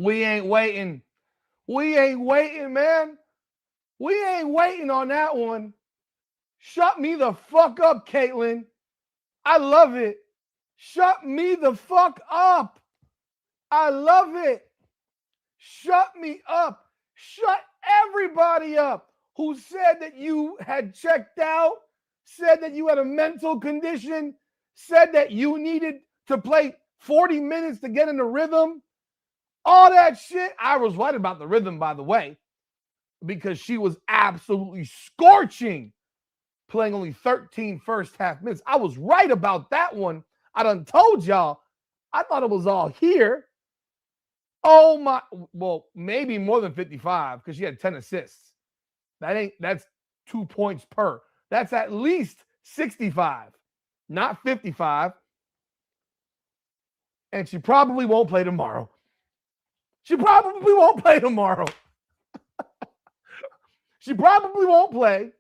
We ain't waiting. We ain't waiting, man. We ain't waiting on that one. Shut me the fuck up, Caitlin. I love it. Shut me the fuck up. I love it. Shut me up. Shut everybody up who said that you had checked out, said that you had a mental condition, said that you needed to play 40 minutes to get in the rhythm. All that shit. I was right about the rhythm, by the way, because she was absolutely scorching, playing only 13 first half minutes. I was right about that one. I done told y'all. I thought it was all here. Oh my, well, maybe more than 55 because she had 10 assists. That's 2 points per. That's at least 65, not 55. And she probably won't play tomorrow. She probably won't play tomorrow. She probably won't play.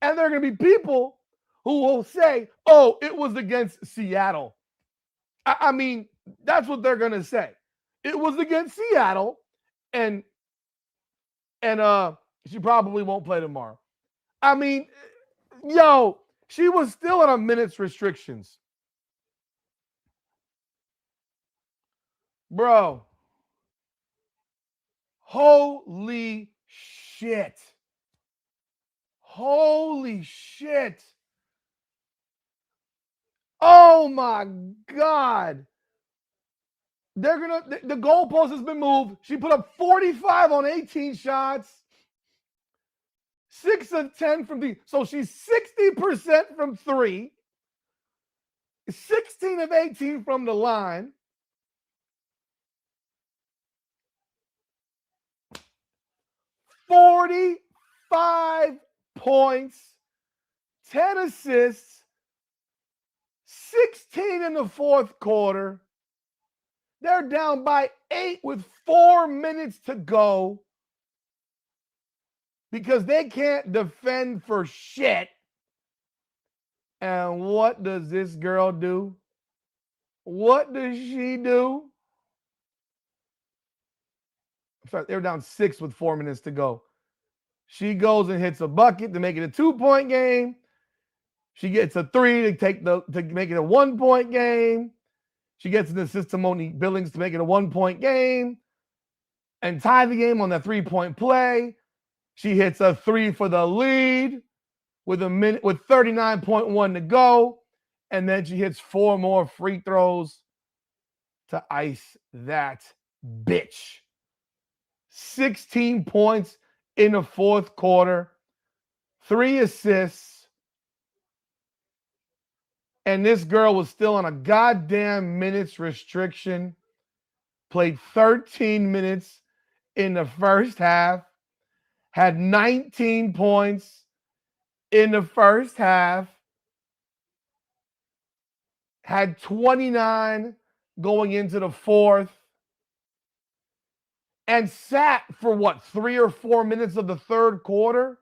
And there are going to be people who will say, oh, it was against Seattle. I mean, that's what they're going to say. It was against Seattle, and she probably won't play tomorrow. I mean, yo, she was still on a minutes restrictions. Bro, holy shit. Holy shit. Oh my God. The goalpost has been moved. She put up 45 on 18 shots. 6 of 10 from the, so she's 60% from 3. 16 of 18 from the line. 45 points, 10 assists, 16 in the fourth quarter. They're down by 8 with 4 minutes to go because they can't defend for shit. And what does this girl do? What does she do? Sorry, they were down 6 with 4 minutes to go. She goes and hits a bucket to make it a 2-point game. She gets a 3 to make it a 1-point game. She gets an assist to Monique Billings to make it a 1-point game and tie the game on that 3-point play. She hits a 3 for the lead with 39.1 to go. And then she hits 4 more free throws to ice that bitch. 16 points in the fourth quarter, 3 assists. And this girl was still on a goddamn minutes restriction. Played 13 minutes in the first half. Had 19 points in the first half. Had 29 going into the fourth. And sat for what, 3 or 4 minutes of the third quarter?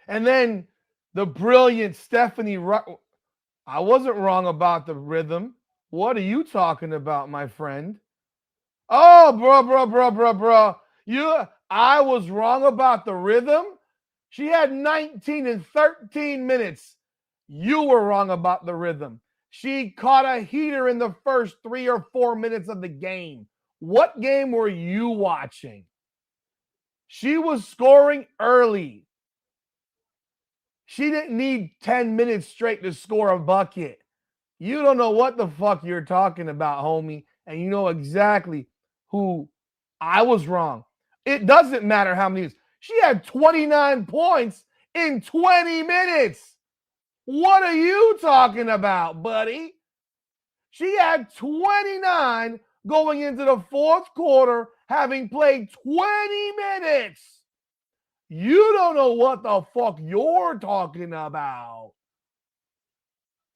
And then the brilliant Stephanie, I wasn't wrong about the rhythm. What are you talking about, my friend? Oh, bro. I was wrong about the rhythm. She had 19 and 13 minutes. You were wrong about the rhythm. She caught a heater in the first 3 or 4 minutes of the game. What game were you watching? She was scoring early. She didn't need 10 minutes straight to score a bucket. You don't know what the fuck you're talking about, homie. And you know exactly who I was wrong. It doesn't matter how many. She had 29 points in 20 minutes. What are you talking about, buddy? She had 29 going into the fourth quarter, having played 20 minutes. You don't know what the fuck you're talking about.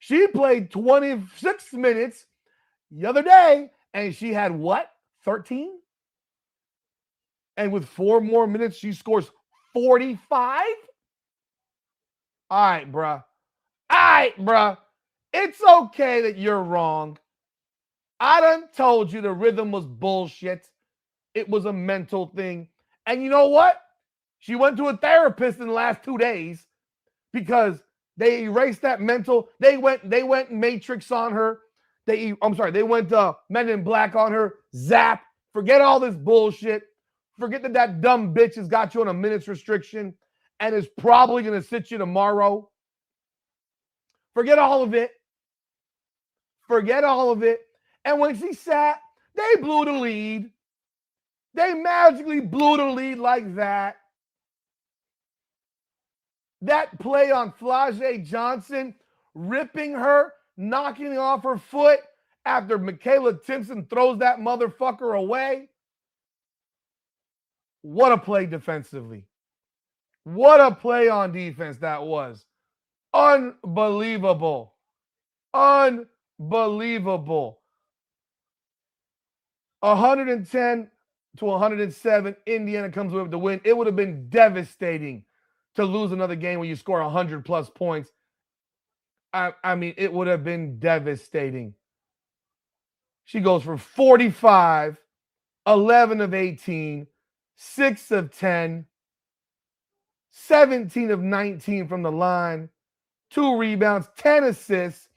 She played 26 minutes the other day, and she had what? 13? And with 4 more minutes, she scores 45? All right, bruh. It's okay that you're wrong. I done told you the rhythm was bullshit. It was a mental thing. And you know what? She went to a therapist in the last 2 days because they erased that mental. They went Matrix on her. They went Men in Black on her. Zap. Forget all this bullshit. Forget that dumb bitch has got you on a minutes restriction and is probably going to sit you tomorrow. Forget all of it. Forget all of it. And when she sat, they blew the lead. They magically blew the lead like that. That play on Flau'jae Johnson, ripping her, knocking off her foot after Michaela Timpson throws that motherfucker away. What a play defensively. What a play on defense that was. Unbelievable. Unbelievable. 110 to 107, Indiana comes away with the win. It would have been devastating to lose another game when you score 100 plus points. I mean, it would have been devastating. She goes for 45, 11 of 18, 6 of 10, 17 of 19 from the line, 2 rebounds, 10 assists.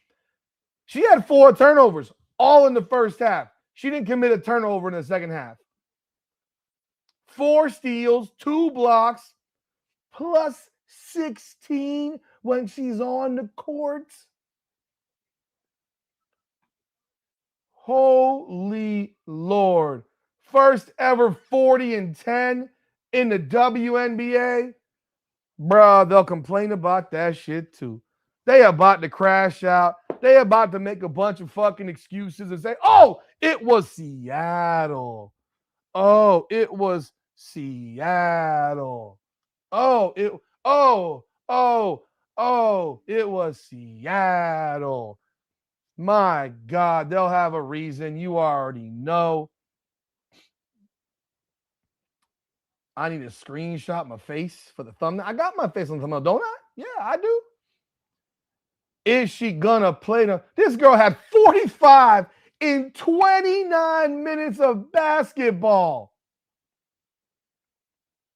She had 4 turnovers, all in the first half. She didn't commit a turnover in the second half. 4 steals, 2 blocks, plus 16 when she's on the court. Holy Lord. First ever 40 and 10 in the WNBA. Bruh, they'll complain about that shit too. They about to crash out. They about to make a bunch of fucking excuses and say, oh, it was Seattle. Oh, it was Seattle. It was Seattle. My God, they'll have a reason. You already know. I need to screenshot my face for the thumbnail. I got my face on the thumbnail, don't I? Yeah, I do. Is she gonna play them? This girl had 45 in 29 minutes of basketball.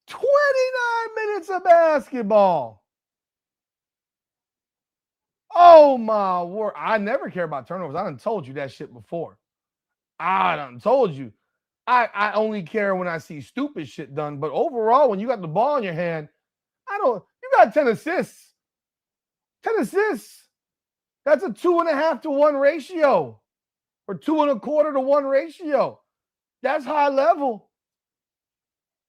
29 minutes of basketball. Oh my word. I never care about turnovers. I done told you that shit before. I done told you. I only care when I see stupid shit done. But overall, when you got the ball in your hand, you got 10 assists. 10 assists. That's a 2.5 to 1 ratio. Or 2.25 to 1 ratio. That's high level.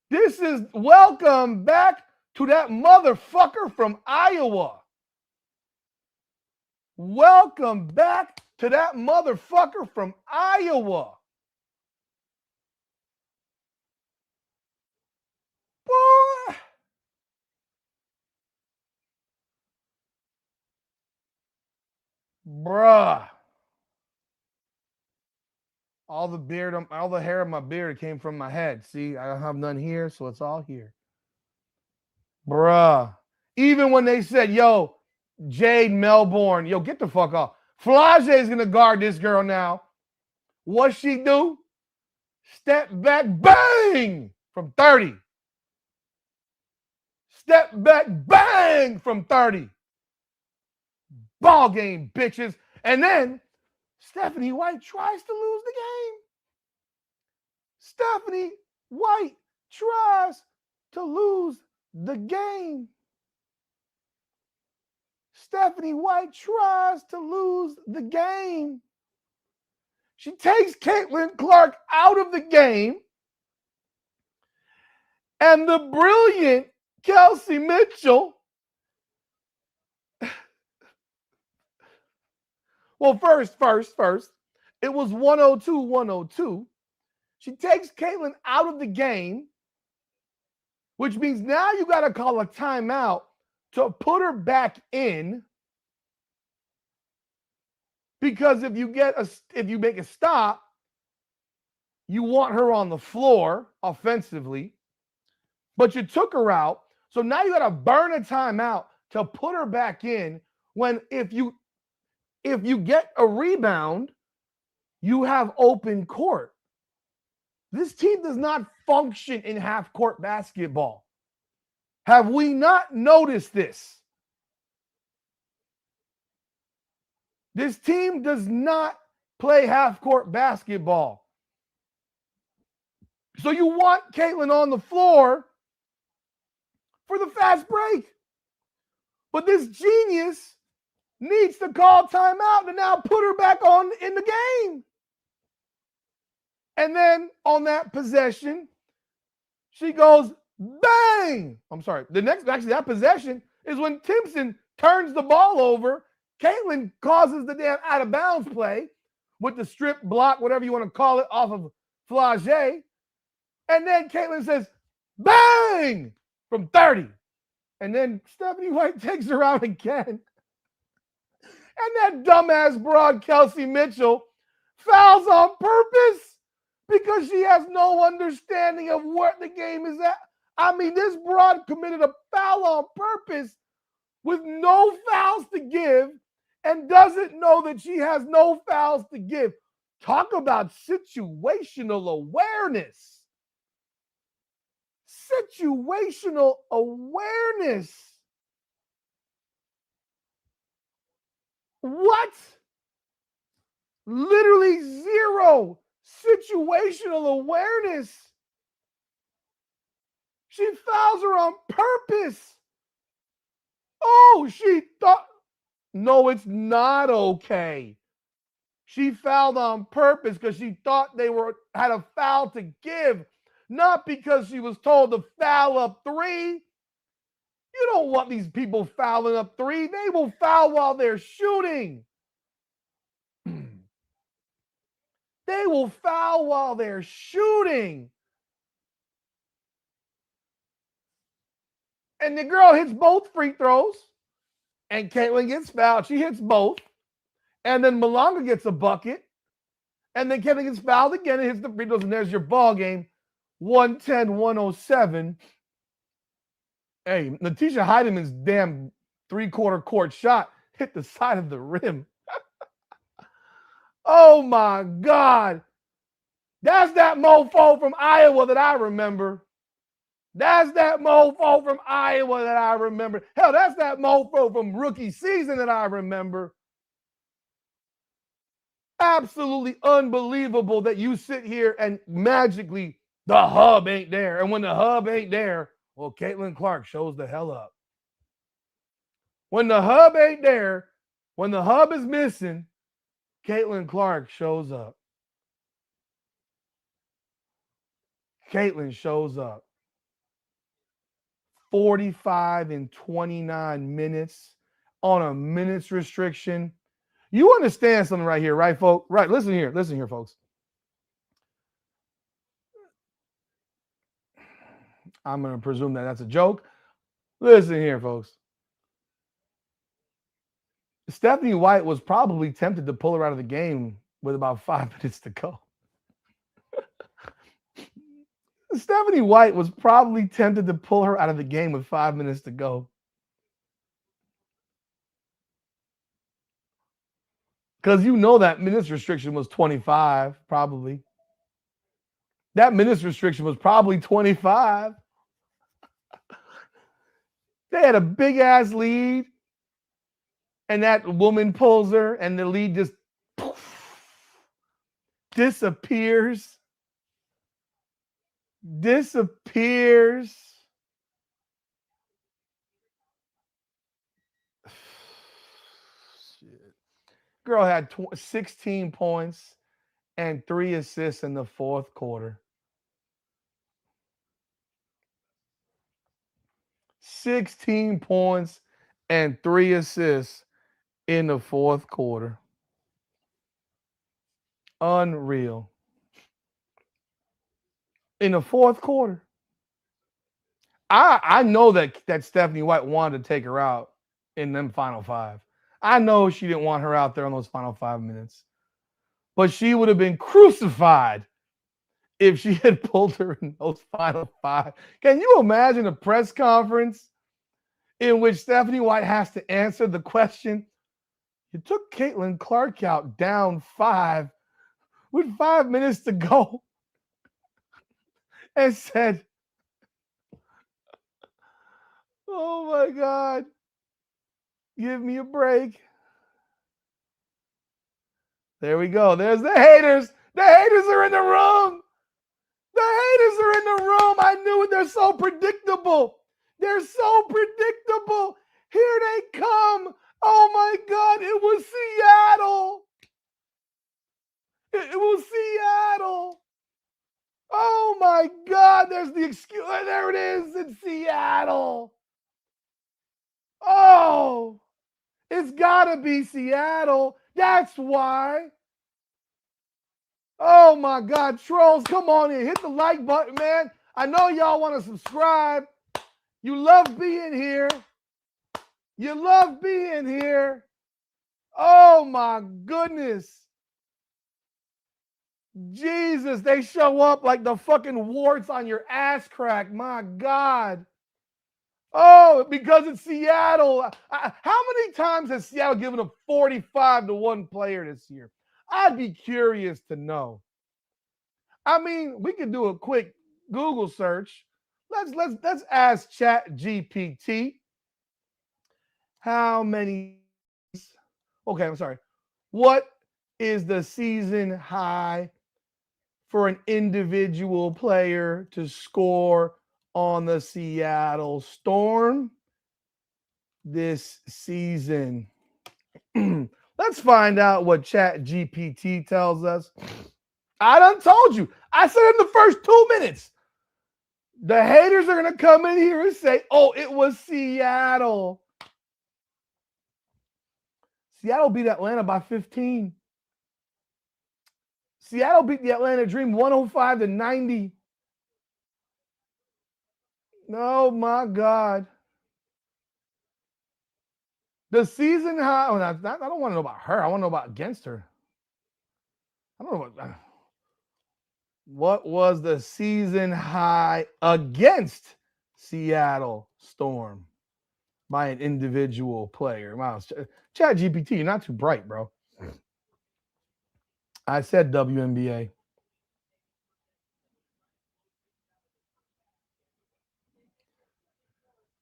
This is welcome back to that motherfucker from Iowa. Welcome back to that motherfucker from Iowa. Boy. Bruh. All the hair on my beard came from my head. See, I don't have none here, so it's all here. Bruh. Even when they said, yo, Jade Melbourne, yo, get the fuck off. Flau'jae is going to guard this girl now. What she do? Step back, bang, from 30. Step back, bang, from 30. Ball game, bitches. And then Stephanie White tries to lose the game. Stephanie White tries to lose the game. Stephanie White tries to lose the game. She takes Caitlin Clark out of the game. And the brilliant Kelsey Mitchell. Well, first, it was 102-102. She takes Caitlin out of the game, which means now you got to call a timeout to put her back in. Because if you make a stop, you want her on the floor offensively, but you took her out. So now you got to burn a timeout to put her back in when if you get a rebound, you have open court. This team does not function in half-court basketball. Have we not noticed this? This team does not play half-court basketball. So you want Caitlin on the floor for the fast break. But this genius needs to call timeout and now put her back on in the game. And then on that possession, she goes bang. I'm sorry. That possession is when Timpson turns the ball over. Caitlin causes the damn out of bounds play with the strip block, whatever you want to call it, off of Flage. And then Caitlin says bang from 30. And then Stephanie White takes her out again. And that dumbass broad Kelsey Mitchell fouls on purpose because she has no understanding of what the game is at. I mean, this broad committed a foul on purpose with no fouls to give and doesn't know that she has no fouls to give. Talk about situational awareness. Situational awareness. What? Literally zero situational awareness. She fouls her on purpose. Oh, she thought, no, it's not okay. She fouled on purpose because she thought they had a foul to give, not because she was told to foul up three. You don't want these people fouling up three. They will foul while they're shooting. They will foul while they're shooting. And the girl hits both free throws, and Caitlin gets fouled. She hits both. And then Malonga gets a bucket. And then Caitlin gets fouled again and hits the free throws, and there's your ball game. 110-107. Hey, Natisha Heideman's damn three-quarter court shot hit the side of the rim. Oh, my God. That's that mofo from Iowa that I remember. That's that mofo from Iowa that I remember. Hell, that's that mofo from rookie season that I remember. Absolutely unbelievable that you sit here and magically the hub ain't there. And when the hub ain't there, well, Caitlin Clark shows the hell up. When the hub ain't there, when the hub is missing, Caitlin Clark shows up. Caitlin shows up. 45 and 29 minutes on a minutes restriction. You understand something right here, right, folks? Right, listen here, folks. I'm going to presume that that's a joke. Listen here, folks. Stephanie White was probably tempted to pull her out of the game with about 5 minutes to go. Stephanie White was probably tempted to pull her out of the game with 5 minutes to go. Because you know that minutes restriction was 25, probably. That minutes restriction was probably 25. They had a big-ass lead, and that woman pulls her, and the lead just disappears. Disappears. Shit. Girl had 16 points and 3 assists in the fourth quarter. 16 points and 3 assists in the fourth quarter. Unreal. In the fourth quarter. I know that Stephanie White wanted to take her out in them final 5. I know she didn't want her out there on those final 5 minutes. But she would have been crucified if she had pulled her in those final 5. Can you imagine a press conference in which Stephanie White has to answer the question, you took Caitlin Clark out down 5. with 5 minutes to go and said, oh my God, give me a break. There we go. There's the haters. The haters are in the room. The haters are in the room. I knew it. They're so predictable. They're so predictable. Here they come. Oh my God. It was Seattle. It was Seattle. Oh my God. There's the excuse. There it is. It's Seattle. Oh, it's got to be Seattle. That's why. Oh my God, trolls, come on in. Hit the like button, man. I know y'all want to subscribe. You love being here. You love being here. Oh my goodness. Jesus, they show up like the fucking warts on your ass crack. My God. Oh, because it's Seattle. How many times has Seattle given up 45-1 player this year? I'd be curious to know. I mean, we could do a quick Google search. Let's ask ChatGPT how many. Okay, I'm sorry. What is the season high for an individual player to score on the Seattle Storm this season? Let's find out what ChatGPT tells us. I done told you. I said in the first 2 minutes, the haters are going to come in here and say, oh, it was Seattle. Seattle beat Atlanta by 15. Seattle beat the Atlanta Dream 105-90. Oh, my God. The season high. I don't want to know about her. I want to know about against her. I don't know what. What was the season high against Seattle Storm by an individual player? Wow, ChatGPT, you're not too bright, bro. I said WNBA.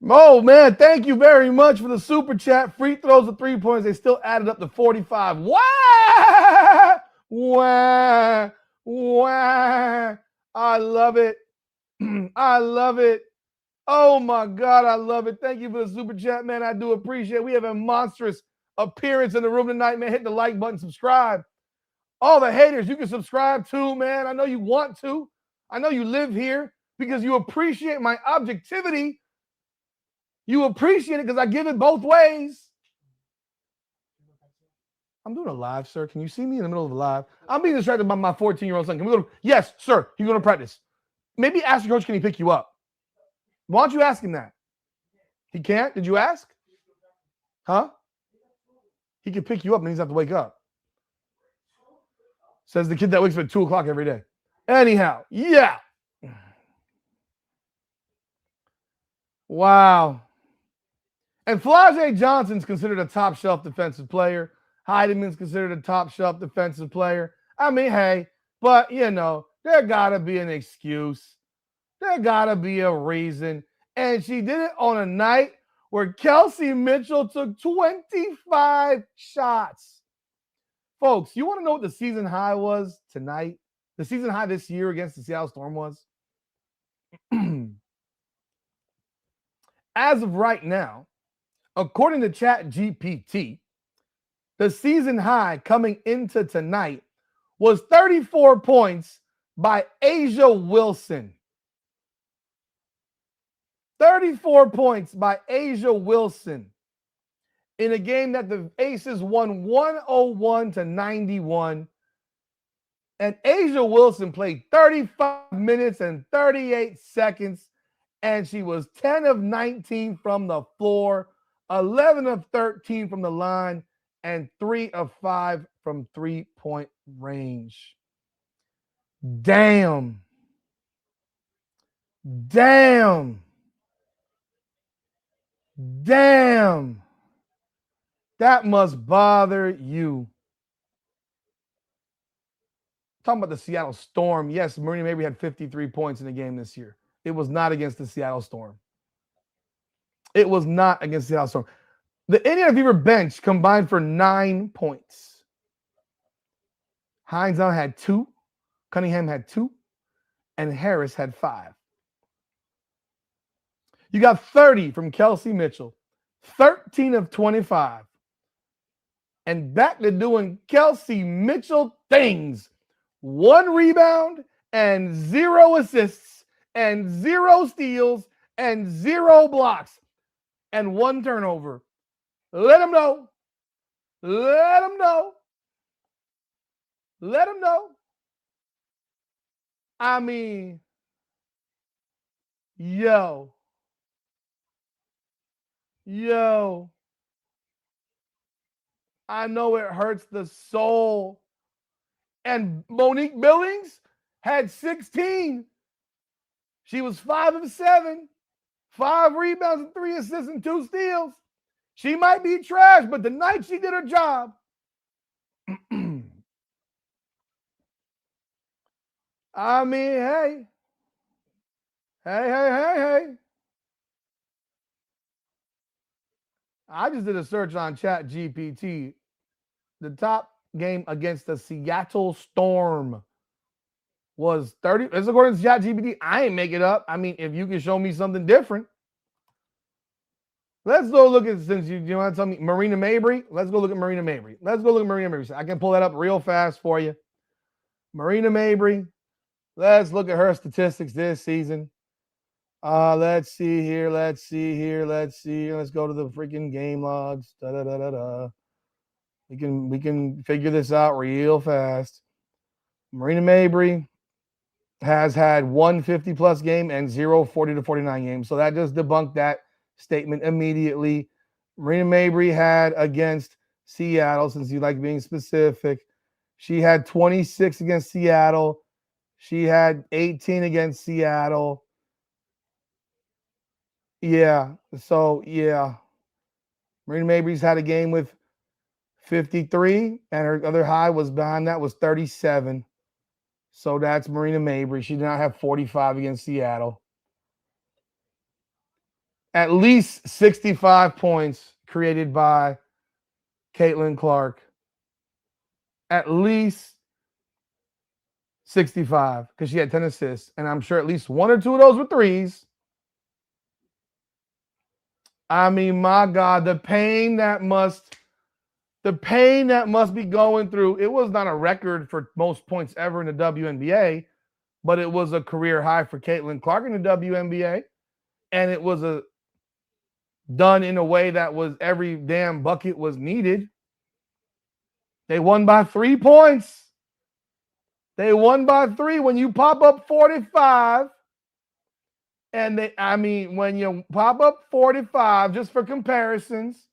Oh, man, thank you very much for the super chat. Free throws of 3 points. They still added up to 45. Wah! Wah! Wah! I love it. I love it. Oh, my God, I love it. Thank you for the super chat, man. I do appreciate it. We have a monstrous appearance in the room tonight, man. Hit the like button, subscribe. All the haters, you can subscribe too, man. I know you want to. I know you live here because you appreciate my objectivity. You appreciate it because I give it both ways. I'm doing a live, sir. Can you see me in the middle of a live? I'm being distracted by my 14-year-old son. Can we go to? Yes, sir. You going to practice? Maybe ask your coach, can he pick you up? Why don't you ask him that? He can't? Did you ask? Huh? He can pick you up and he doesn't have to wake up. Says the kid that wakes up at 2 o'clock every day. Anyhow, yeah. Wow. And Flau'jae Johnson's considered a top shelf defensive player. Heideman's considered a top shelf defensive player. I mean, hey, but you know, there gotta be an excuse. There gotta be a reason. And she did it on a night where Kelsey Mitchell took 25 shots. Folks, you want to know what the season high was tonight? The season high this year against the Seattle Storm was? As of right now, according to ChatGPT, the season high coming into tonight was 34 points by A'ja Wilson. 34 points by A'ja Wilson in a game that the Aces won 101-91. And A'ja Wilson played 35 minutes and 38 seconds, and she was 10 of 19 from the floor, 11 of 13 from the line, and 3 of 5 from three-point range. Damn. Damn. Damn. That must bother you. Talking about the Seattle Storm. Yes, Marina Mabry had 53 points in the game this year. It was not against the Seattle Storm. It was not against the Seattle Storm. The Indiana Fever bench combined for 9 points. Hines Allen had 2, Cunningham had 2, and Harris had 5. You got 30 from Kelsey Mitchell, 13 of 25. And back to doing Kelsey Mitchell things. 1 rebound and 0 assists and 0 steals and 0 blocks and 1 turnover. Let him know. Let him know. Let him know. I mean, yo. I know it hurts the soul. And Monique Billings had 16. She was 5 of 7, 5 rebounds and 3 assists and 2 steals. She might be trash, but tonight she did her job. I mean, hey. I just did a search on ChatGPT. The top game against the Seattle Storm was 30. It's according to ChatGPT. I ain't make it up. I mean, if you can show me something different. Let's go look at, since you want to tell me Marina Mabry. Let's go look at Marina Mabry. I can pull that up real fast for you. Marina Mabry. Let's look at her statistics this season. Let's see here. Let's go to the freaking game logs. We can figure this out real fast. Marina Mabry has had 1 50-plus game and 0 40-49 games. So that just debunked that statement immediately. Marina Mabry had against Seattle, since you like being specific, she had 26 against Seattle. She had 18 against Seattle. Yeah. So, yeah. Marina Mabry's had a game with 53, and her other high was behind that was 37. So that's Marina Mabry. She did not have 45 against Seattle. At least 65 points created by Caitlin Clark. At least 65, because she had 10 assists, and I'm sure at least 1 or 2 of those were threes. I mean, my God, the pain that must be going through. It was not a record for most points ever in the WNBA, but it was a career high for Caitlin Clark in the WNBA, and it was done in a way that was every damn bucket was needed. They won by 3 points. They won by 3. When you pop up 45, when you pop up 45, just for comparisons,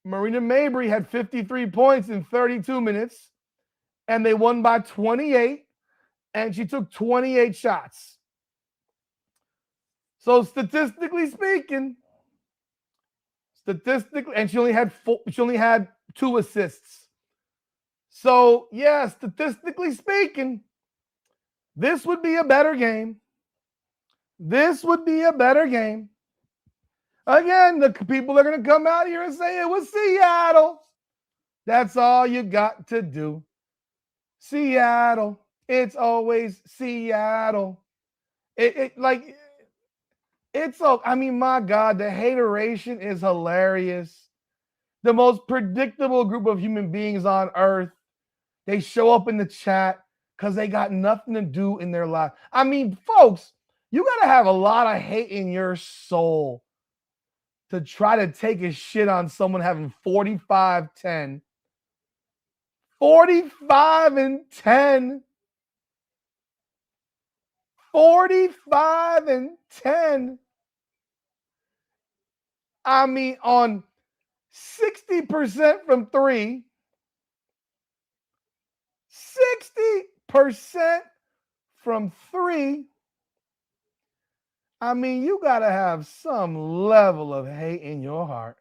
Marina Mabry had 53 points in 32 minutes, and they won by 28, and she took 28 shots. So statistically speaking, and she only had 2 assists. So, yeah, statistically speaking, this would be a better game. Again, the people are going to come out here and say it was Seattle. That's all you got to do. Seattle. It's always Seattle. My God, the hateration is hilarious. The most predictable group of human beings on earth. They show up in the chat because they got nothing to do in their life. I mean, folks, you got to have a lot of hate in your soul to try to take a shit on someone having 45-10. 45-10. 45-10. I mean, on 60% from 3. 60% from 3. I mean, you got to have some level of hate in your heart.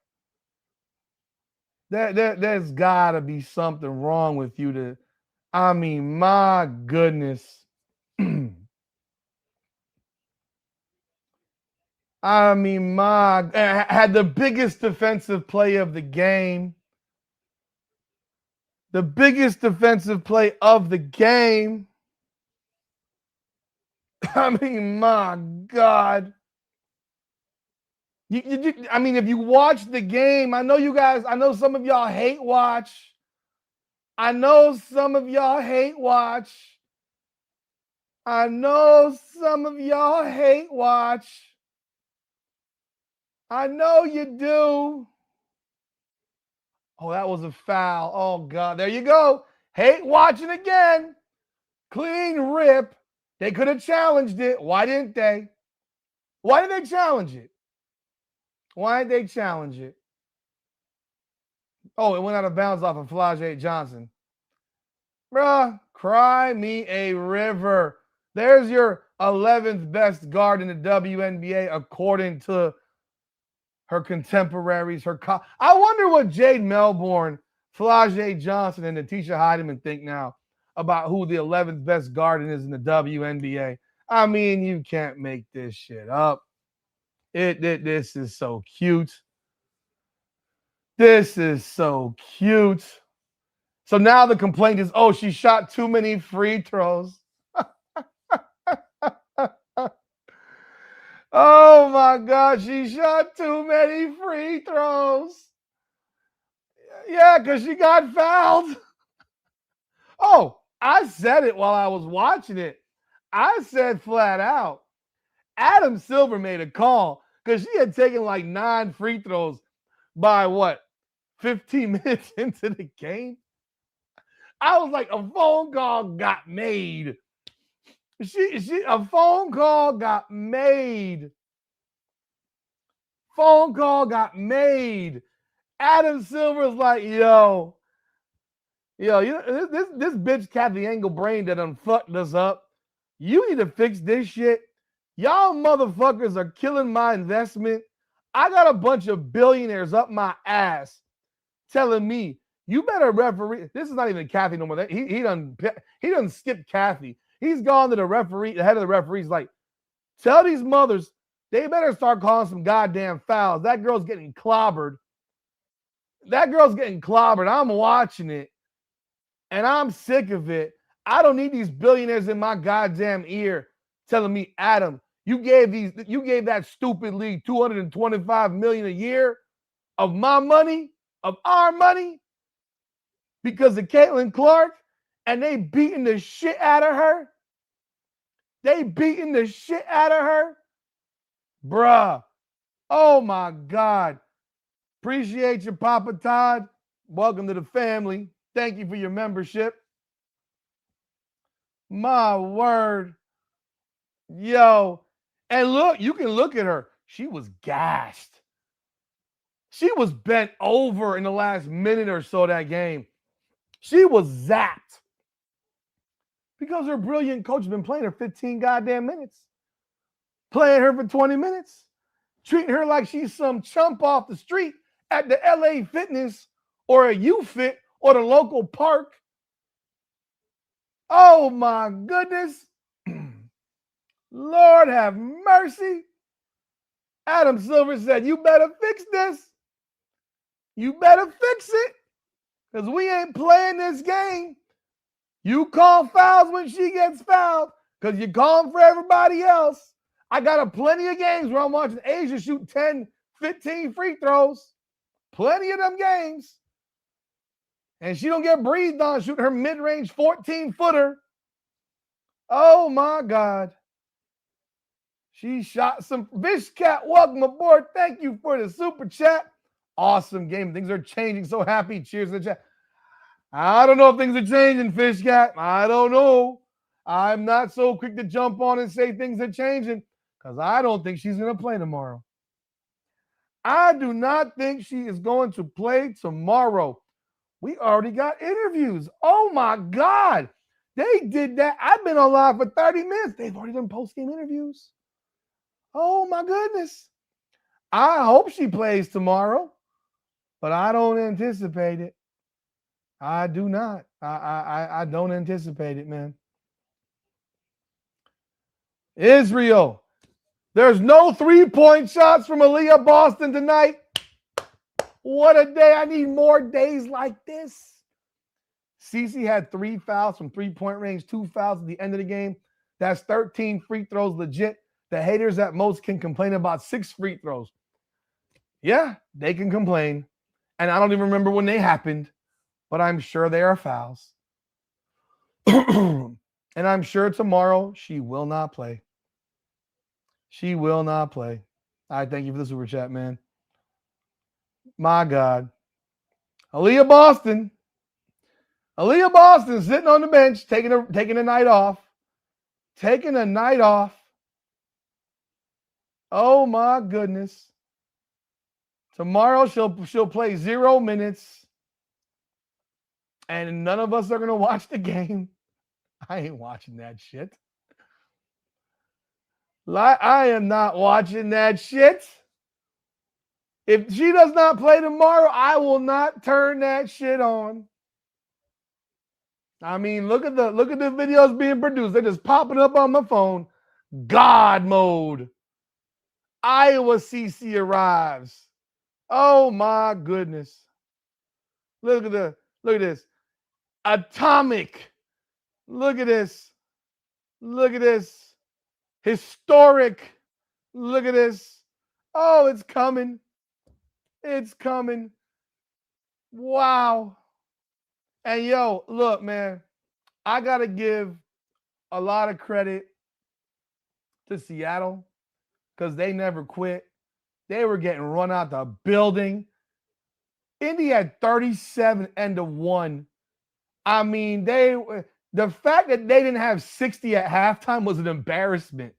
There's got to be something wrong with you I mean, my goodness. I mean, had the biggest defensive play of the game. The biggest defensive play of the game. I mean, my God. I mean, if you watch the game, I know you guys, I know some of y'all hate watch. I know some of y'all hate watch. I know some of y'all hate watch. I know you do. Oh, that was a foul. Oh, God. There you go. Hate watching again. Clean rip. They could have challenged it. Why didn't they? Why did they challenge it? Why did they challenge it? Oh, it went out of bounds off of Flau'jae Johnson. Bruh, cry me a river. There's your 11th best guard in the WNBA according to her contemporaries. I wonder what Jade Melbourne, Flau'jae Johnson, and Natisha Hiedeman think now about who the 11th best guard is in the WNBA. I mean, you can't make this shit up. This is so cute. This is so cute. So now the complaint is, oh, she shot too many free throws. Oh my God, she shot too many free throws. Yeah, because she got fouled. Oh, I said it while I was watching it. I said flat out, Adam Silver made a call because she had taken like 9 free throws by what, 15 minutes into the game? I was like, a phone call got made. A phone call got made. Phone call got made. Adam Silver's like, yo, this bitch Kathy Angle brain that done fucked us up. You need to fix this shit. Y'all motherfuckers are killing my investment. I got a bunch of billionaires up my ass telling me, you better referee. This is not even Kathy no more. He done skipped Kathy. He's gone to the referee, the head of the referees, like, tell these mothers they better start calling some goddamn fouls. That girl's getting clobbered. I'm watching it, and I'm sick of it. I don't need these billionaires in my goddamn ear telling me, Adam, you gave that stupid league $225 million a year of my money, of our money, because of Caitlin Clark, and they beating the shit out of her. Bruh. Oh my God. Appreciate you, Papa Todd. Welcome to the family. Thank you for your membership. My word. Yo. And look, you can look at her. She was gassed. She was bent over in the last minute or so of that game. She was zapped. Because her brilliant coach has been playing her 15 goddamn minutes. Playing her for 20 minutes. Treating her like she's some chump off the street at the LA Fitness or a UFit or the local park. Oh my goodness. Lord have mercy. Adam Silver said, you better fix this. You better fix it. Because we ain't playing this game. You call fouls when she gets fouled because you're calling for everybody else. I got a plenty of games where I'm watching Asia shoot 10, 15 free throws. Plenty of them games. And she don't get breathed on shooting her mid-range 14-footer. Oh, my God. She shot some. Fish Cat, welcome aboard. Thank you for the super chat. Awesome game. Things are changing. So happy. Cheers to the chat. I don't know if things are changing, Fish Cat. I don't know. I'm not so quick to jump on and say things are changing because I don't think she's going to play tomorrow. I do not think she is going to play tomorrow. We already got interviews. Oh, my God. They did that. I've been on live for 30 minutes. They've already done post-game interviews. Oh, my goodness. I hope she plays tomorrow, but I don't anticipate it. I do not. I don't anticipate it, man. Israel. There's no 3-point shots from Aaliyah Boston tonight. What a day. I need more days like this. Cece had 3 fouls from 3-point range, 2 fouls at the end of the game. That's 13 free throws legit. The haters at most can complain about 6 free throws. Yeah, they can complain. And I don't even remember when they happened, but I'm sure they are fouls. And I'm sure tomorrow she will not play. She will not play. I thank you for the super chat, man. My God. Aaliyah Boston sitting on the bench, taking a night off. Taking a night off. Oh my goodness. Tomorrow she'll play 0 minutes. And none of us are gonna watch the game. I ain't watching that shit. I am not watching that shit. If she does not play tomorrow, I will not turn that shit on. I mean, look at the videos being produced. They're just popping up on my phone. God mode. Iowa CC arrives. Oh my goodness. Look at this. Atomic. Look at this. Look at this. Historic. Look at this. Oh, it's coming. It's coming. Wow. And yo, look, man, I got to give a lot of credit to Seattle because they never quit. They were getting run out the building. Indy had 37 and 1. I mean, the fact that they didn't have 60 at halftime was an embarrassment.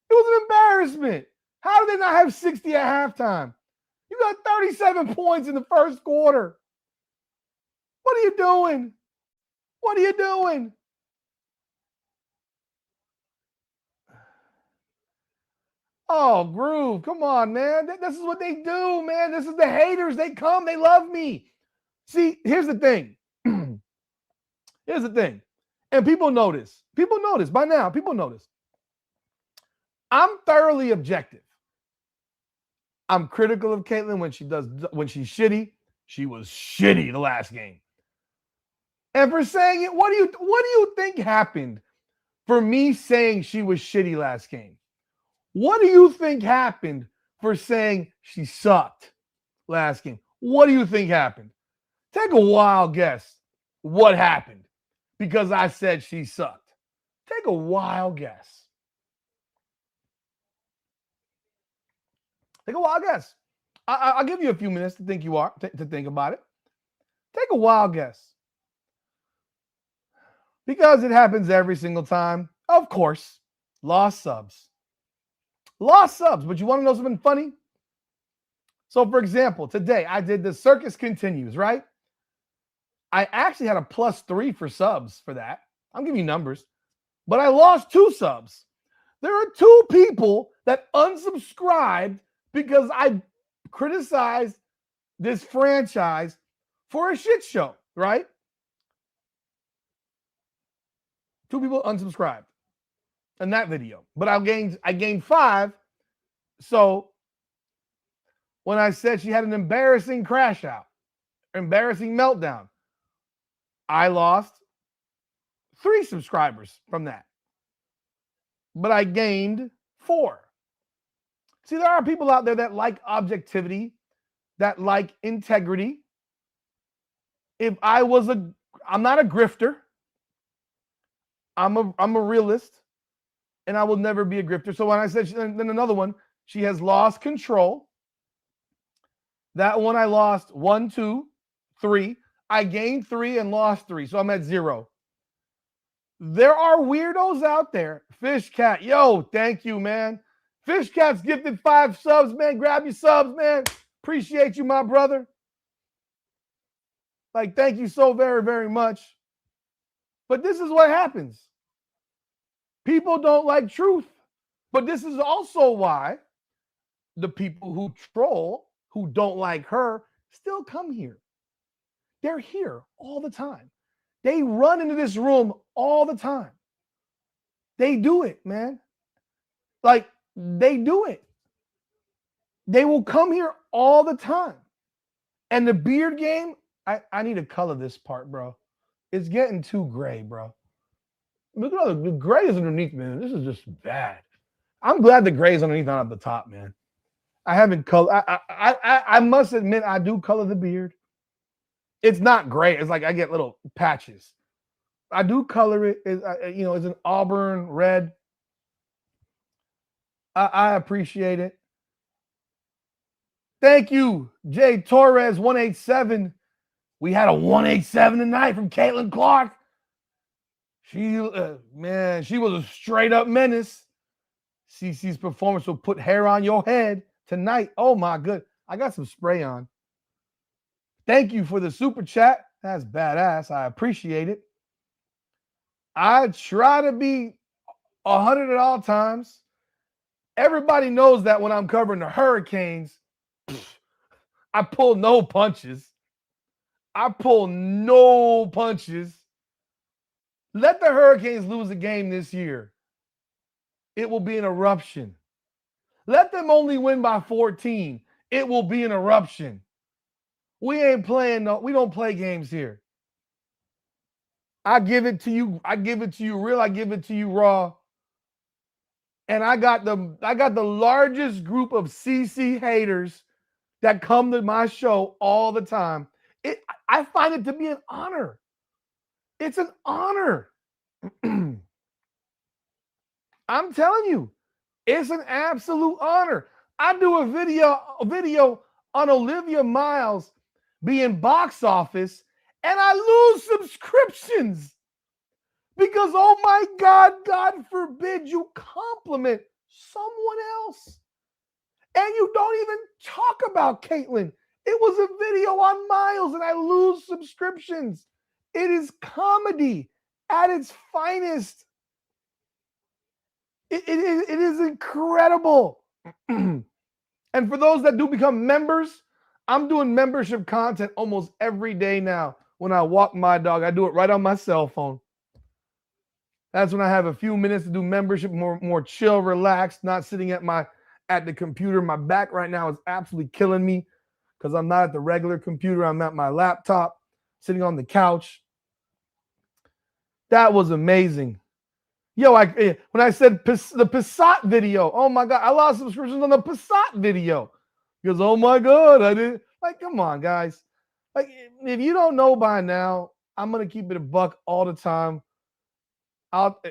It was an embarrassment. How did they not have 60 at halftime? You got 37 points in the first quarter. What are you doing? What are you doing? Oh, Groove, come on, man. This is what they do, man. This is the haters. They come. They love me. See, here's the thing. Here's the thing. And people notice. People notice by now. People notice. I'm thoroughly objective. I'm critical of Caitlin when she's shitty. She was shitty the last game. And for saying it, what do you think happened for me saying she was shitty last game? What do you think happened for saying she sucked last game? What do you think happened? Take a wild guess what happened because I said she sucked. Take a wild guess. Take a wild guess. I'll give you a few minutes to think to think about it. Take a wild guess. Because it happens every single time. Of course, lost subs. Lost subs, but you want to know something funny? So, for example, today I did the circus continues, right? I actually had a +3 for subs for that. I'm giving you numbers. But I lost 2 subs. There are 2 people that unsubscribed because I criticized this franchise for a shit show, right? 2 people unsubscribed in that video. But I gained 5. So when I said she had an embarrassing crash out, embarrassing meltdown, I lost 3 subscribers from that. But I gained 4. See, there are people out there that like objectivity, that like integrity. I'm not a grifter. I'm a realist, and I will never be a grifter. So when I said, then another one, she has lost control. That one I lost 1, 2, 3. I gained 3 and lost 3, so I'm at 0. There are weirdos out there. Fish Cat, yo, thank you, man. Fish Cat's gifted 5 subs, man. Grab your subs, man. Appreciate you, my brother. Like, thank you so very, very much. But this is what happens. People don't like truth. But this is also why the people who troll, who don't like her, still come here. They're here all the time. They run into this room all the time. They do it, man. Like, they do it. They will come here all the time. And the beard game, I need to color this part, bro. It's getting too gray, bro. Look at all the gray is underneath, man. This is just bad. I'm glad the gray is underneath, not at the top, man. I haven't colored. I must admit, I do color the beard. It's not gray. It's like I get little patches. I do color it. It's an auburn red. I appreciate it. Thank you, Jay Torres 187. We had a 187 tonight from Caitlin Clark. She was a straight up menace. CC's performance will put hair on your head tonight. Oh my good. I got some spray on. Thank you for the super chat. That's badass. I appreciate it. I try to be 100 at all times. Everybody knows that when I'm covering the Hurricanes, I pull no punches. Let the Hurricanes lose a game this year. It will be an eruption. Let them only win by 14. It will be an eruption. We ain't playing we don't play games here. I give it to you. I give it to you real. I give it to you raw. And I got the largest group of CC haters that come to my show all the time. I find it to be an honor. It's an honor. I'm telling you, it's an absolute honor. I do a video on Olivia Miles being box office, and I lose subscriptions because, oh my God, God forbid you compliment someone else. And you don't even talk about Caitlin. It was a video on Miles, and I lose subscriptions. It is comedy at its finest. It is incredible. And for those that do become members, I'm doing membership content almost every day now. When I walk my dog, I do it right on my cell phone. That's when I have a few minutes to do membership, more chill, relaxed, not sitting at the computer. My back right now is absolutely killing me because I'm not at the regular computer. I'm at my laptop, sitting on the couch. That was amazing. Yo, when I said the Passat video, oh my God, I lost subscriptions on the Passat video. Because, oh my God, I didn't. Like, come on, guys. Like, if you don't know by now, I'm going to keep it a buck all the time.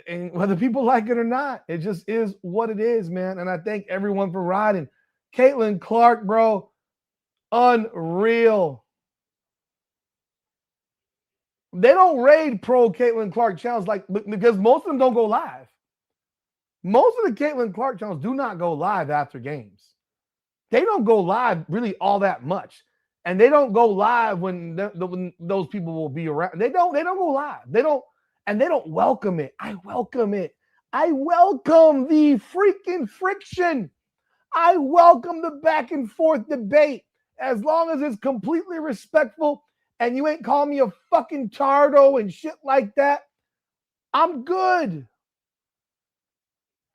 And whether people like it or not, it just is what it is, man. And I thank everyone for riding. Caitlin Clark, bro, unreal. They don't raid pro Caitlin Clark channels because most of them don't go live. Most of the Caitlin Clark channels do not go live after games. They don't go live really all that much. And they don't go live when those people will be around. They don't go live. They don't welcome it. I welcome it. I welcome the freaking friction. I welcome the back and forth debate as long as it's completely respectful and you ain't calling me a fucking tardo and shit like that. I'm good.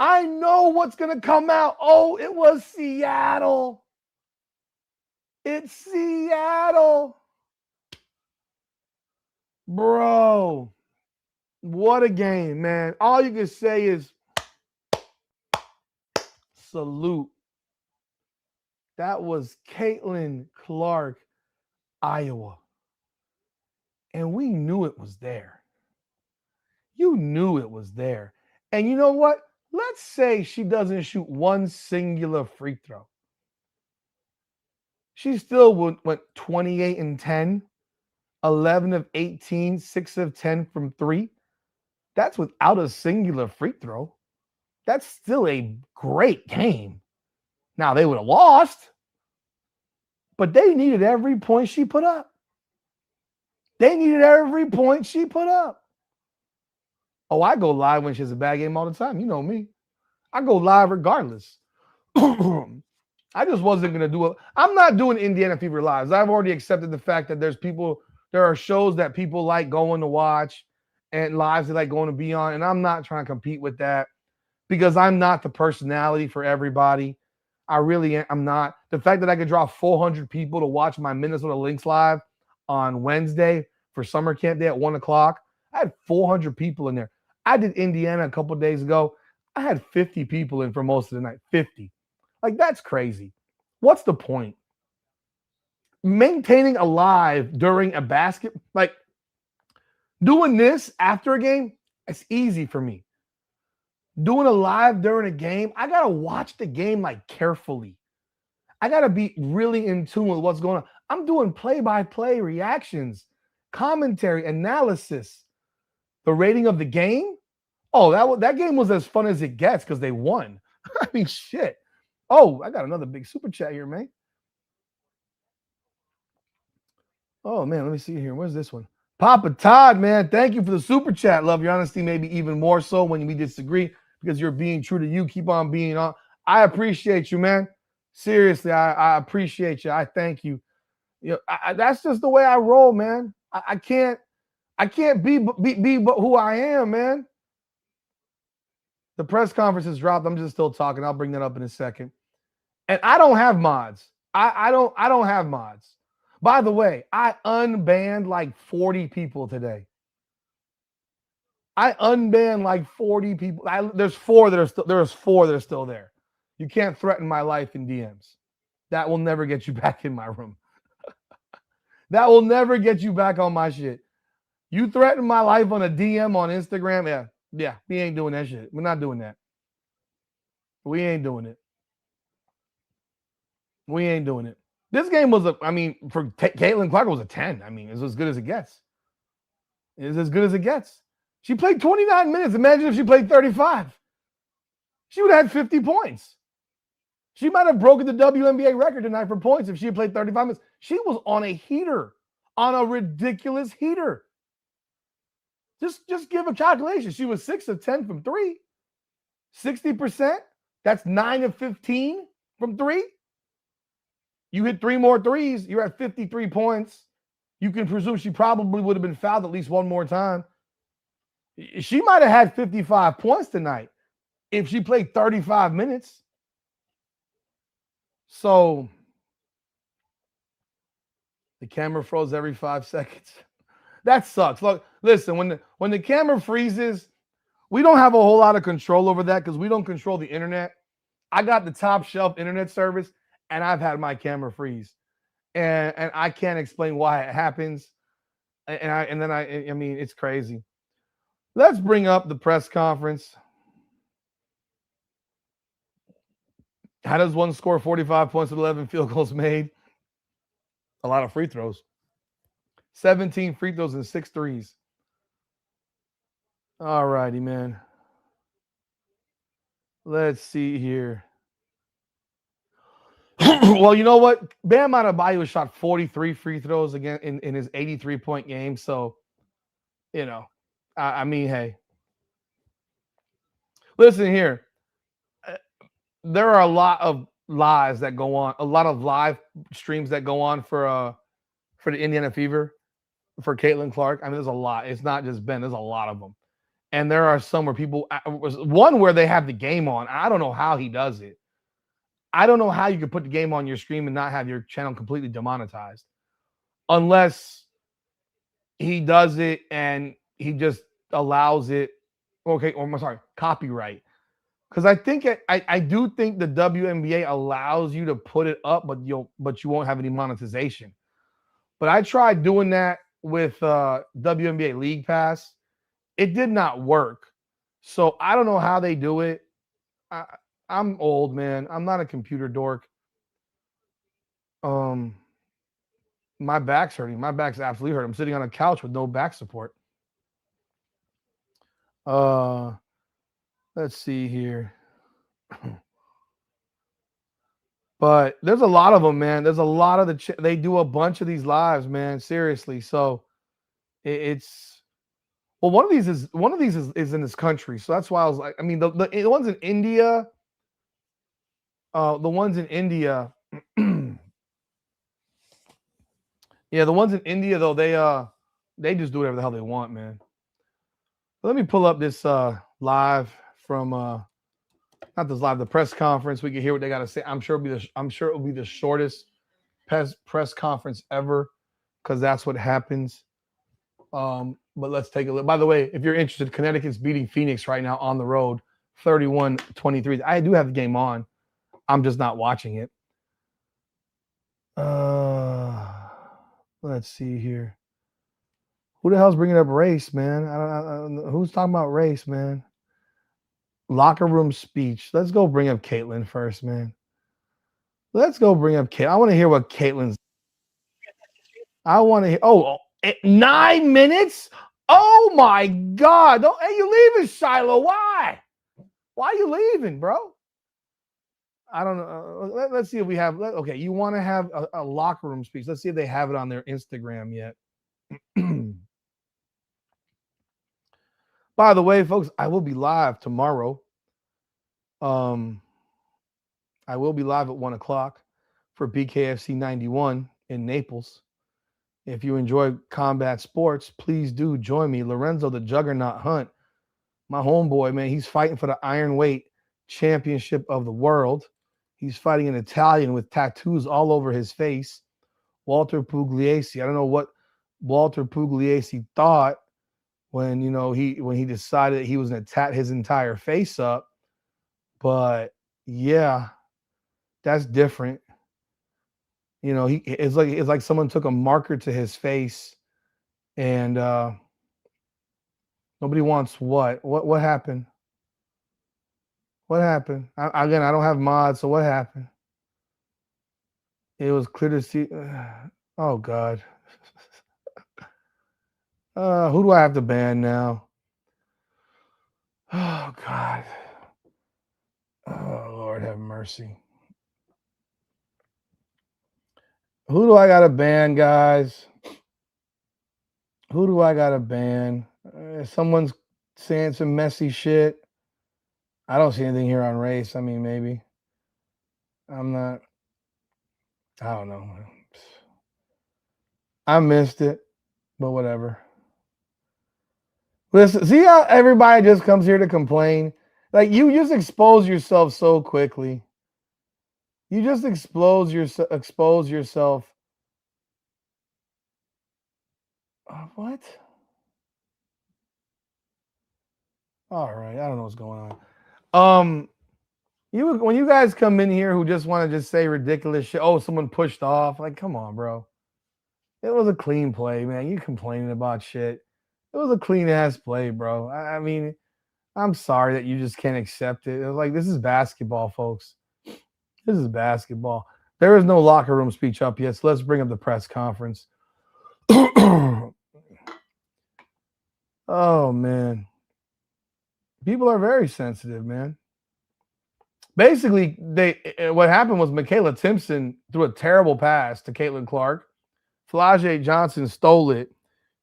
I know what's going to come out. Oh, it was Seattle. It's Seattle. Bro, what a game, man. All you can say is salute. That was Caitlin Clark, Iowa. And we knew it was there. You knew it was there. And you know what? Let's say she doesn't shoot one singular free throw. She still went 28 and 10, 11 of 18, 6 of 10 from 3. That's without a singular free throw. That's still a great game. Now, they would have lost, but they needed every point she put up. They needed every point she put up. Oh, I go live when she has a bad game all the time. You know me. I go live regardless. I just wasn't going to do it. I'm not doing Indiana Fever lives. I've already accepted the fact that there's people There are shows that people like going to watch and lives they like going to be on. And I'm not trying to compete with that because I'm not the personality for everybody. I really am not. The fact that I could draw 400 people to watch my Minnesota Lynx live on Wednesday for summer camp day at 1 o'clock, I had 400 people in there. I did Indiana a couple of days ago. I had 50 people in for most of the night. 50. Like, that's crazy. What's the point? Maintaining alive during a basket, like doing this after a game, it's easy for me. Doing a live during a game, I got to watch the game like carefully. I got to be really in tune with what's going on. I'm doing play-by-play reactions, commentary, analysis. The rating of the game, oh, that game was as fun as it gets because they won. I mean, shit. Oh, I got another big super chat here, man. Oh, man, let me see here. Where's this one? Papa Todd, man, thank you for the super chat. Love your honesty, maybe even more so when we disagree because you're being true to you. Keep on being on. I appreciate you, man. Seriously, I appreciate you. I thank you. You know, that's just the way I roll, man. I can't be who I am, man. The press conference has dropped. I'm just still talking. I'll bring that up in a second. And I don't have mods. I don't have mods. By the way, I unbanned like 40 people today. I unbanned like 40 people. There's four that are still there. You can't threaten my life in DMs. That will never get you back in my room. That will never get you back on my shit. You threaten my life on a DM on Instagram, yeah, we ain't doing that shit. We're not doing that. We ain't doing it. We ain't doing it. This game was for Caitlin Clark, it was a 10. I mean, it's as good as it gets. It's as good as it gets. She played 29 minutes. Imagine if she played 35. She would have had 50 points. She might have broken the WNBA record tonight for points if she had played 35 minutes. She was on a heater, on a ridiculous heater. Just give a calculation. She was 6 of 10 from 3. 60%. That's 9 of 15 from 3. You hit 3 more threes, you're at 53 points. You can presume she probably would have been fouled at least one more time. She might have had 55 points tonight if she played 35 minutes. So the camera froze every 5 seconds. That sucks. Look, listen, when the camera freezes, we don't have a whole lot of control over that because we don't control the internet. I got the top shelf internet service, and I've had my camera freeze. And I can't explain why it happens. I mean, it's crazy. Let's bring up the press conference. How does one score 45 points with 11 field goals made? A lot of free throws. 17 free throws and 6 threes. All righty, man. Let's see here. Well, you know what? Bam Adebayo shot 43 free throws again in his 83-point game. So, you know, I mean, hey. Listen here. There are a lot of lives that go on, a lot of live streams that go on for the Indiana Fever, for Caitlin Clark. I mean, there's a lot. It's not just Ben. There's a lot of them. And there are some where people, one where they have the game on. I don't know how he does it. I don't know how you could put the game on your stream and not have your channel completely demonetized. Unless he does it and he just allows it. Okay, or I'm sorry, copyright. Because I do think the WNBA allows you to put it up, but you won't have any monetization. But I tried doing that with WNBA League Pass. It did not work. So I don't know how they do it. I'm old, man. I'm not a computer dork. My back's hurting. My back's absolutely hurting. I'm sitting on a couch with no back support. Let's see here. But there's a lot of them, man. There's a lot of they do a bunch of these lives, man. Seriously. So it's one of these is in this country. So that's why I was like, I mean, the ones in India, Yeah, the ones in India though, they just do whatever the hell they want, man. Let me pull up this live from not this live, the press conference. We can hear what they got to say. I'm sure it'll be the shortest press conference ever because that's what happens. But let's take a look. By the way, if you're interested, Connecticut's beating Phoenix right now on the road, 31-23. I do have the game on. I'm just not watching it. Let's see here. Who the hell's bringing up race, man? Who's talking about race, man? Locker room speech. Let's go bring up Caitlin first, man. Let's go bring up Caitlin. I want to hear what Caitlin's. I want to hear. Oh, 9 minutes? Oh my God! Hey, you leaving, Shiloh? Why? Why are you leaving, bro? I don't know. Let's see if we have. Okay, you want to have a locker room speech? Let's see if they have it on their Instagram yet. By the way, folks, I will be live tomorrow. I will be live at 1 o'clock for BKFC 91 in Naples. If you enjoy combat sports, please do join me. Lorenzo the Juggernaut Hunt, my homeboy, man, he's fighting for the Iron Weight Championship of the world. He's fighting an Italian with tattoos all over his face, Walter Pugliese. I don't know what Walter Pugliese thought when he decided he was going to tat his entire face up, but yeah, that's different. It's like someone took a marker to his face, and nobody wants what happened. What happened? Again, I don't have mods, so what happened? It was clear to see. Oh God. Who do I have to ban now? Oh God. Oh Lord, have mercy. Who do I got to ban, guys? Who do I got to ban? Someone's saying some messy shit. I don't see anything here on race. I mean, maybe. I'm not. I don't know. I missed it, but whatever. Listen, see how everybody just comes here to complain? Like, you just expose yourself so quickly. You just expose yourself. What? All right, I don't know what's going on. When you guys come in here who just want to just say ridiculous shit, oh, someone pushed off. Like, come on, bro. It was a clean play, man. You complaining about shit. It was a clean ass play, bro. I mean, I'm sorry that you just can't accept it. It was like, this is basketball, folks. This is basketball. There is no locker room speech up yet, so let's bring up the press conference. Oh, man. People are very sensitive, man. Basically, what happened was Michaela Timpson threw a terrible pass to Caitlin Clark. Flau'jae Johnson stole it.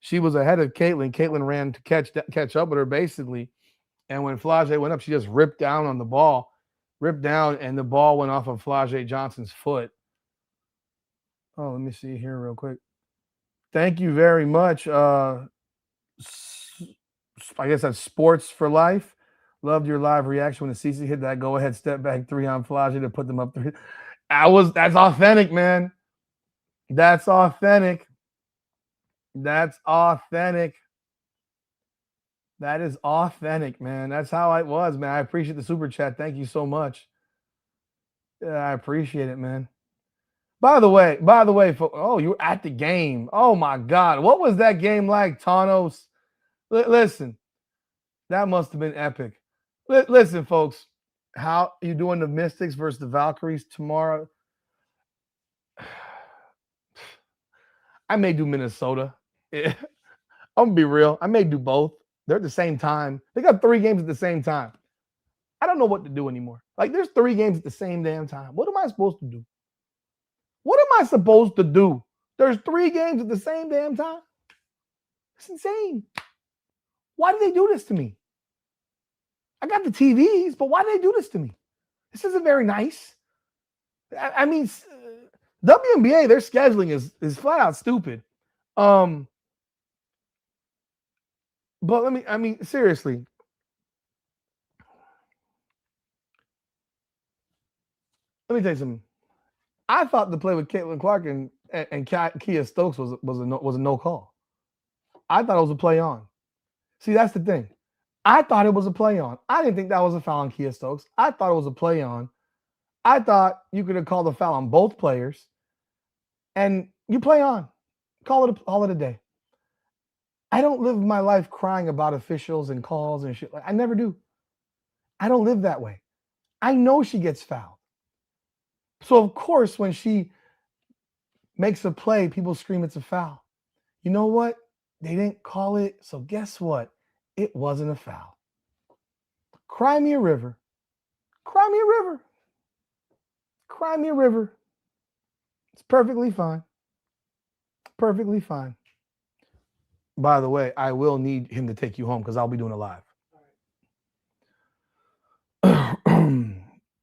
She was ahead of Caitlin. Caitlin ran to catch up with her, basically. And when Flau'jae went up, she just ripped down on the ball. Ripped down, and the ball went off of Flau'jae Johnson's foot. Oh, let me see here real quick. Thank you very much. I guess that's Sports for Life. Loved your live reaction when the CC hit that go-ahead step back 3 on Flau'jae to put them up 3. That's authentic, man. That's authentic. That's authentic. That is authentic, man. That's how it was, man. I appreciate the super chat. Thank you so much. Yeah, I appreciate it, man. By the way, oh, you were at the game. Oh my God. What was that game like, Tanos? Listen, that must have been epic. Listen, folks, how you doing the Mystics versus the Valkyries tomorrow? I may do Minnesota. I'm gonna be real. I may do both. They're at the same time. They got 3 games at the same time. I don't know what to do anymore. Like, there's 3 games at the same damn time. What am I supposed to do? What am I supposed to do? There's 3 games at the same damn time. It's insane. Why do they do this to me? I got the TVs, but why do they do this to me? This isn't very nice. I mean, WNBA, their scheduling is flat out stupid. But seriously. Let me tell you something. I thought the play with Caitlin Clark and Kia Stokes was a no call. I thought it was a play on. See, that's the thing. I thought it was a play on. I didn't think that was a foul on Kia Stokes. I thought it was a play on. I thought you could have called a foul on both players, and you play on. Call it a day. I don't live my life crying about officials and calls and shit. I never do. I don't live that way. I know she gets fouled. So, of course, when she makes a play, people scream it's a foul. You know what? They didn't call it, so guess what? It wasn't a foul. Cry me a river. Cry me a river. Cry me a river. It's perfectly fine. Perfectly fine. By the way, I will need him to take you home because I'll be doing it live.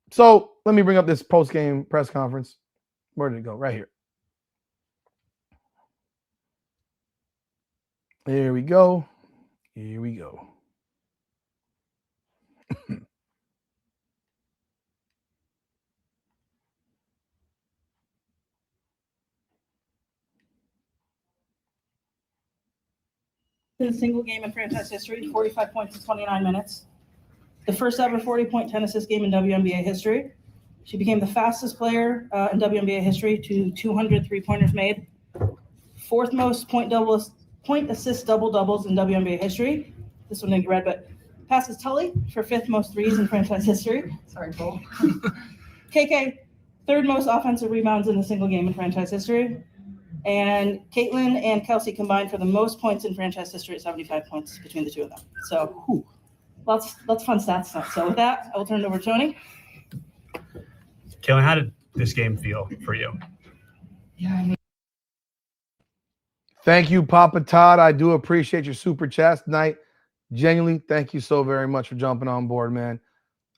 So let me bring up this post-game press conference. Where did it go? Right here. Here we go. Here we go. In a single game in franchise history, 45 points in 29 minutes. The first ever 40-point 10-assist game in WNBA history. She became the fastest player in WNBA history to 200 three-pointers made. Fourth most point assist double-doubles in WNBA history. This one didn't get read, but passes Tully for fifth most threes in franchise history. Sorry, Cole. KK, third most offensive rebounds in a single game in franchise history. And Caitlin and Kelsey combined for the most points in franchise history at 75 points between the two of them. So lots fun stats. So with that, I will turn it over to Tony. Caitlin, how did this game feel for you? Thank you, Papa Todd. I do appreciate your super chat tonight. Genuinely, thank you so very much for jumping on board, man.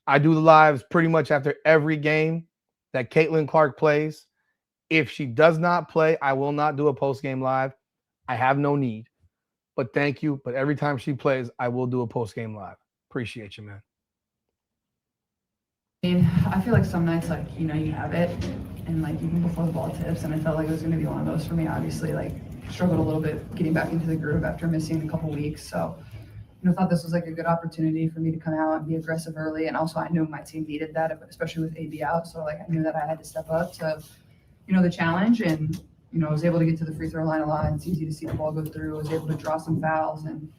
I do the lives pretty much after every game that Caitlin Clark plays. If she does not play, I will not do a post-game live. I have no need. But thank you. But every time she plays, I will do a post-game live. Appreciate you, man. I feel like some nights, you have it, and even before the ball tips, and I felt like it was going to be one of those for me. Obviously, struggled a little bit getting back into the groove after missing a couple weeks. So, thought this was a good opportunity for me to come out and be aggressive early. And also, I knew my team needed that, especially with AB out. So, I knew that I had to step up to, the challenge. And, I was able to get to the free throw line a lot. It's easy to see the ball go through. I was able to draw some fouls, and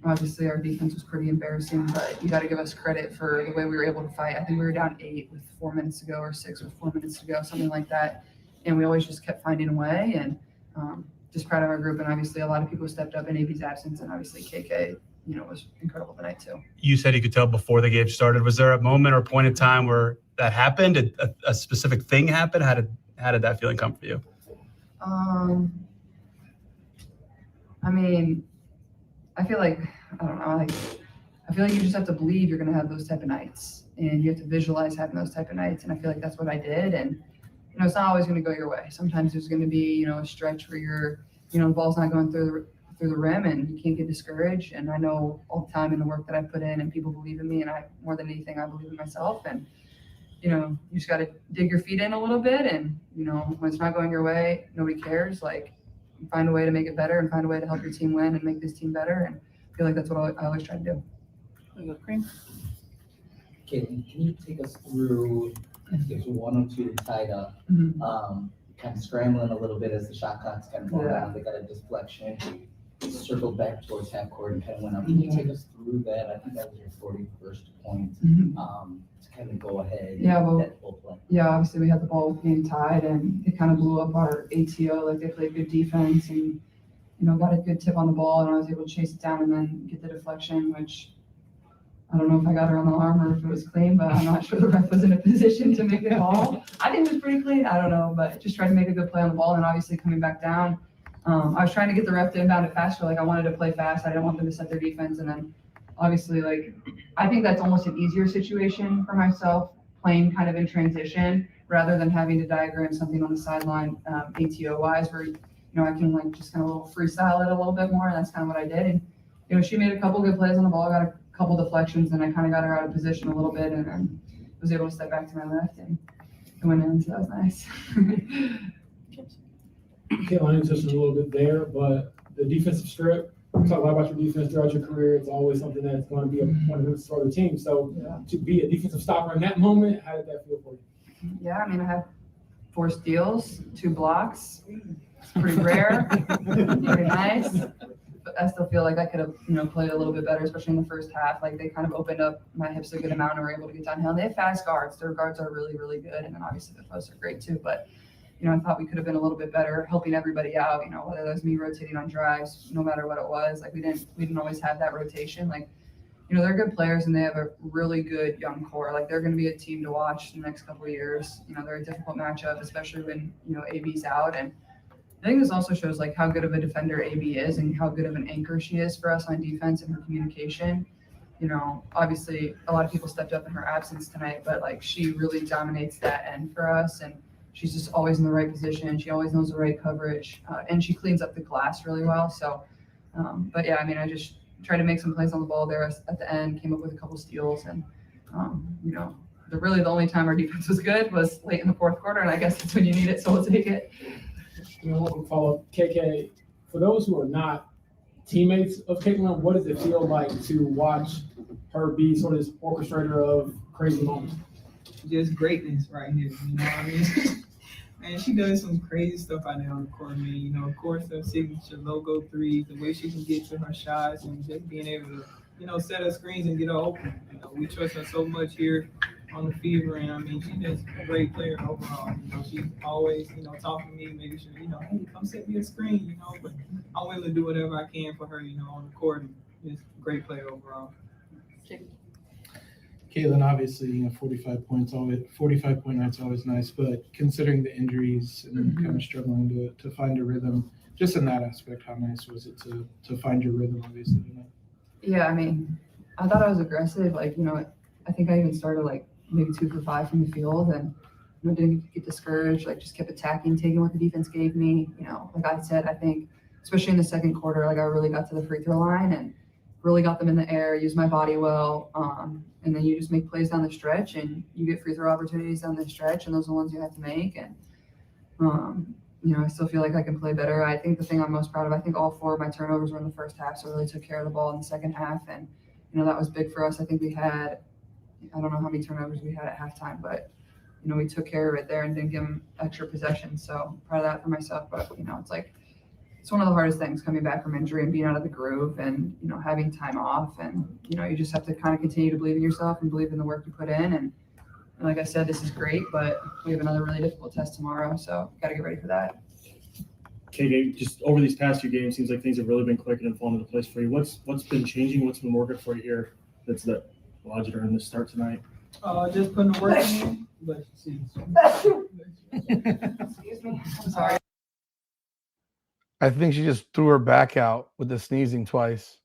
obviously our defense was pretty embarrassing, but you got to give us credit for the way we were able to fight. I think we were down 8 with 4 minutes to go, or 6 with 4 minutes to go, something like that. And we always just kept finding a way, and just proud of our group. And obviously a lot of people stepped up in AB's absence, and obviously KK, was incredible tonight too. You said you could tell before the game started. Was there a moment or point in time where that happened? Did a specific thing happen? How did that feeling come for you? I feel like, I don't know, I feel like you just have to believe you're going to have those type of nights, and you have to visualize having those type of nights. And I feel like that's what I did. And, it's not always going to go your way. Sometimes there's going to be, a stretch where you're, the ball's not going through the rim and you can't get discouraged. And I know all the time in the work that I put in, and people believe in me, and more than anything, I believe in myself. And, you just got to dig your feet in a little bit. And, when it's not going your way, nobody cares. Find a way to make it better and find a way to help your team win and make this team better. And I feel like that's what I always try to do. Cream. Caitlin, can you take us through, I think there's 102 tied up, kind of scrambling a little bit as the shot clock's kind of going down. They got a deflection, circled back towards half court and kind of went up. Can you take us through that? I think that was your 41st point to kind of go ahead. That whole play. Yeah, obviously we had the ball with game tied, and it kind of blew up our ATO. They played good defense and, got a good tip on the ball, and I was able to chase it down and then get the deflection, which I don't know if I got her on the arm or if it was clean, but I'm not sure the ref was in a position to make it call. I think it was pretty clean. I don't know, but just tried to make a good play on the ball, and obviously coming back down. I was trying to get the ref to inbound it faster. I wanted to play fast. I didn't want them to set their defense. And then obviously, I think that's almost an easier situation for myself, playing kind of in transition rather than having to diagram something on the sideline, ATO wise, where, I can like just kind of a little freestyle it a little bit more. And that's kind of what I did. And, she made a couple good plays on the ball, got a couple deflections, and I kind of got her out of position a little bit, and then was able to step back to my left and it went in, so that was nice. Caitlin touched a little bit there, but the defensive strip, we talk a lot about your defense throughout your career. It's always something that's going to be one of the for the team. So to be a defensive stopper in that moment, how did that feel for you? Yeah, I mean, I had 4 steals, 2 blocks. It's pretty rare, very nice. But I still feel like I could have, played a little bit better, especially in the first half. Like, they kind of opened up my hips a good amount and were able to get downhill. They have fast guards. Their guards are really, really good. And then obviously the posts are great too. But, I thought we could have been a little bit better helping everybody out, whether that was me rotating on drives, no matter what it was. Like, we didn't always have that rotation. Like, they're good players and they have a really good young core. Like, they're going to be a team to watch in the next couple of years. They're a difficult matchup, especially when, AB's out. And I think this also shows like how good of a defender AB is and how good of an anchor she is for us on defense and her communication. Obviously a lot of people stepped up in her absence tonight, but like she really dominates that end for us, and she's just always in the right position. She always knows the right coverage, and she cleans up the glass really well. So, but yeah, I mean, I just tried to make some plays on the ball there at the end, came up with a couple steals, and the only time our defense was good was late in the fourth quarter, and I guess that's when you need it, so we'll take it. One follow-up, KK, for those who are not teammates of Caitlin, what does it feel like to watch her be sort of this orchestrator of crazy moments? Just greatness right here, you know what I mean? And she does some crazy stuff out there on the court, man. Of course, her signature logo threes, the way she can get to her shots, and just being able to, set her screens and get her open. We trust her so much here on the Fever, and I mean, she's just a great player overall. She's always, talking to me, making sure, hey, come set me a screen, but I'm willing to do whatever I can for her, on the court, and just a great player overall. Caitlin, obviously, 45-point night's always nice, but considering the injuries and kind of struggling to find a rhythm, just in that aspect, how nice was it to find your rhythm, obviously, tonight? Yeah, I mean, I thought I was aggressive. Like, I think I even started like maybe 2 for 5 from the field, and didn't get discouraged. Like, just kept attacking, taking what the defense gave me. Like I said, I think especially in the second quarter, like I really got to the free throw line and really got them in the air, used my body well, and then you just make plays down the stretch, and you get free throw opportunities down the stretch, and those are the ones you have to make. And I still feel like I can play better. I think the thing I'm most proud of, I think all 4 of my turnovers were in the first half, so I really took care of the ball in the second half, and that was big for us. I think we had, I don't know how many turnovers we had at halftime, but we took care of it there and didn't give them extra possessions. So proud of that for myself. But it's like, it's one of the hardest things coming back from injury and being out of the groove and having time off, and you just have to kind of continue to believe in yourself and believe in the work you put in. And like I said, this is great, but we have another really difficult test tomorrow, so got to get ready for that. KK, just over these past 2 games, seems like things have really been clicking and falling into place for you. What's been changing? What's been working for you here that allowed you to earn this start tonight? Just putting the work in. But Excuse me. I'm sorry. I think she just threw her back out with the sneezing twice.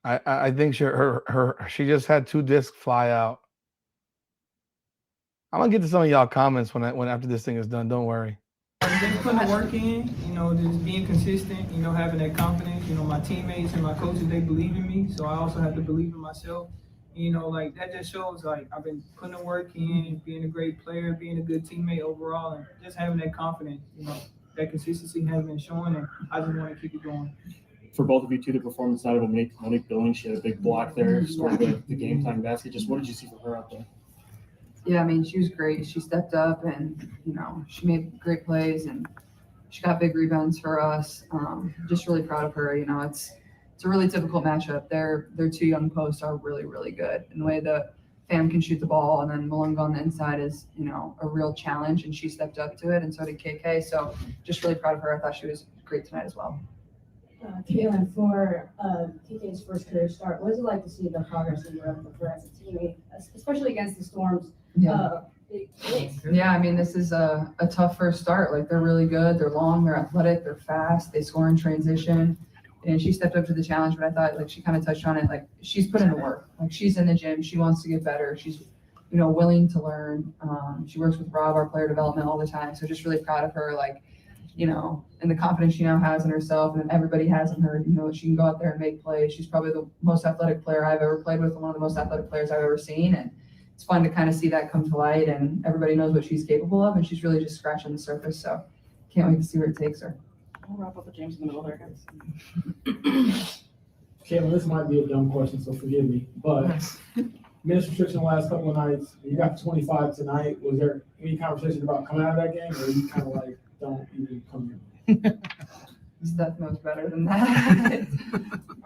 I think she just had 2 discs fly out. I'm gonna get to some of y'all comments when after this thing is done. Don't worry. just putting the work in, just being consistent, having that confidence. My teammates and my coaches, they believe in me, so I also have to believe in myself. That just shows I've been putting the work in, being a great player, being a good teammate overall, and just having that confidence. That consistency has been showing, and I just want to keep it going. For both of you too, the performance tonight of Monique Billings, she had a big block there, scored the game time basket. Just what did you see from her out there? Yeah, I mean, she was great. She stepped up and, she made great plays and she got big rebounds for us. Just really proud of her. It's a really difficult matchup. Their 2 young posts are really, really good. And the way the Pham can shoot the ball and then Malunga on the inside is, a real challenge, and she stepped up to it, and so did KK. So just really proud of her. I thought she was great tonight as well. Caitlin, for KK's first career start, what is it like to see the progress that you're able to as a teammate, especially against the Storm's big kicks? Yeah, I mean, this is a tough first start. Like, they're really good. They're long, they're athletic, they're fast, they score in transition. And she stepped up to the challenge, but I thought, she kind of touched on it. Like, she's put in the work. Like, she's in the gym. She wants to get better. She's willing to learn. She works with Rob, our player development, all the time. So just really proud of her, like, and the confidence she now has in herself and everybody has in her, she can go out there and make plays. She's probably the most athletic player I've ever played with, and one of the most athletic players I've ever seen. And it's fun to kind of see that come to light, and everybody knows what she's capable of, and she's really just scratching the surface. So can't wait to see where it takes her. I'll wrap up with James in the middle there, guys. Caitlin, this might be a dumb question, so forgive me, but minutes restriction the last couple of nights, you got 25 tonight. Was there any conversation about coming out of that game, or you kind of like, don't even come here? Steph knows better than that.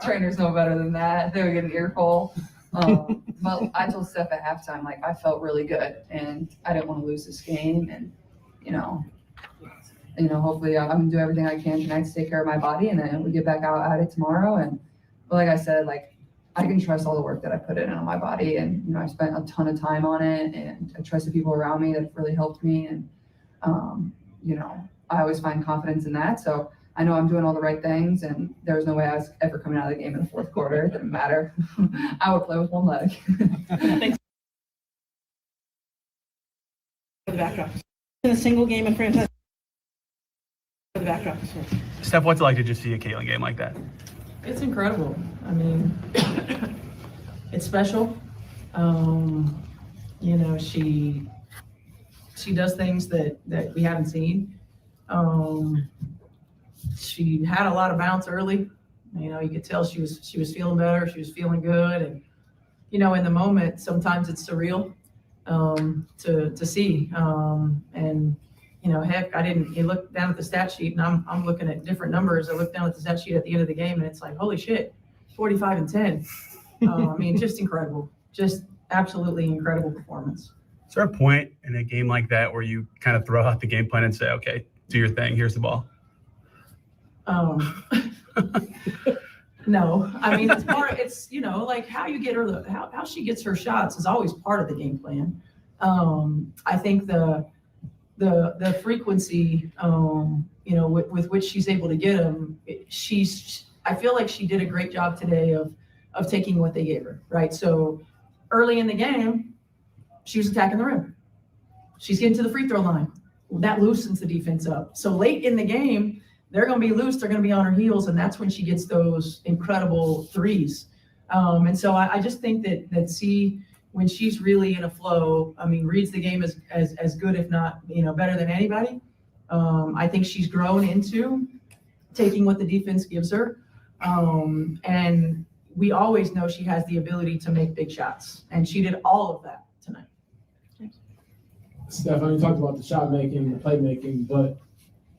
Trainers know better than that. They would get an earful. But I told Steph at halftime, like, I felt really good and I didn't want to lose this game. And, hopefully I'm going to do everything I can tonight to take care of my body, and then we get back out at it tomorrow. But like I said, like, I can trust all the work that I put in on my body, and, I spent a ton of time on it, and I trust the people around me that have really helped me. And, I always find confidence in that. So I know I'm doing all the right things, and there was no way I was ever coming out of the game in the fourth quarter. It didn't matter. I would play with one leg. Thanks. For the backup. In a single game in franchise. For the backup. Steph, what's it like to just see a Caitlin game like that? It's incredible. I mean, it's special. She does things that we haven't seen. She had a lot of bounce early. You could tell she was feeling better. She was feeling good. And, in the moment, sometimes it's surreal to see. Heck, you look down at the stat sheet, and I'm looking at different numbers. I look down at the stat sheet at the end of the game, and it's like, holy shit, 45 and 10. Just incredible. Just absolutely incredible performance. Is there a point in a game like that where you kind of throw out the game plan and say, okay, do your thing, here's the ball? No, it's like how you get her, how she gets her shots is always part of the game plan. I think the frequency, with which she's able to get them, I feel like she did a great job today of taking what they gave her, right? So early in the game, she was attacking the rim. She's getting to the free throw line. That loosens the defense up. So late in the game, they're going to be loose. They're going to be on her heels, and that's when she gets those incredible threes. And so I just think that when she's really in a flow, reads the game as good, if not, better than anybody. I think she's grown into taking what the defense gives her. And we always know she has the ability to make big shots, and she did all of that tonight. Steph, you talked about the shot making, the playmaking, but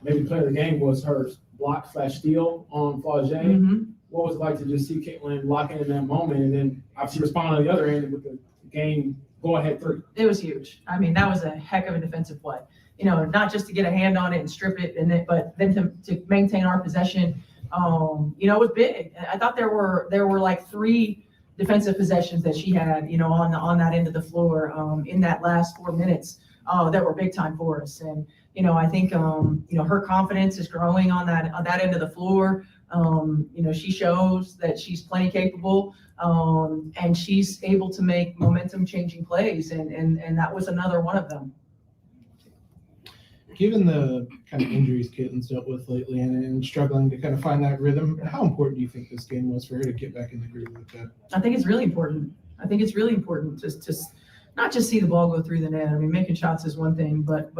maybe player of the game was her block/steal on Flau'jae. Mm-hmm. What was it like to just see Caitlin lock in that moment and then obviously respond on the other end with the game go-ahead three? It was huge. That was a heck of a defensive play. Not just to get a hand on it and strip it, but then to maintain our possession. It was big. I thought there were like 3 defensive possessions that she had, on that end of the floor in that last 4 minutes that were big time for us. And I think her confidence is growing on that end of the floor. She shows that she's plenty capable, and she's able to make momentum changing plays, and that was another one of them. Given the kind of injuries Caitlin's dealt with lately and struggling to kind of find that rhythm, how important do you think this game was for her to get back in the groove with that? I think it's really important. To not just see the ball go through the net. Making shots is one thing, but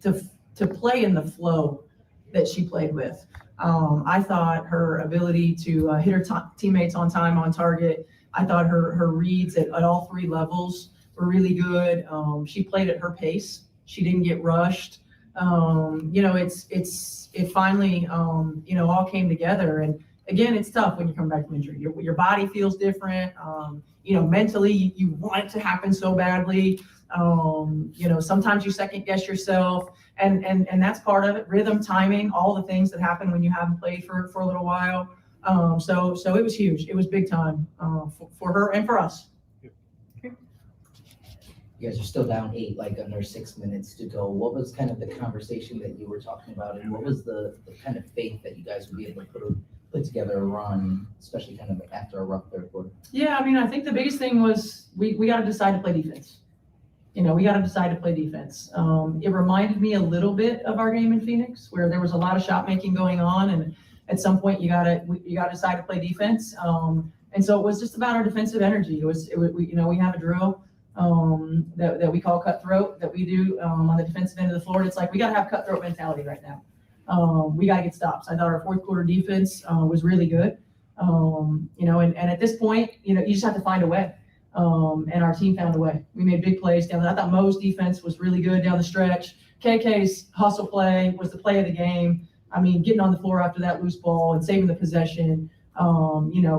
to play in the flow that she played with. I thought her ability to hit her teammates on time, on target. I thought her reads at all 3 levels were really good. She played at her pace. She didn't get rushed. It finally, all came together. And again, it's tough when you come back from injury. Your body feels different. Mentally, you want it to happen so badly. Sometimes you second guess yourself, and that's part of it. Rhythm, timing, all the things that happen when you haven't played for a little while. So it was huge. It was big time for her and for us. You guys are still down 8, like under 6 minutes to go. What was kind of the conversation that you were talking about, and what was the kind of faith that you guys would be able to put together a run, especially kind of after a rough third quarter? Yeah, I think the biggest thing was we got to decide to play defense. we got to decide to play defense. It reminded me a little bit of our game in Phoenix, where there was a lot of shot making going on, and at some point you got to decide to play defense. And so it was just about our defensive energy. We have a drill that we call cutthroat that we do on the defensive end of the floor. And it's like we got to have cutthroat mentality right now. We got to get stops. I thought our fourth quarter defense was really good. And at this point, you just have to find a way. And our team found a way. We made big plays down there. I thought Mo's defense was really good down the stretch. KK's hustle play was the play of the game. I mean, getting on the floor after that loose ball and saving the possession,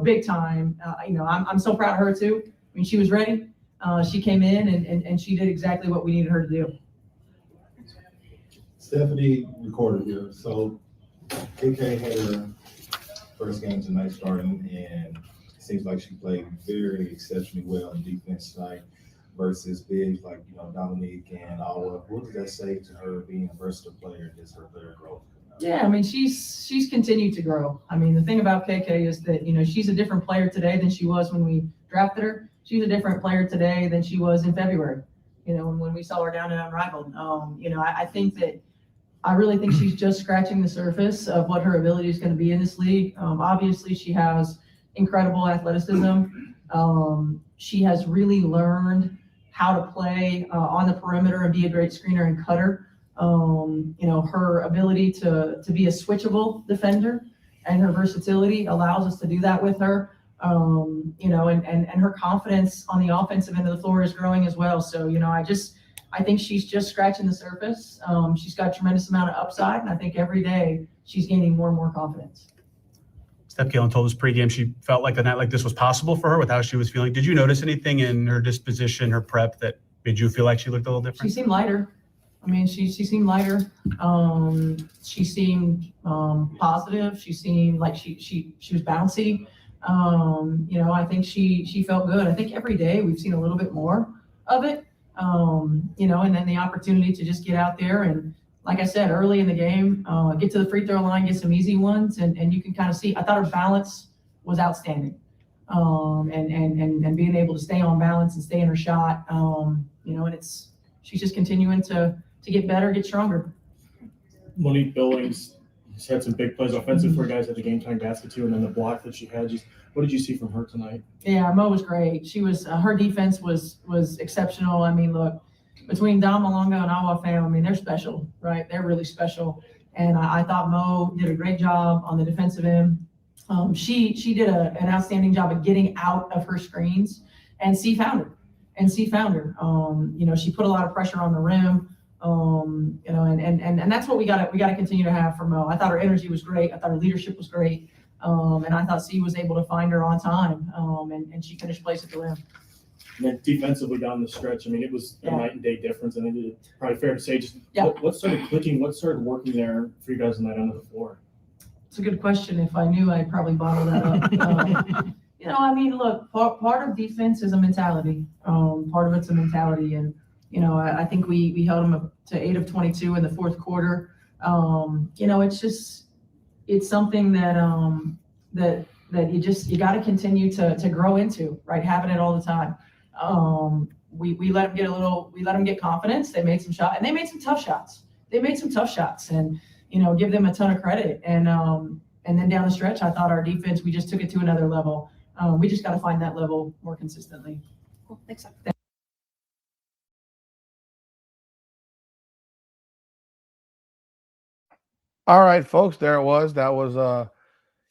big time. I'm so proud of her too. I mean, she was ready. She came in and she did exactly what we needed her to do. Stephanie recorded here. So KK had her first game tonight starting, and it seems like she played very exceptionally well on the defense side versus bigs like Dominique and Awa. What does that say to her being a versatile player and just her player growth? Yeah, I mean, she's continued to grow. I mean, the thing about KK is that, she's a different player today than she was when we drafted her. She's a different player today than she was in February, when we saw her down at Unrivaled. I really think she's just scratching the surface of what her ability is going to be in this league. Obviously, she has incredible athleticism. She has really learned how to play on the perimeter and be a great screener and cutter. Her ability to be a switchable defender and her versatility allows us to do that with her. And her confidence on the offensive end of the floor is growing as well. So, I think she's just scratching the surface. She's got a tremendous amount of upside, and I think every day she's gaining more and more confidence. Steph Galen told us pregame she felt like a night like this was possible for her with how she was feeling. Did you notice anything in her disposition, her prep, that made you feel like she looked a little different? She seemed lighter. I mean, she seemed lighter. She seemed positive. She seemed like she was bouncy. I think she felt good. I think every day we've seen a little bit more of it. And then the opportunity to just get out there and, like I said, early in the game, get to the free throw line, get some easy ones, and you can kind of see. I thought her balance was outstanding, and being able to stay on balance and stay in her shot. And she's just continuing to get better, get stronger. Monique Billings has had some big plays offensive for guys at the game time basket too, and then the block that she had. What did you see from her tonight? Yeah, Mo was great. She was her defense was exceptional. I mean, look, between Dom Malonga and Awa Fam, I mean, they're special, right? They're really special. And I thought Mo did a great job on the defensive end. She did an outstanding job of getting out of her screens, and C found her. She put a lot of pressure on the rim. And that's what we got to continue to have from Mo. I thought her energy was great. I thought her leadership was great. And I thought C was able to find her on time. And she finished place at the rim. And then defensively down the stretch, I mean, it was a night and day difference. I think it's probably fair to say what started clicking, what started working there for you guys tonight under the floor? It's a good question. If I knew, I'd probably bottle that up. I mean, look, part of defense is a mentality. Part of it's a mentality. And, I think we held them up to 8 of 22 in the fourth quarter. It's something that you got to continue to grow into, right? Having it all the time. We let them get confidence. They made some shots, and they made some tough shots. And, give them a ton of credit. And then down the stretch, I thought our defense, we just took it to another level. We just got to find that level more consistently. Cool. Thanks. All right, folks, there it was. That was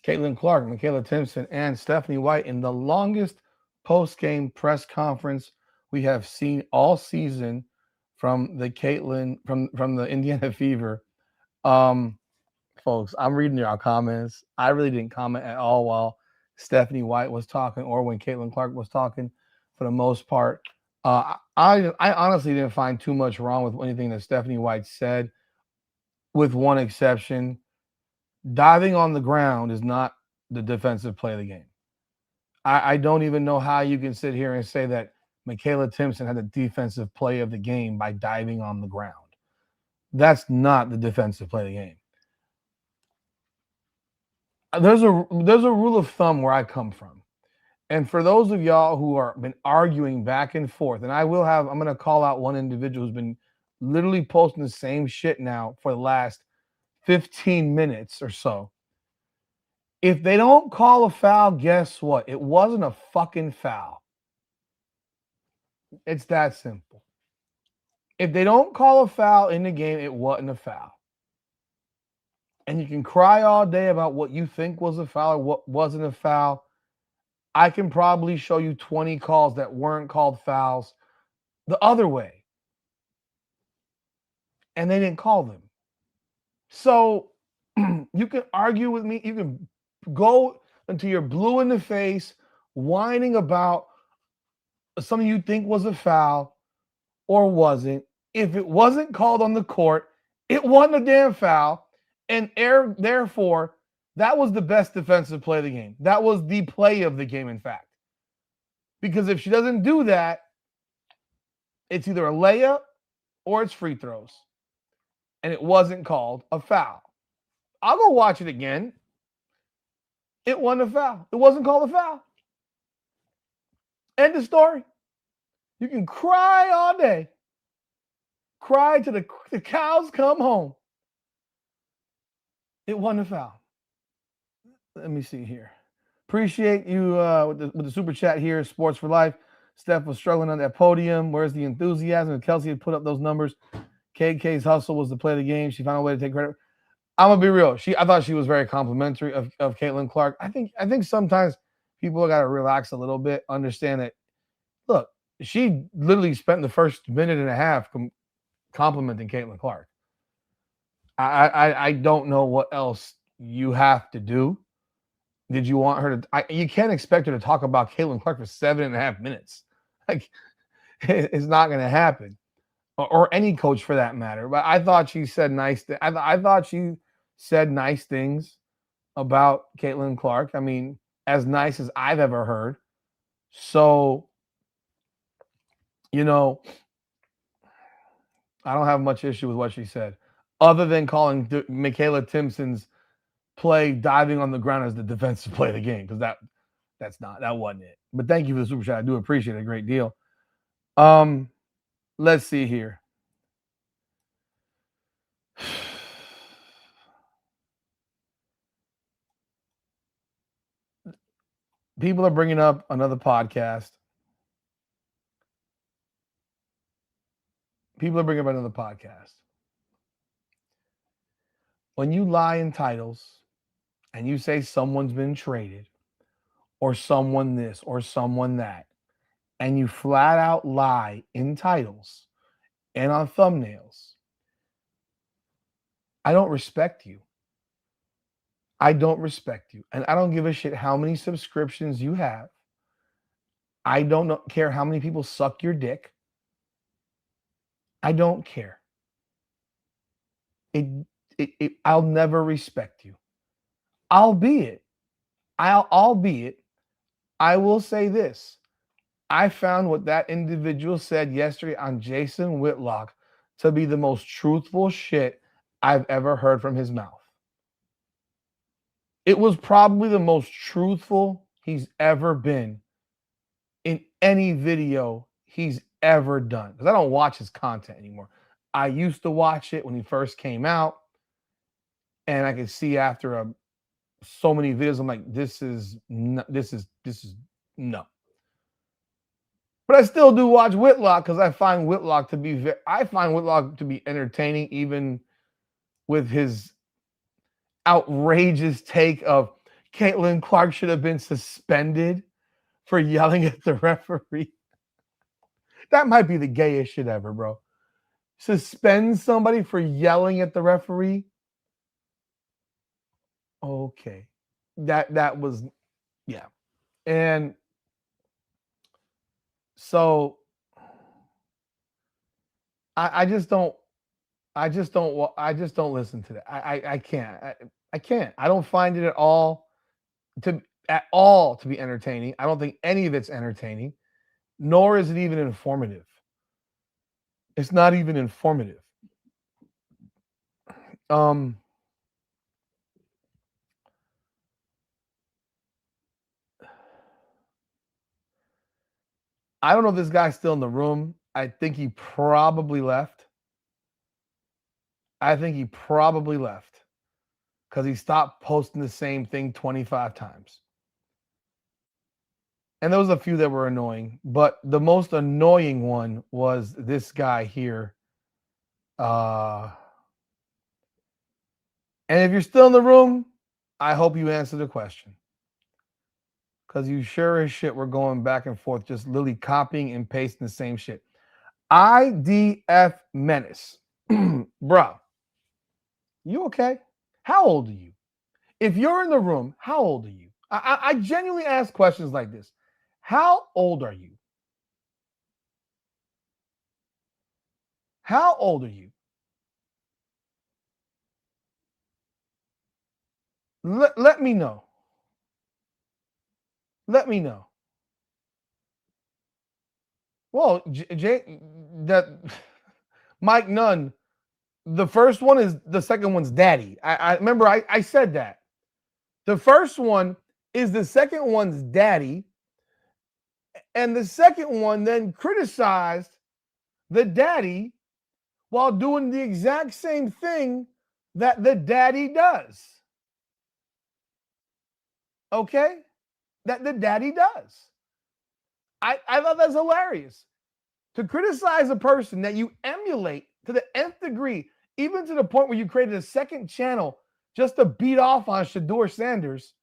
Caitlin Clark, Michaela Timpson, and Stephanie White in the longest post-game press conference we have seen all season from the from the Indiana Fever. Folks, I'm reading your comments. I really didn't comment at all while Stephanie White was talking or when Caitlin Clark was talking for the most part. I honestly didn't find too much wrong with anything that Stephanie White said, with one exception. Diving on the ground is not the defensive play of the game. I don't even know how you can sit here and say that Michaela Timpson had the defensive play of the game by diving on the ground. That's not the defensive play of the game. There's a rule of thumb where I come from, And for those of y'all who are been arguing back and forth, and I'm going to call out one individual who's been literally posting the same shit now for the last 15 minutes or so. If they don't call a foul, guess what? It wasn't a fucking foul. It's that simple. If they don't call a foul in the game, it wasn't a foul. And you can cry all day about what you think was a foul or what wasn't a foul. I can probably show you 20 calls that weren't called fouls the other way. And they didn't call them. So you can argue with me. You can go until you're blue in the face, whining about something you think was a foul or wasn't. If it wasn't called on the court, it wasn't a damn foul. And therefore, that was the best defensive play of the game. That was the play of the game, in fact. Because if she doesn't do that, it's either a layup or it's free throws. And it wasn't called a foul. I'll go watch it again. It wasn't a foul. It wasn't called a foul. End of story. You can cry all day. Cry till the cows come home. It wasn't a foul. Let me see here. Appreciate you with the super chat here. Sports for Life. Steph was struggling on that podium. Where's the enthusiasm? If Kelsey had put up those numbers, KK's hustle was the play of the game. She found a way to take credit. I'm gonna be real. I thought she was very complimentary of Caitlin Clark. I think sometimes people got to relax a little bit. Understand that. Look, she literally spent the first minute and a half complimenting Caitlin Clark. I don't know what else you have to do. Did you want her to? You can't expect her to talk about Caitlin Clark for 7.5 minutes. Like, it's not going to happen, or any coach for that matter. But I thought she said nice. I thought she said nice things about Caitlin Clark. I mean, as nice as I've ever heard. So, I don't have much issue with what she said, other than calling Michaela Timpson's play diving on the ground as the defensive play of the game, because that wasn't it. But thank you for the super chat. I do appreciate it a great deal. Let's see here. People are bringing up another podcast. When you lie in titles and you say someone's been traded or someone this or someone that, and you flat out lie in titles and on thumbnails, I don't respect you. I don't respect you. And I don't give a shit how many subscriptions you have. I don't care how many people suck your dick. I don't care. I'll never respect you. Albeit, I will say this. I found what that individual said yesterday on Jason Whitlock to be the most truthful shit I've ever heard from his mouth. It was probably the most truthful he's ever been in any video he's ever done. Because I don't watch his content anymore. I used to watch it when he first came out. And I could see after so many videos, I'm like, this is no. But I still do watch Whitlock because I find Whitlock to be entertaining, even with his outrageous take of Caitlin Clark should have been suspended for yelling at the referee. That might be the gayest shit ever, bro. Suspend somebody for yelling at the referee. Okay. That was, yeah. And so I just don't listen to that. I can't. I don't find it at all to be entertaining. I don't think any of it's entertaining, nor is it even informative. It's not even informative. I don't know if this guy's still in the room. I think he probably left. Because he stopped posting the same thing 25 times. And there was a few that were annoying, but the most annoying one was this guy here. And if you're still in the room, I hope you answer the question. Because you sure as shit were going back and forth, just literally copying and pasting the same shit. IDF Menace. Bro, you okay? How old are you? If you're in the room, how old are you? I genuinely ask questions like this. How old are you? How old are you? Let me know. Let me know. Well, Mike Nunn, the first one is the second one's daddy. I remember I said that. The first one is the second one's daddy. And the second one then criticized the daddy while doing the exact same thing that the daddy does. Okay? That the daddy does. I thought that's hilarious. To criticize a person that you emulate to the nth degree, even to the point where you created a second channel just to beat off on Shedeur Sanders,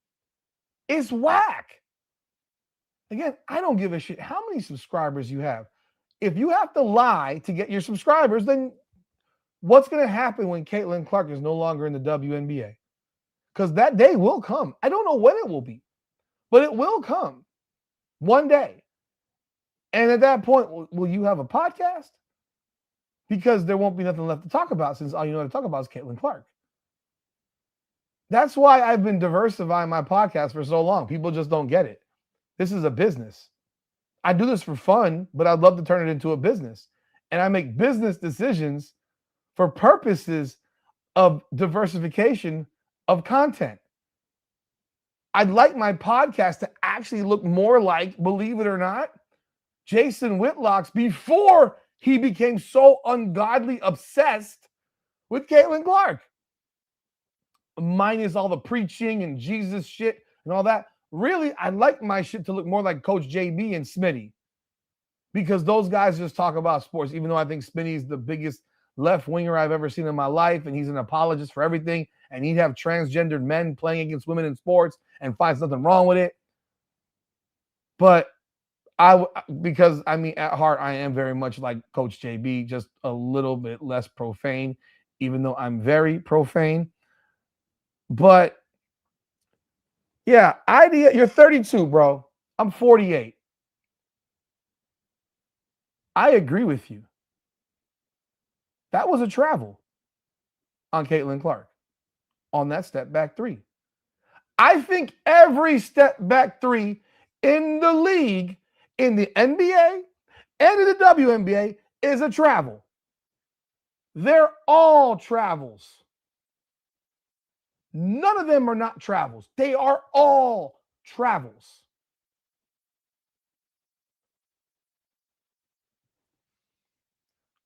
is whack. Again, I don't give a shit how many subscribers you have. If you have to lie to get your subscribers, then what's going to happen when Caitlin Clark is no longer in the WNBA? Because that day will come. I don't know when it will be, but it will come one day. And at that point, will you have a podcast? Because there won't be nothing left to talk about since all you know to talk about is Caitlin Clark. That's why I've been diversifying my podcast for so long. People just don't get it. This is a business. I do this for fun, but I'd love to turn it into a business. And I make business decisions for purposes of diversification of content. I'd like my podcast to actually look more like, believe it or not, Jason Whitlock's before he became so ungodly obsessed with Caitlin Clark. Minus all the preaching and Jesus shit and all that. Really, I'd like my shit to look more like Coach JB and Smitty, because those guys just talk about sports, even though I think Smitty's the biggest left winger I've ever seen in my life, and he's an apologist for everything, and he'd have transgendered men playing against women in sports and finds nothing wrong with it. But because at heart, I am very much like Coach JB, just a little bit less profane, even though I'm very profane. But yeah, you're 32, bro. I'm 48. I agree with you. That was a travel on Caitlin Clark on that step back three. I think every step back three in the league, in the NBA and in the WNBA, is a travel. They're all travels. None of them are not travels. They are all travels.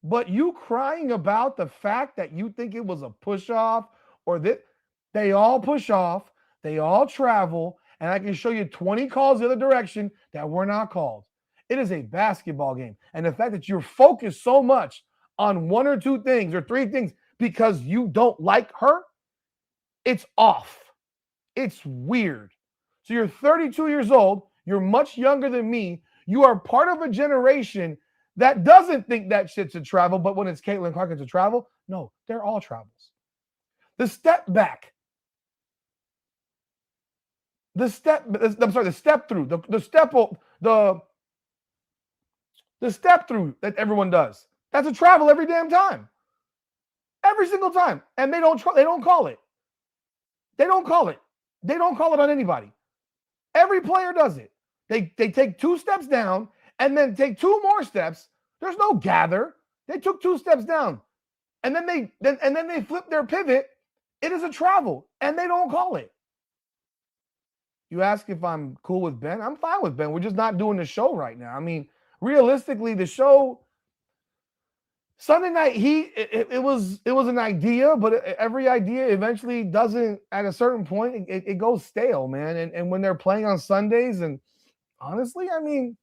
But you crying about the fact that you think it was a push-off or that they all push off, they all travel, and I can show you 20 calls the other direction that were not called. It is a basketball game. And the fact that you're focused so much on one or two things or three things because you don't like her, it's off. It's weird. So you're 32 years old. You're much younger than me. You are part of a generation that doesn't think that shit's a travel, but when it's Caitlin Clark, it's a travel. No, they're all travels. The step back. The step through. The step through that everyone does. That's a travel every damn time. Every single time. And they don't call it. They don't call it. They don't call it on anybody. Every player does it. They take 2 steps down and then take 2 more steps. There's no gather. They took 2 steps down. And then they flip their pivot. It is a travel. And they don't call it. You ask if I'm cool with Ben. I'm fine with Ben. We're just not doing the show right now. I mean, realistically, the show Sunday Night Heat, it was an idea, but every idea eventually doesn't. At a certain point, it goes stale, man. And when they're playing on Sundays, and honestly, I mean,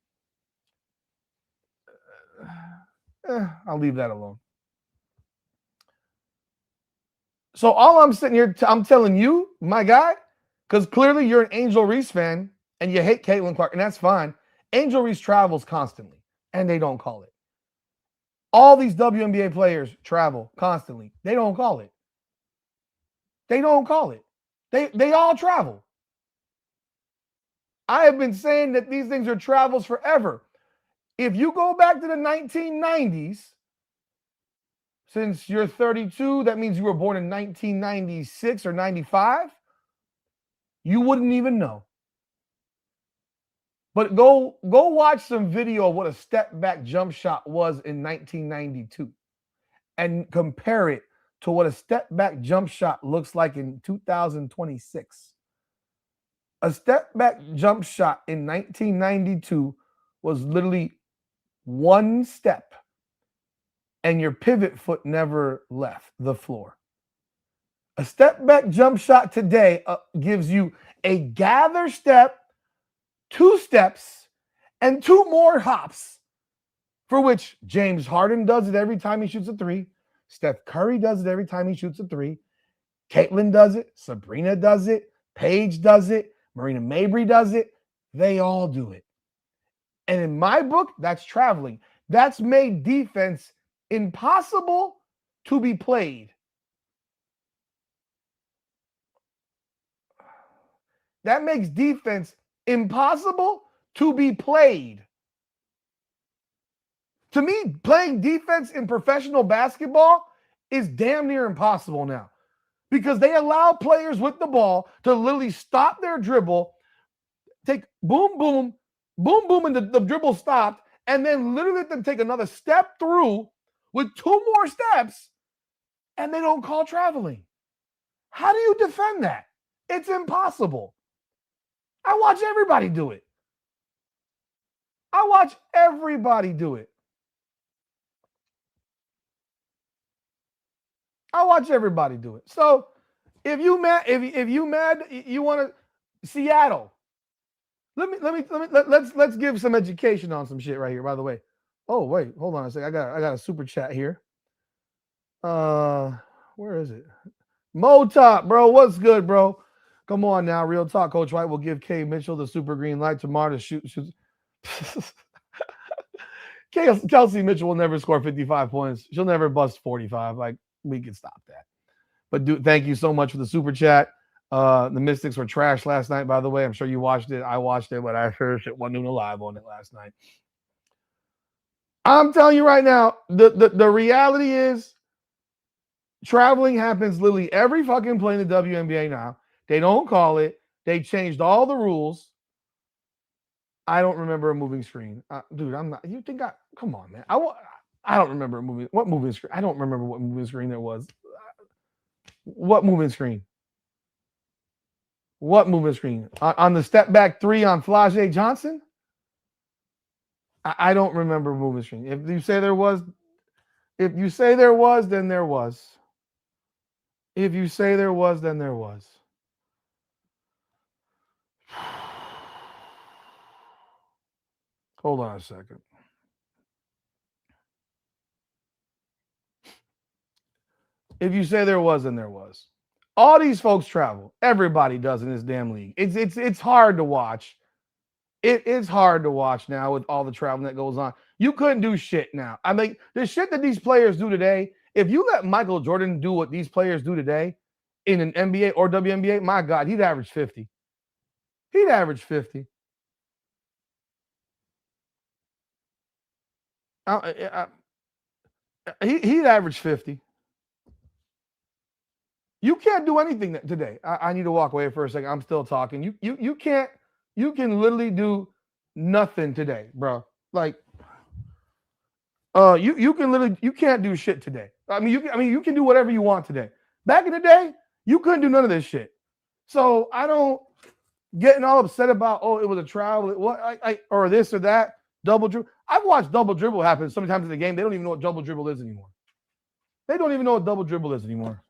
I'll leave that alone. So all I'm sitting here, I'm telling you, my guy, because clearly you're an Angel Reese fan and you hate Caitlin Clark, and that's fine. Angel Reese travels constantly, and they don't call it. All these WNBA players travel constantly. They don't call it. They don't call it. They all travel. I have been saying that these things are travels forever. If you go back to the 1990s, since you're 32, that means you were born in 1996 or 95, you wouldn't even know. But go watch some video of what a step back jump shot was in 1992 and compare it to what a step back jump shot looks like in 2026. A step back jump shot in 1992 was literally one step and your pivot foot never left the floor. A step back jump shot today gives you a gather step, 2 steps, and 2 more hops, for which James Harden does it every time he shoots a 3. Steph Curry does it every time he shoots a 3. Caitlin does it. Sabrina does it. Paige does it. Marina Mabrey does it. They all do it. And in my book, that's traveling. That's made defense impossible to be played. That makes defense impossible to be played. To me, playing defense in professional basketball is damn near impossible now, because they allow players with the ball to literally stop their dribble, take boom, boom, boom, boom, and the dribble stopped, and then literally let them take another step through with 2 more steps, and they don't call traveling. How do you defend that? It's impossible. I watch everybody do it. I watch everybody do it. I watch everybody do it. So if you mad, if you mad, you want to Seattle. Let's give some education on some shit right here. By the way, oh wait, hold on a second. I got a super chat here. Where is it? Mo Top, bro. What's good, bro? Come on now, real talk. Coach White will give Kay Mitchell the super green light tomorrow to shoot. Kelsey Mitchell will never score 55 points. She'll never bust 45. Like, we can stop that. But thank you so much for the super chat. The Mystics were trash last night, by the way. I'm sure you watched it. I watched it, but I heard shit wasn't even live on it last night. I'm telling you right now, the reality is traveling happens literally every fucking play in the WNBA now. They don't call it. They changed all the rules. I don't remember a moving screen. Dude, I'm not. You think come on, man. I don't remember what moving screen. I don't remember what moving screen there was. What moving screen? What moving screen? On the step back 3 on Flau'jae Johnson? I don't remember moving screen. If you say there was, then there was. If you say there was, then there was. Hold on a second. If you say there was, then there was. All these folks travel. Everybody does in this damn league. It's hard to watch. It is hard to watch now with all the traveling that goes on. You couldn't do shit now. I mean, the shit that these players do today, if you let Michael Jordan do what these players do today in an NBA or WNBA, my God, he'd average 50. He'd average 50. He'd average 50. You can't do anything today. I need to walk away for a second. I'm still talking. You can't. You can literally do nothing today, bro. Like, you can't do shit today. You can do whatever you want today. Back in the day, you couldn't do none of this shit. So I don't getting all upset about, oh, it was a travel, or this or that. Double dribble. I've watched double dribble happen sometimes in the game. They don't even know what double dribble is anymore. They don't even know what double dribble is anymore.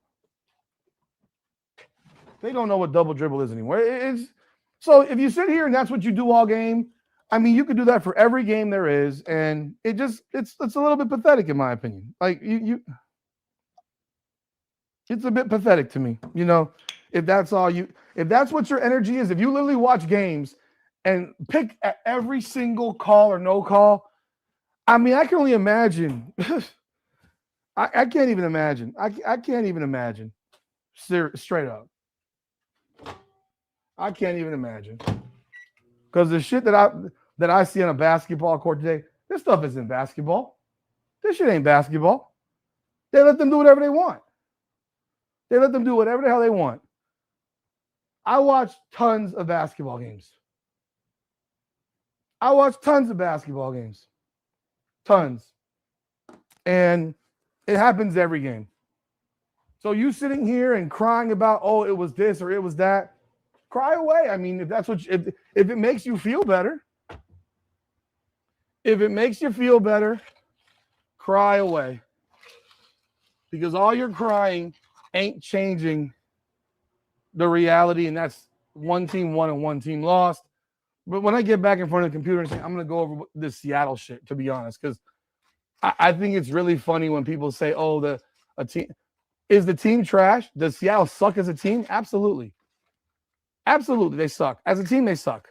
They don't know what double dribble is anymore. It's so if you sit here and that's what you do all game, I mean, you could do that for every game there is, and it's a little bit pathetic in my opinion. Like it's a bit pathetic to me, you know, if that's what your energy is, if you literally watch games and pick at every single call or no call, I mean, I can only imagine. I can't even imagine. I can't even imagine. Straight up. I can't even imagine. Because the shit that I see on a basketball court today, this stuff isn't basketball. This shit ain't basketball. They let them do whatever they want. They let them do whatever the hell they want. I watch tons of basketball games. Tons. And it happens every game. So you sitting here and crying about, oh, it was this or it was that, cry away. I mean, if that's what if it makes you feel better, cry away. Because all your crying ain't changing the reality, and that's one team won and one team lost. But when I get back in front of the computer and say, I'm going to go over this Seattle shit, to be honest, because I think it's really funny when people say, oh, the team trash? Does Seattle suck as a team? Absolutely. Absolutely, they suck. As a team, they suck.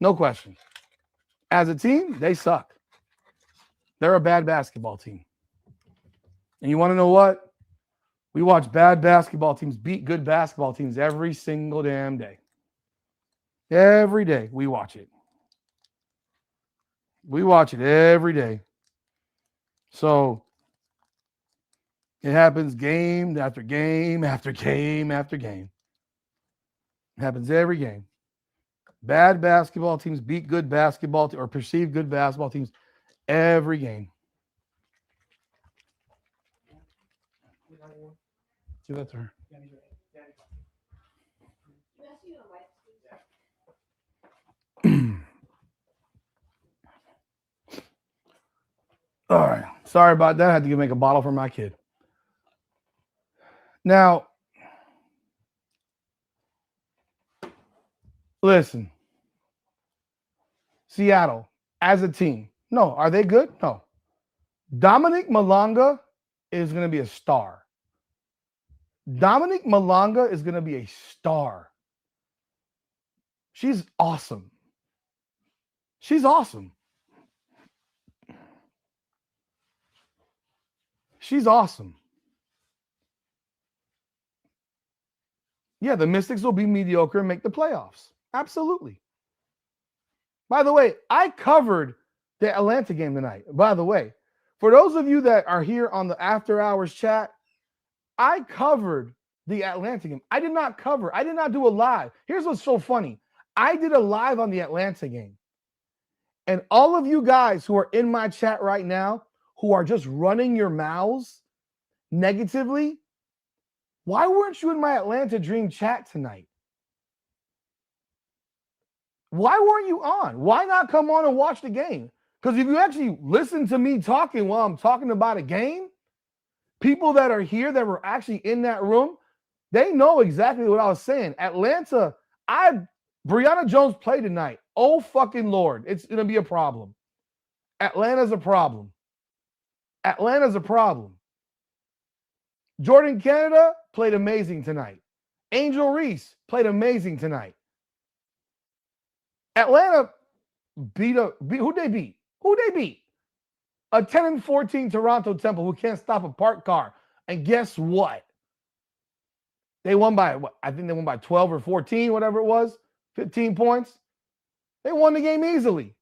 No question. As a team, they suck. They're a bad basketball team. And you want to know what? We watch bad basketball teams beat good basketball teams every single damn day. Every day we watch it. We watch it every day. So it happens game after game after game after game. It happens every game. Bad basketball teams beat good basketball or perceived good basketball teams every game. Give that to her. All right. Sorry about that. I had to make a bottle for my kid. Now, listen. Seattle, as a team. No. Are they good? No. Dominique Malonga is going to be a star. Dominique Malonga is going to be a star. She's awesome. She's awesome. She's awesome. Yeah, the Mystics will be mediocre and make the playoffs. Absolutely. By the way, I covered the Atlanta game tonight. By the way, for those of you that are here on the after hours chat, I covered the Atlanta game. I did not do a live. Here's what's so funny. I did a live on the Atlanta game. And all of you guys who are in my chat right now, who are just running your mouths negatively, why weren't you in my Atlanta Dream chat tonight? Why weren't you on? Why not come on and watch the game? Because if you actually listen to me talking while I'm talking about a game, people that are here that were actually in that room, they know exactly what I was saying. Atlanta, Brianna Jones played tonight. Oh, fucking Lord. It's going to be a problem. Atlanta's a problem. Atlanta's a problem. Jordan Canada played amazing tonight. Angel Reese played amazing tonight. Atlanta who'd they beat? Who'd they beat? A 10-14 Toronto Temple who can't stop a parked car. And guess what? They won by, I think they won by 12 or 14, whatever it was, 15 points. They won the game easily.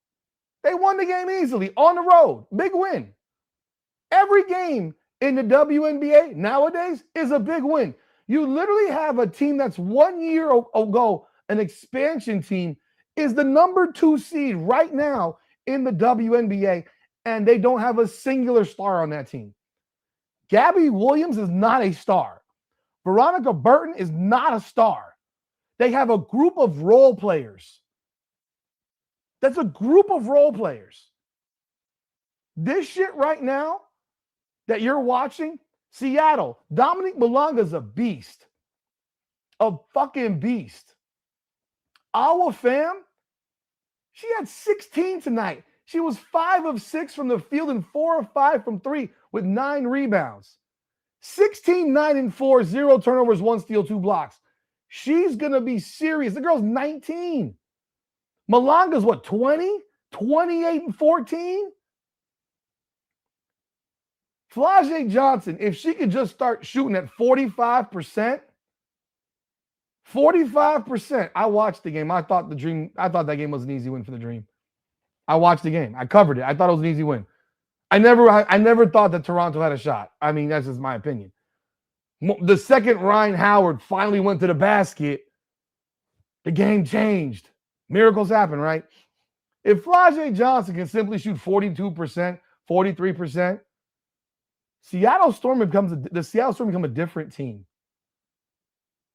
They won the game easily on the road. Big win. Every game in the WNBA nowadays is a big win. You literally have a team that's 1 year ago, an expansion team, is the number 2 seed right now in the WNBA, and they don't have a singular star on that team. Gabby Williams is not a star. Veronica Burton is not a star. They have a group of role players. That's a group of role players. This shit right now that you're watching, Seattle, Dominique Malanga's a beast. A fucking beast. Our fam, she had 16 tonight. She was 5 of 6 from the field and 4 of 5 from 3 with 9 rebounds. 16, 9, and 4, 0 turnovers, 1 steal, 2 blocks. She's going to be serious. The girl's 19. Malanga's what, 20? 28 and 14? Flau'jae Johnson, if she could just start shooting at 45%, 45%. I watched the game. I thought that game was an easy win for the Dream. I watched the game. I covered it. I thought it was an easy win. I never thought that Toronto had a shot. I mean, that's just my opinion. The second Ryan Howard finally went to the basket, the game changed. Miracles happen, right? If Flau'jae Johnson can simply shoot 42%, 43%, the Seattle Storm become a different team.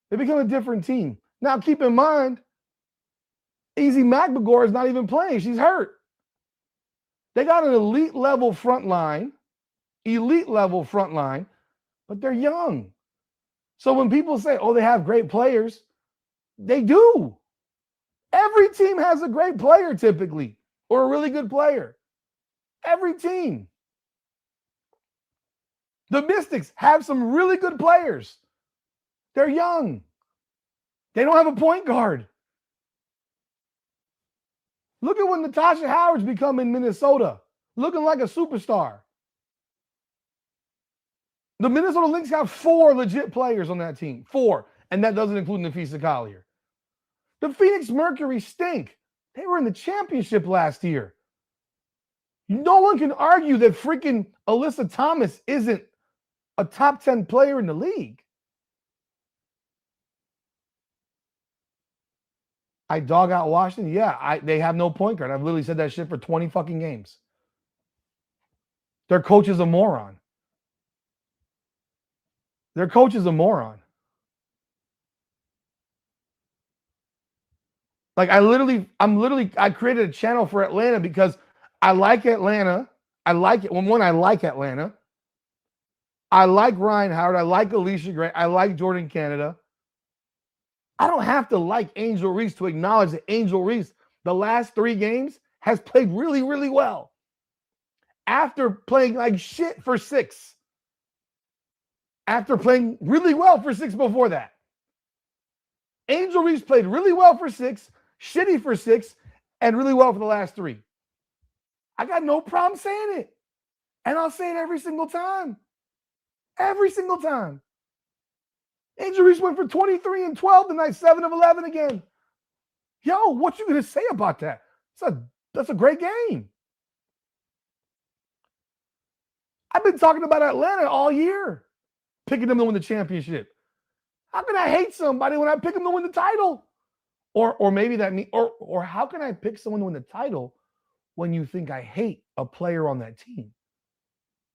They become a different team. Now, keep in mind, Easy McBagor is not even playing. She's hurt. They got an elite level front line, but they're young. So when people say, oh, they have great players, they do. Every team has a great player typically, or a really good player. Every team. The Mystics have some really good players. They're young. They don't have a point guard. Look at what Natasha Howard's become in Minnesota, looking like a superstar. The Minnesota Lynx have 4 legit players on that team. 4. And that doesn't include Nafisa Collier. The Phoenix Mercury stink. They were in the championship last year. No one can argue that freaking Alyssa Thomas isn't a top 10 player in the league. I dog out Washington. Yeah, they have no point guard. I've literally said that shit for 20 fucking games. Their coach is a moron. I created a channel for Atlanta because I like Atlanta. I like it. I like Atlanta. I like Ryan Howard. I like Alicia Gray. I like Jordan Canada. I don't have to like Angel Reese to acknowledge that Angel Reese, the last 3 games, has played really, really well. After playing like shit for 6. After playing really well for 6 before that. Angel Reese played really well for 6, shitty for 6, and really well for the last 3. I got no problem saying it. And I'll say it every single time. Every single time. Angel Reese went for 23 and 12 tonight, 7 of 11 again. Yo, what you going to say about that? That's a great game. I've been talking about Atlanta all year, picking them to win the championship. How can I hate somebody when I pick them to win the title? Or maybe that means, or how can I pick someone to win the title when you think I hate a player on that team?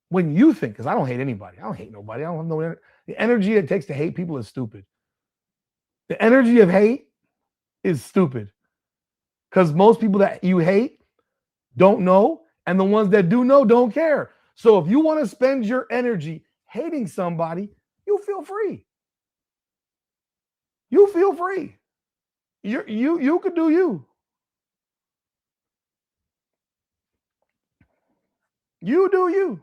When you think, because I don't hate anybody. I don't hate nobody. I don't have no energy. The energy it takes to hate people is stupid. The energy of hate is stupid. Because most people that you hate don't know, and the ones that do know don't care. So if you want to spend your energy hating somebody, you feel free. You feel free. You could do you. You do you.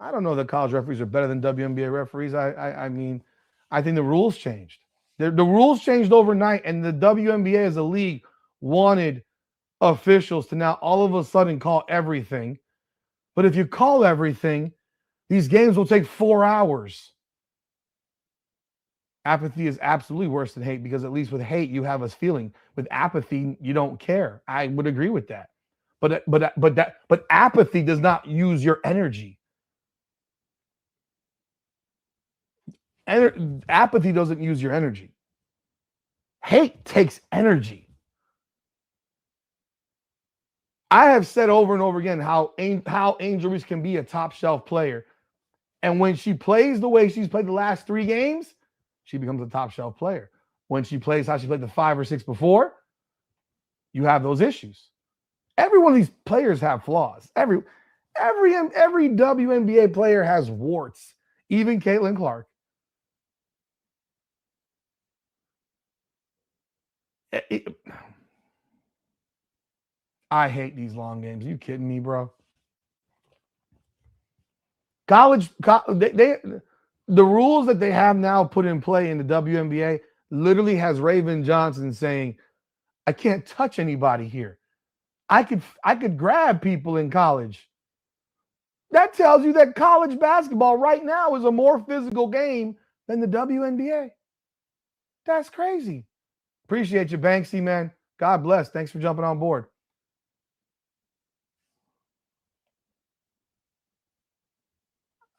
I don't know that college referees are better than WNBA referees. I mean, I think the rules changed. The rules changed overnight, and the WNBA as a league wanted officials to now all of a sudden call everything. But if you call everything, these games will take 4 hours. Apathy is absolutely worse than hate, because at least with hate, you have a feeling. With apathy, you don't care. I would agree with that. But apathy does not use your energy. Apathy doesn't use your energy. Hate takes energy. I have said over and over again how Angel Reese can be a top shelf player. And when she plays the way she's played the last 3 games, she becomes a top shelf player. When she plays how she played the 5 or 6 before, you have those issues. Every one of these players have flaws. Every WNBA player has warts, even Caitlin Clark. I hate these long games. Are you kidding me, bro? The rules that they have now put in play in the WNBA literally has Raven Johnson saying, I can't touch anybody here. I could grab people in college. That tells you that college basketball right now is a more physical game than the WNBA. That's crazy. Appreciate you, Banksy, man. God bless. Thanks for jumping on board.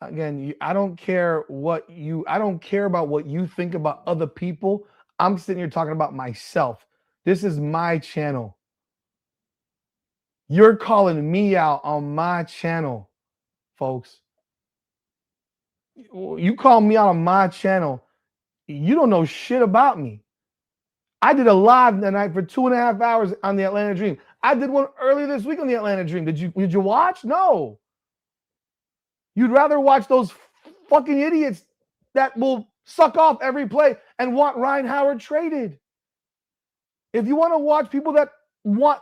Again, I don't care about what you think about other people. I'm sitting here talking about myself. This is my channel. You're calling me out on my channel, folks. You call me out on my channel. You don't know shit about me. I did a live that night for 2.5 hours on the Atlanta Dream. I did one earlier this week on the Atlanta Dream. Did you watch? No. You'd rather watch those fucking idiots that will suck off every play and want Ryan Howard traded. If you want to watch people that want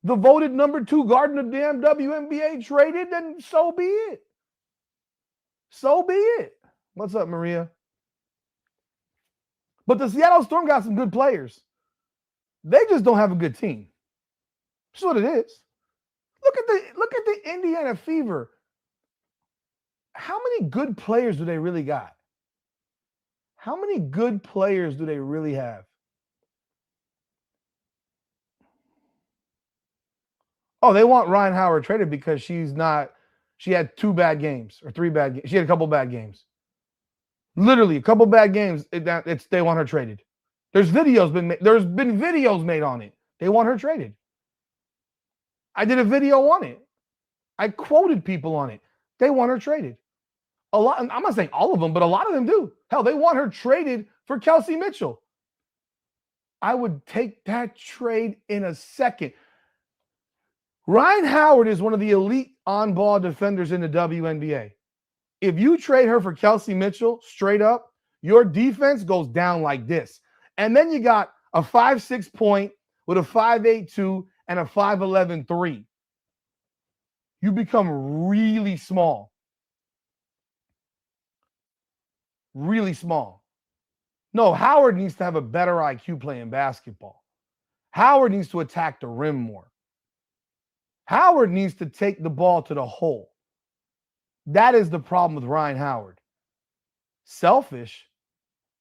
the voted number 2 guard in the damn WNBA traded, then so be it. So be it. What's up, Maria? But the Seattle Storm got some good players. They just don't have a good team. That's what it is. Look at the Indiana Fever. How many good players do they really got? How many good players do they really have? Oh, they want Ryan Howard traded because she had 2 bad games or 3 bad games. She had a couple bad games. Literally a couple bad games. They want her traded. There's been videos made on it. They want her traded. I did a video on it. I quoted people on it. They want her traded. A lot. I'm not saying all of them, but a lot of them do. Hell, they want her traded for Kelsey Mitchell. I would take that trade in a second. Ryan Howard is one of the elite on-ball defenders in the WNBA. If you trade her for Kelsey Mitchell, straight up, your defense goes down like this. And then you got a 5'6" point with a 5'8" and a 5'11" 3. You become really small. Really small. No, Howard needs to have a better IQ playing basketball. Howard needs to attack the rim more. Howard needs to take the ball to the hole. That is the problem with Ryan Howard. Selfish.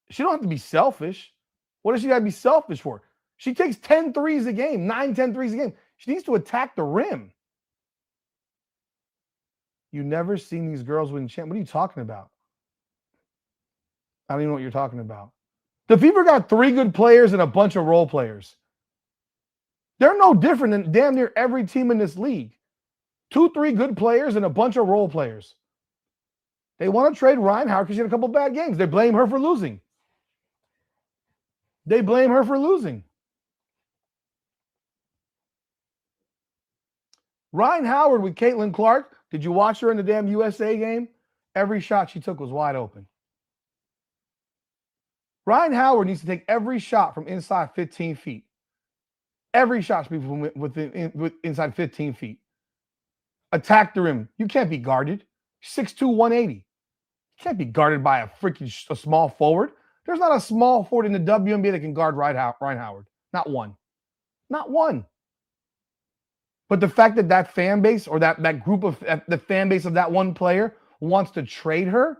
She don't have to be selfish. What does she got to be selfish for? She takes 10 threes a game, 10 threes a game. She needs to attack the rim. You never seen these girls win champ. What are you talking about? I don't even know what you're talking about. The Fever got 3 good players and a bunch of role players. They're no different than damn near every team in this league. 2-3 good players and a bunch of role players. They want to trade Ryan Howard because she had a couple bad games. They blame her for losing. They blame her for losing. Ryan Howard with Caitlin Clark. Did you watch her in the damn USA game? Every shot she took was wide open. Ryan Howard needs to take every shot from inside 15 feet. Every shot should be with inside 15 feet. Attack the rim. You can't be guarded. 6'2", 180. You can't be guarded by a small forward. There's not a small forward in the WNBA that can guard Ryan Howard. Not one. Not one. But the fact that that fan base or that group of the fan base of that one player wants to trade her.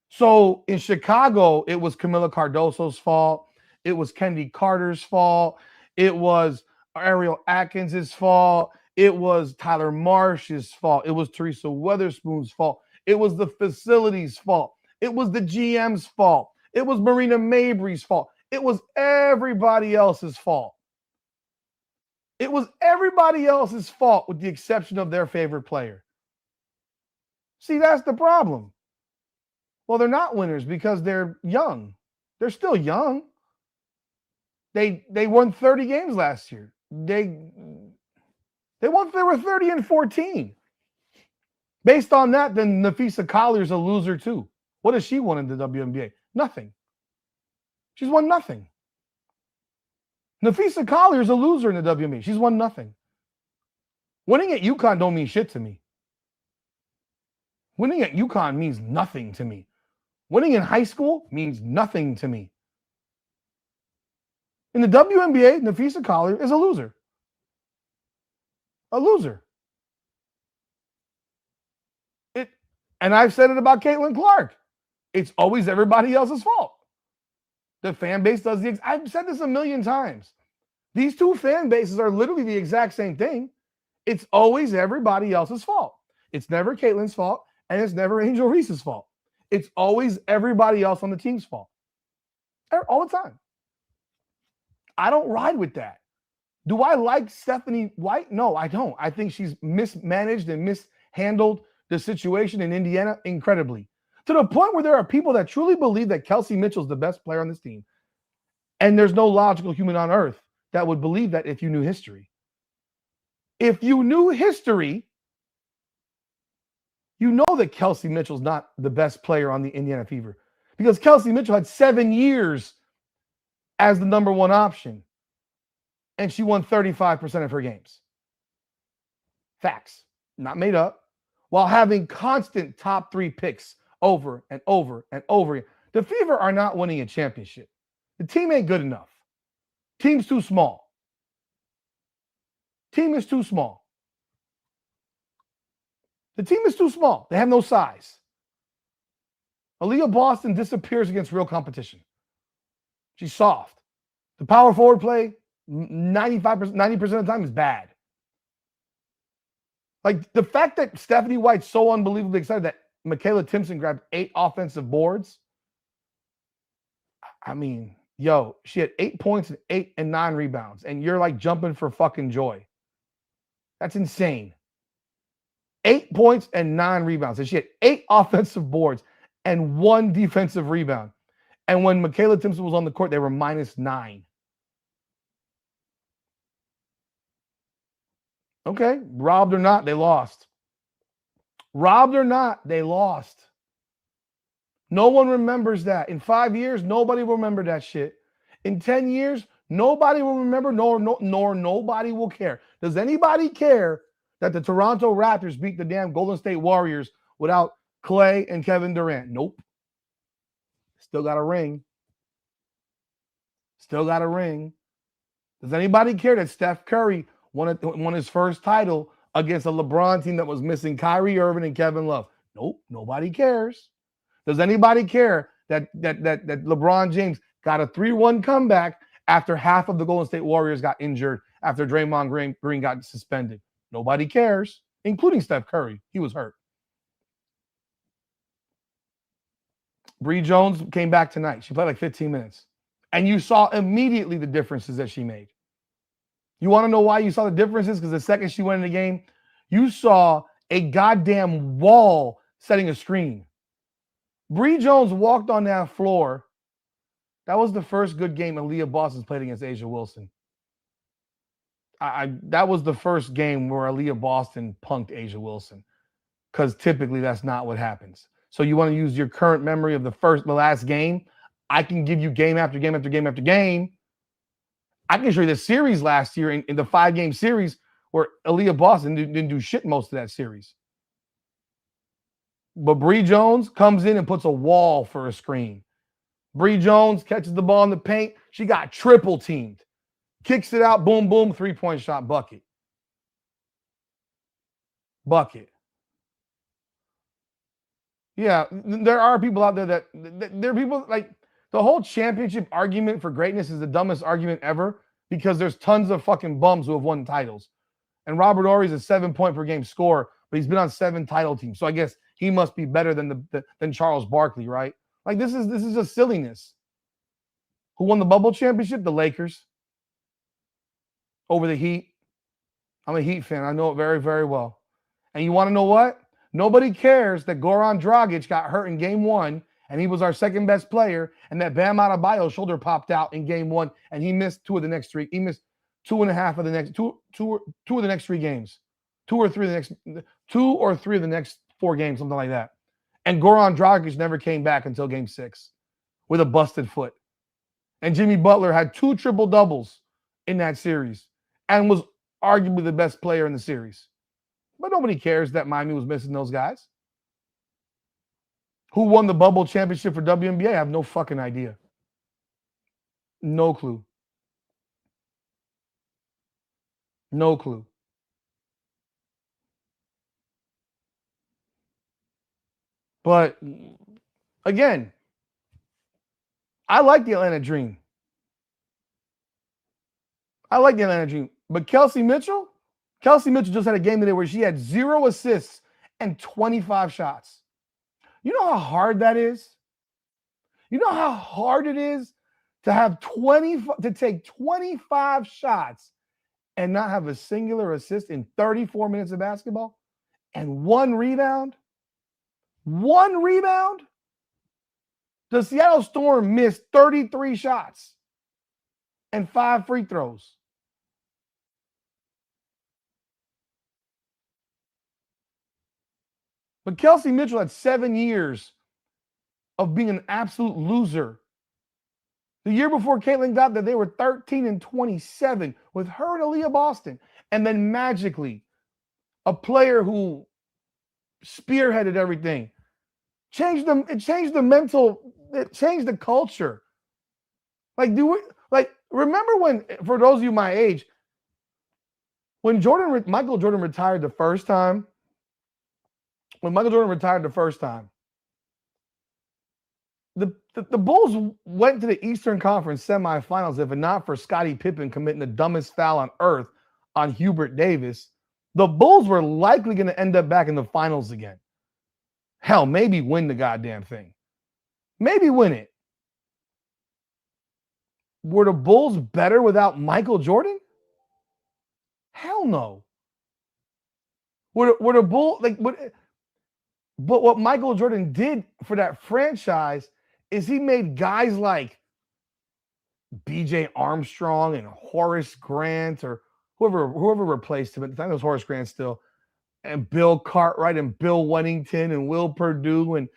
So in Chicago, it was Camila Cardoso's fault. It was Kendi Carter's fault. It was Ariel Atkins' fault. It was Tyler Marsh's fault. It was Teresa Weatherspoon's fault. It was the facility's fault. It was the GM's fault. It was Marina Mabry's fault. It was everybody else's fault. It was everybody else's fault with the exception of their favorite player. See, that's the problem. Well, they're not winners because they're young. They're still young. They won 30 games last year. they were 30-14. Based on that, then Napheesa Collier's a loser too. What has she won in the WNBA? Nothing. She's won nothing. Napheesa Collier's a loser in the WNBA. She's won nothing. Winning at UConn don't mean shit to me. Winning at UConn means nothing to me. Winning in high school means nothing to me. In the WNBA, Napheesa Collier is a loser. A loser. And I've said it about Caitlin Clark. It's always everybody else's fault. The fan base does I've said this a million times. These two fan bases are literally the exact same thing. It's always everybody else's fault. It's never Caitlin's fault, and it's never Angel Reese's fault. It's always everybody else on the team's fault. All the time. I don't ride with that. Do I like Stephanie White? No, I don't. I think she's mismanaged and mishandled the situation in Indiana incredibly. To the point where there are people that truly believe that Kelsey Mitchell's the best player on this team. And there's no logical human on earth that would believe that if you knew history. If you knew history, you know that Kelsey Mitchell's not the best player on the Indiana Fever. Because Kelsey Mitchell had 7 years as the number one option. And she won 35% of her games. Facts. Not made up. While having constant top 3 picks over and over and over again. The Fever are not winning a championship. The team ain't good enough. Team's too small. Team is too small. The team is too small. They have no size. Aaliyah Boston disappears against real competition. She's soft. The power forward play, 90% of the time is bad. Like the fact that Stephanie White's so unbelievably excited that Michaela Timpson grabbed 8 offensive boards. I mean, yo, she had 8 points and 8 and 9 rebounds, and you're like jumping for fucking joy. That's insane. 8 points and 9 rebounds. And she had 8 offensive boards and 1 defensive rebound. And when Michaela Timpson was on the court, they were -9. Okay, robbed or not, they lost. Robbed or not, they lost. No one remembers that. In 5 years, nobody will remember that shit. In 10 years, nobody will remember, nor nobody will care. Does anybody care that the Toronto Raptors beat the damn Golden State Warriors without Clay and Kevin Durant? Nope. Still got a ring. Still got a ring. Does anybody care that Steph Curry won his first title against a LeBron team that was missing Kyrie Irving and Kevin Love? Nope, nobody cares. Does anybody care that LeBron James got a 3-1 comeback after half of the Golden State Warriors got injured after Draymond Green got suspended? Nobody cares, including Steph Curry. He was hurt. Bree Jones came back tonight. She played like 15 minutes. And you saw immediately the differences that she made. You want to know why you saw the differences? Because the second she went in the game, you saw a goddamn wall setting a screen. Bree Jones walked on that floor. That was the first good game Aaliyah Boston's played against A'ja Wilson. That was the first game where Aaliyah Boston punked A'ja Wilson. Because typically that's not what happens. So you want to use your current memory of the last game? I can give you game after game after game after game. I can show you the series last year in the 5-game series where Aaliyah Boston didn't do shit most of that series. But Bree Jones comes in and puts a wall for a screen. Bree Jones catches the ball in the paint. She got triple teamed. Kicks it out, boom, boom, 3-point shot, bucket. Bucket. Yeah, there are people out there there are people like the whole championship argument for greatness is the dumbest argument ever because there's tons of fucking bums who have won titles. And Robert Horry is a 7-point per game scorer, but he's been on 7 title teams. So I guess he must be better than Charles Barkley, right? Like this is just silliness. Who won the bubble championship? The Lakers. Over the Heat. I'm a Heat fan. I know it very, very well. And you want to know what? Nobody cares that Goran Dragic got hurt in game 1 and he was our second best player and that Bam Adebayo's shoulder popped out in game 1 and he missed 2 of the next 3. He missed 2 of the next 3 games, 2 or 3 of the next 4 games, something like that. And Goran Dragic never came back until game 6 with a busted foot. And Jimmy Butler had 2 triple-doubles in that series and was arguably the best player in the series. But nobody cares that Miami was missing those guys. Who won the bubble championship for WNBA? I have no fucking idea. No clue. No clue. But again, I like the Atlanta Dream. But Kelsey Mitchell just had a game today where she had 0 assists and 25 shots. You know how hard that is? You know how hard it is to take 25 shots and not have a singular assist in 34 minutes of basketball and 1 rebound? 1 rebound? The Seattle Storm missed 33 shots and 5 free throws. But Kelsey Mitchell had 7 years of being an absolute loser. The year before Caitlin got there, they were 13-27 with her and Aaliyah Boston. And then magically, a player who spearheaded everything, it changed the culture. Remember when, for those of you my age, when Michael Jordan retired the first time, the Bulls went to the Eastern Conference semifinals if not for Scottie Pippen committing the dumbest foul on earth on Hubert Davis. The Bulls were likely going to end up back in the finals again. Hell, maybe win the goddamn thing. Maybe win it. Were the Bulls better without Michael Jordan? Hell no. Were the Bulls but what Michael Jordan did for that franchise is he made guys like B.J. Armstrong and Horace Grant or whoever replaced him. At the time it was Horace Grant still, and Bill Cartwright and Bill Wennington and Will Perdue. And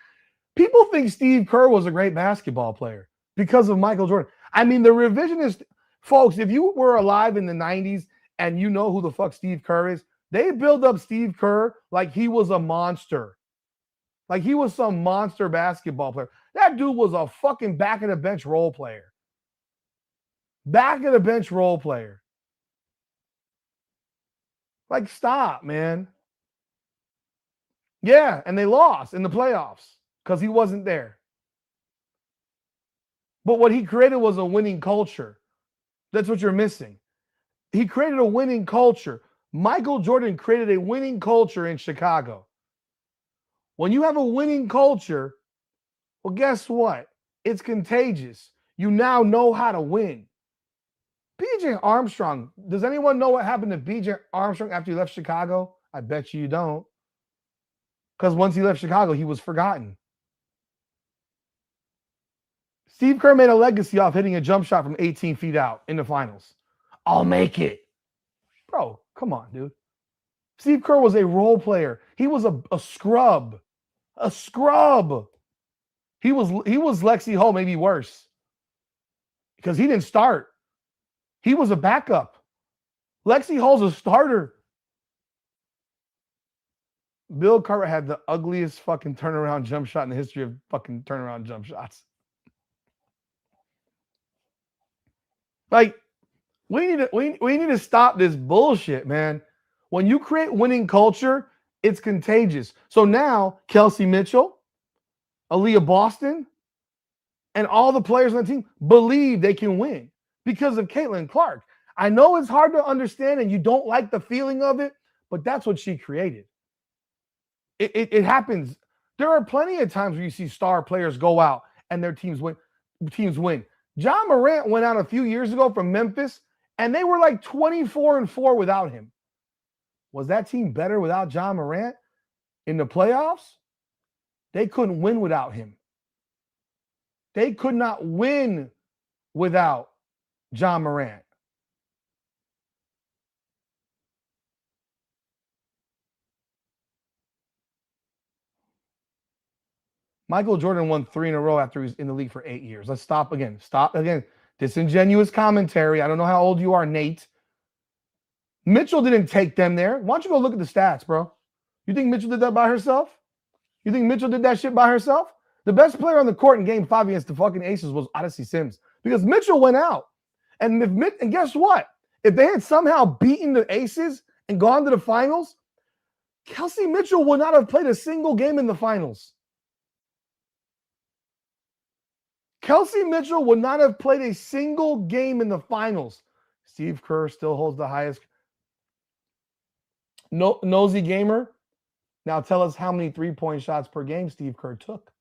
people think Steve Kerr was a great basketball player because of Michael Jordan. I mean, the revisionist folks, if you were alive in the 90s and you know who the fuck Steve Kerr is, they build up Steve Kerr like he was a monster. Like he was some monster basketball player. That dude was a fucking back-of-the-bench role player. Back-of-the-bench role player. Like, stop, man. Yeah, and they lost in the playoffs because he wasn't there. But what he created was a winning culture. That's what you're missing. He created a winning culture. Michael Jordan created a winning culture in Chicago. When you have a winning culture, well, guess what? It's contagious. You now know how to win. B.J. Armstrong, does anyone know what happened to B.J. Armstrong after he left Chicago? I bet you don't. Because once he left Chicago, he was forgotten. Steve Kerr made a legacy off hitting a jump shot from 18 feet out in the finals. I'll make it. Bro, come on, dude. Steve Kerr was a role player. He was a scrub. A scrub. He was Lexi Hull, maybe worse. Because he didn't start. He was a backup. Lexi Hull's a starter. Bill Cartwright had the ugliest fucking turnaround jump shot in the history of fucking turnaround jump shots. Like, we need to stop this bullshit, man. When you create winning culture, it's contagious. So now, Kelsey Mitchell, Aaliyah Boston, and all the players on the team believe they can win because of Caitlin Clark. I know it's hard to understand and you don't like the feeling of it, but that's what she created. It happens. There are plenty of times where you see star players go out and their teams win. John Morant went out a few years ago from Memphis, and they were like 24-4 without him. Was that team better without John Morant in the playoffs? They couldn't win without him. They could not win without John Morant. Michael Jordan won 3 in a row after he was in the league for 8 years. Let's stop again. Stop again. Disingenuous commentary. I don't know how old you are, Nate. Mitchell didn't take them there. Why don't you go look at the stats, bro? You think Mitchell did that by herself? You think Mitchell did that shit by herself? The best player on the court in game 5 against the fucking Aces was Odyssey Sims because Mitchell went out. And guess what? If they had somehow beaten the Aces and gone to the finals, Kelsey Mitchell would not have played a single game in the finals. Kelsey Mitchell would not have played a single game in the finals. Steve Kerr still holds the highest. Nosy Gamer. Now tell us how many three-point shots per game Steve Kerr took.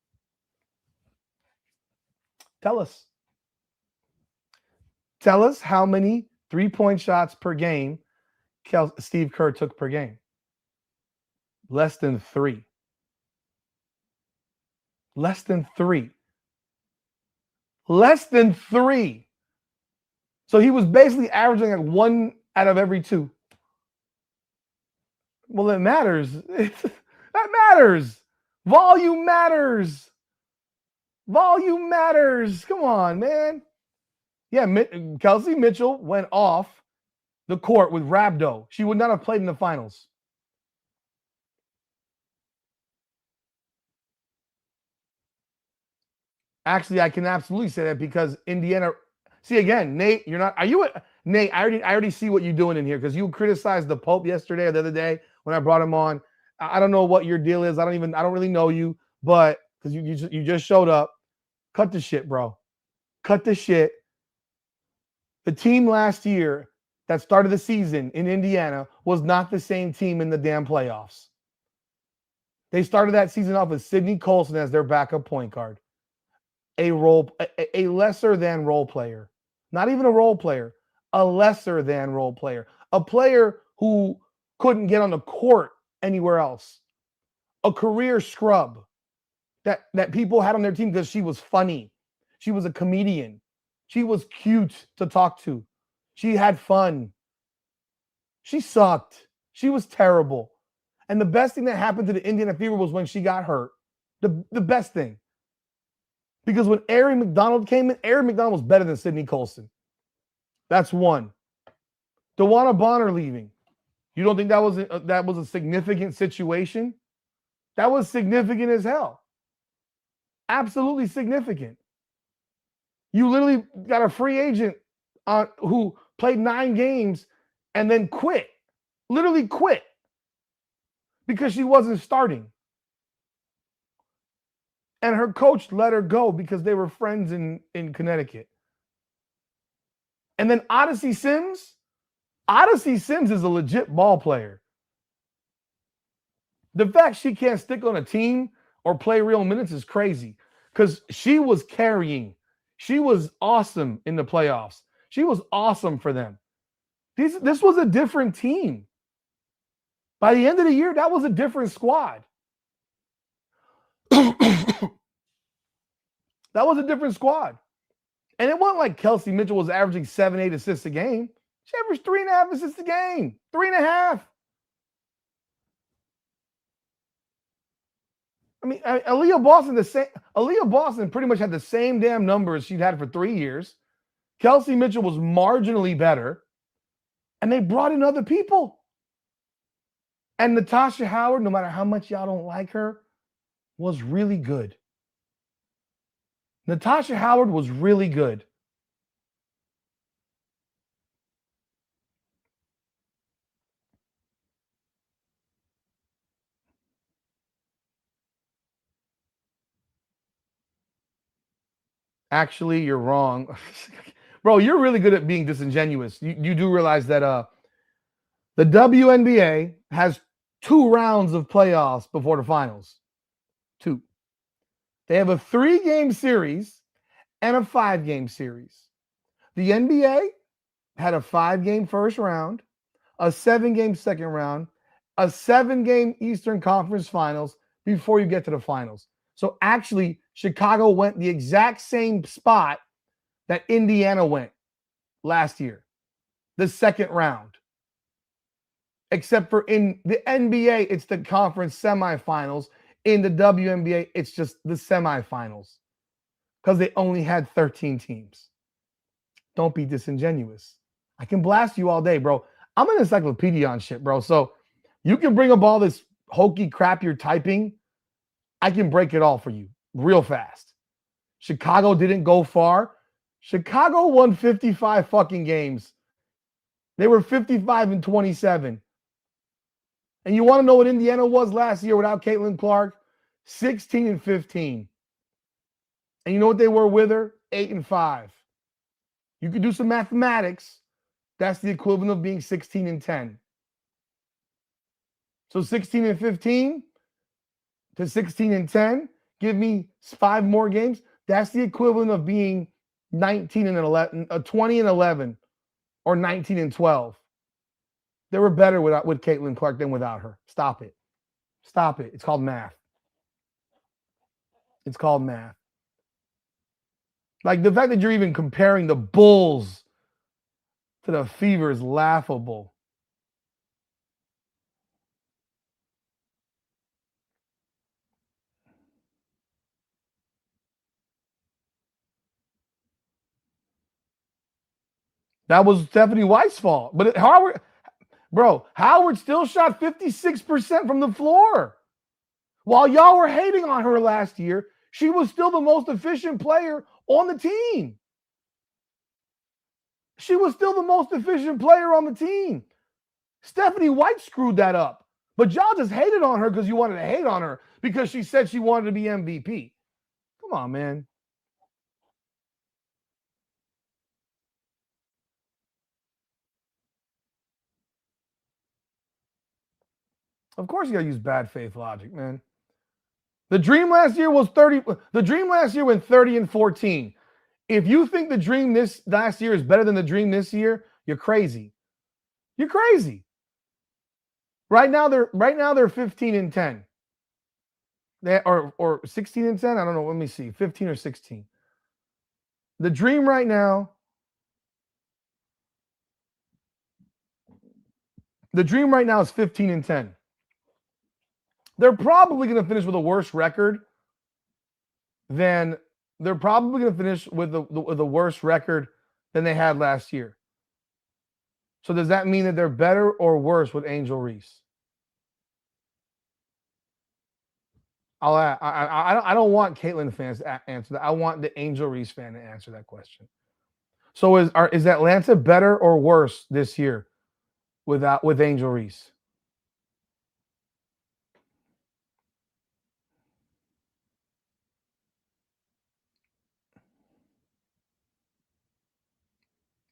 Tell us. Tell us how many three-point shots per game Steve Kerr took per game. Less than 3. Less than 3. Less than 3. So he was basically averaging like 1 out of every 2. Well, it matters. That matters. Volume matters. Volume matters. Come on, man. Yeah, Kelsey Mitchell went off the court with Rhabdo. She would not have played in the finals. Actually, I can absolutely say that because Indiana. See again, Nate. You're not. Are you? Nate, I already see what you're doing in here because you criticized the Pope yesterday or the other day when I brought him on. I don't know what your deal is. I don't really know you, but because you just showed up. Cut the shit, bro. Cut the shit. The team last year that started the season in Indiana was not the same team in the damn playoffs. They started that season off with Sidney Colson as their backup point guard. A lesser than role player. Not even a role player. A lesser than role player. A player who couldn't get on the court anywhere else. A career scrub that people had on their team because she was funny. She was a comedian. She was cute to talk to. She had fun. She sucked. She was terrible. And the best thing that happened to the Indiana Fever was when she got hurt. The best thing. Because when Aari McDonald came in, Aari McDonald was better than Sidney Colson. That's one. DeWanna Bonner leaving. You don't think that was a significant situation? That was significant as hell. Absolutely significant. You literally got a free agent who played 9 games and then quit. Literally quit. Because she wasn't starting. And her coach let her go because they were friends in Connecticut. And then Odyssey Sims is a legit ball player. The fact she can't stick on a team or play real minutes is crazy because she was carrying. She was awesome in the playoffs. She was awesome for them. This was a different team. By the end of the year, that was a different squad. That was a different squad. And it wasn't like Kelsey Mitchell was averaging 7-8 assists a game. She averaged 3.5 assists a game. 3.5. I mean, Aaliyah Boston pretty much had the same damn numbers she'd had for 3 years. Kelsey Mitchell was marginally better. And they brought in other people. And Natasha Howard, no matter how much y'all don't like her, was really good. Natasha Howard was really good. Actually, you're wrong. Bro, you're really good at being disingenuous. You do realize that the WNBA has 2 rounds of playoffs before the finals. 2. They have a 3-game series and a 5-game series. The NBA had a 5-game first round, a 7-game second round, a 7-game Eastern Conference Finals before you get to the finals. So actually, Chicago went the exact same spot that Indiana went last year, the second round. Except for in the NBA, it's the conference semifinals. in the WNBA, it's just the semifinals because they only had 13 teams. Don't be disingenuous. I can blast you all day, bro. I'm an encyclopedia on shit, bro. So you can bring up all this hokey crap you're typing. I can break it all for you real fast. Chicago didn't go far. Chicago won 55 fucking games. They were 55-27. And you want to know what Indiana was last year without Caitlin Clark? 16-15. And you know what they were with her? 8-5. You can do some mathematics. That's the equivalent of being 16-10. So 16-15 to 16-10, give me 5 more games. That's the equivalent of being 19-11, 20-11, or 19-12. They were better with Caitlin Clark than without her. Stop it. Stop it. It's called math. It's called math. Like the fact that you're even comparing the Bulls to the Fever is laughable. That was Stephanie White's fault. But Howard still shot 56% from the floor. While y'all were hating on her last year, she was still the most efficient player on the team. She was still the most efficient player on the team. Stephanie White screwed that up. But y'all just hated on her because you wanted to hate on her because she said she wanted to be MVP. Come on, man. Of course you got to use bad faith logic, man. The dream last year was 30. The dream last year went 30-14. If you think the dream this last year is better than the dream this year, you're crazy. You're crazy. Right now they're 15-10. They or 16-10. I don't know. Let me see. 15 or 16. The dream right now. The dream right now is 15-10. They're probably going to finish with a worse record than they're probably going to finish with the worse record than they had last year. So does that mean that they're better or worse with Angel Reese? I don't want Caitlin fans to answer that. I want the Angel Reese fan to answer that question. So is Atlanta better or worse this year with Angel Reese?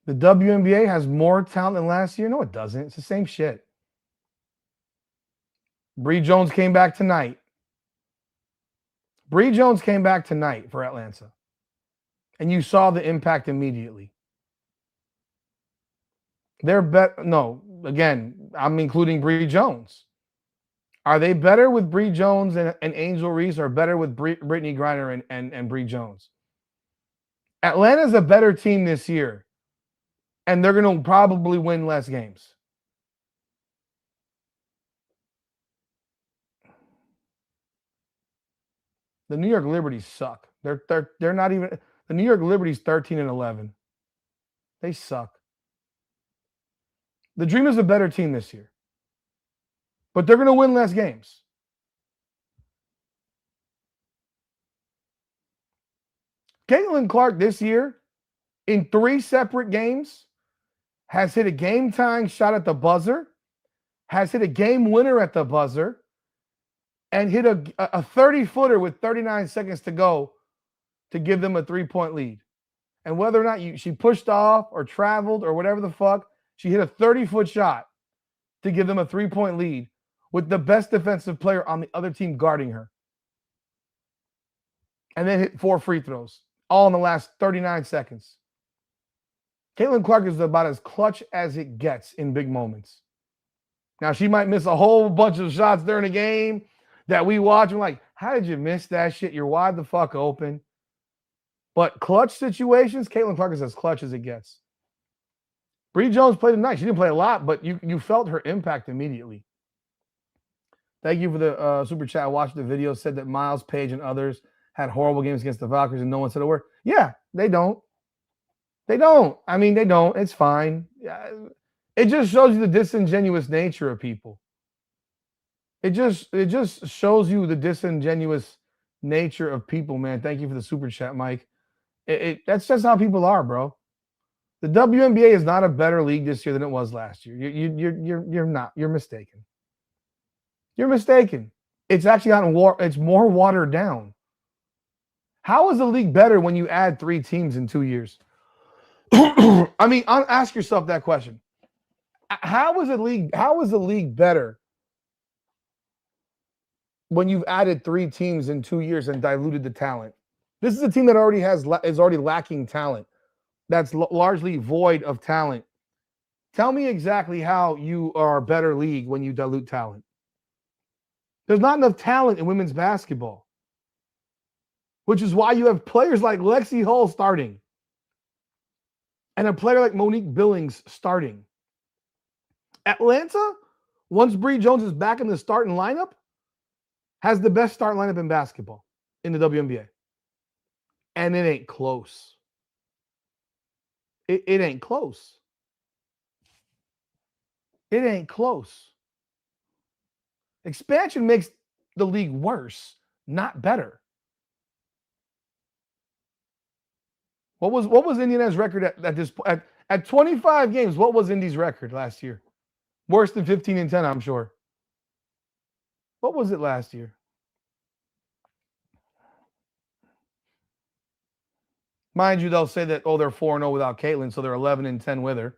The WNBA has more talent than last year? No, it doesn't. It's the same shit. Bree Jones came back tonight. Bree Jones came back tonight for Atlanta. And you saw the impact immediately. They're better. No, again, I'm including Bree Jones. Are they better with Bree Jones and Angel Reese, or better with Brittany Griner and Bree Jones? Atlanta's a better team this year. And they're going to probably win less games. The New York Liberties suck. They're not even. The New York Liberties 13-11. They suck. The Dream is a better team this year, but they're going to win less games. Caitlin Clark this year, in 3 separate games, has hit a game-tying shot at the buzzer, has hit a game winner at the buzzer, and hit a 30-footer with 39 seconds to go to give them a 3-point lead. And whether or not she pushed off or traveled or whatever the fuck, she hit a 30-foot shot to give them a 3-point lead with the best defensive player on the other team guarding her. And then hit 4 free throws, all in the last 39 seconds. Caitlin Clark is about as clutch as it gets in big moments. Now, she might miss a whole bunch of shots during the game that we watch. And like, how did you miss that shit? You're wide the fuck open. But clutch situations, Caitlin Clark is as clutch as it gets. Bree Jones played tonight. She didn't play a lot, but you felt her impact immediately. Thank you for the super chat. I watched the video. Said that Miles Page and others had horrible games against the Valkyries and no one said a word. Yeah, they don't. They don't. I mean, they don't. It's fine. It just shows you the disingenuous nature of people. It just shows you the disingenuous nature of people, man. Thank you for the super chat, Mike. That's just how people are, bro. The WNBA is not a better league this year than it was last year. You're not. You're mistaken. You're mistaken. It's actually gotten it's more watered down. How is the league better when you add 3 teams in 2 years? I mean, ask yourself that question. How is the league better when you've added 3 teams in 2 years and diluted the talent? This is a team that is already lacking talent. That's largely void of talent. Tell me exactly how you are a better league when you dilute talent. There's not enough talent in women's basketball, which is why you have players like Lexi Hull starting and a player like Monique Billings starting. Atlanta, once Bree Jones is back in the starting lineup, has the best starting lineup in basketball in the WNBA. And it ain't close. It ain't close. It ain't close. Expansion makes the league worse, not better. What was Indiana's record at this point? At 25 games, what was Indy's record last year? Worse than 15-10, I'm sure. What was it last year? Mind you, they'll say that, they're 4-0 without Caitlin, so they're 11-10 with her.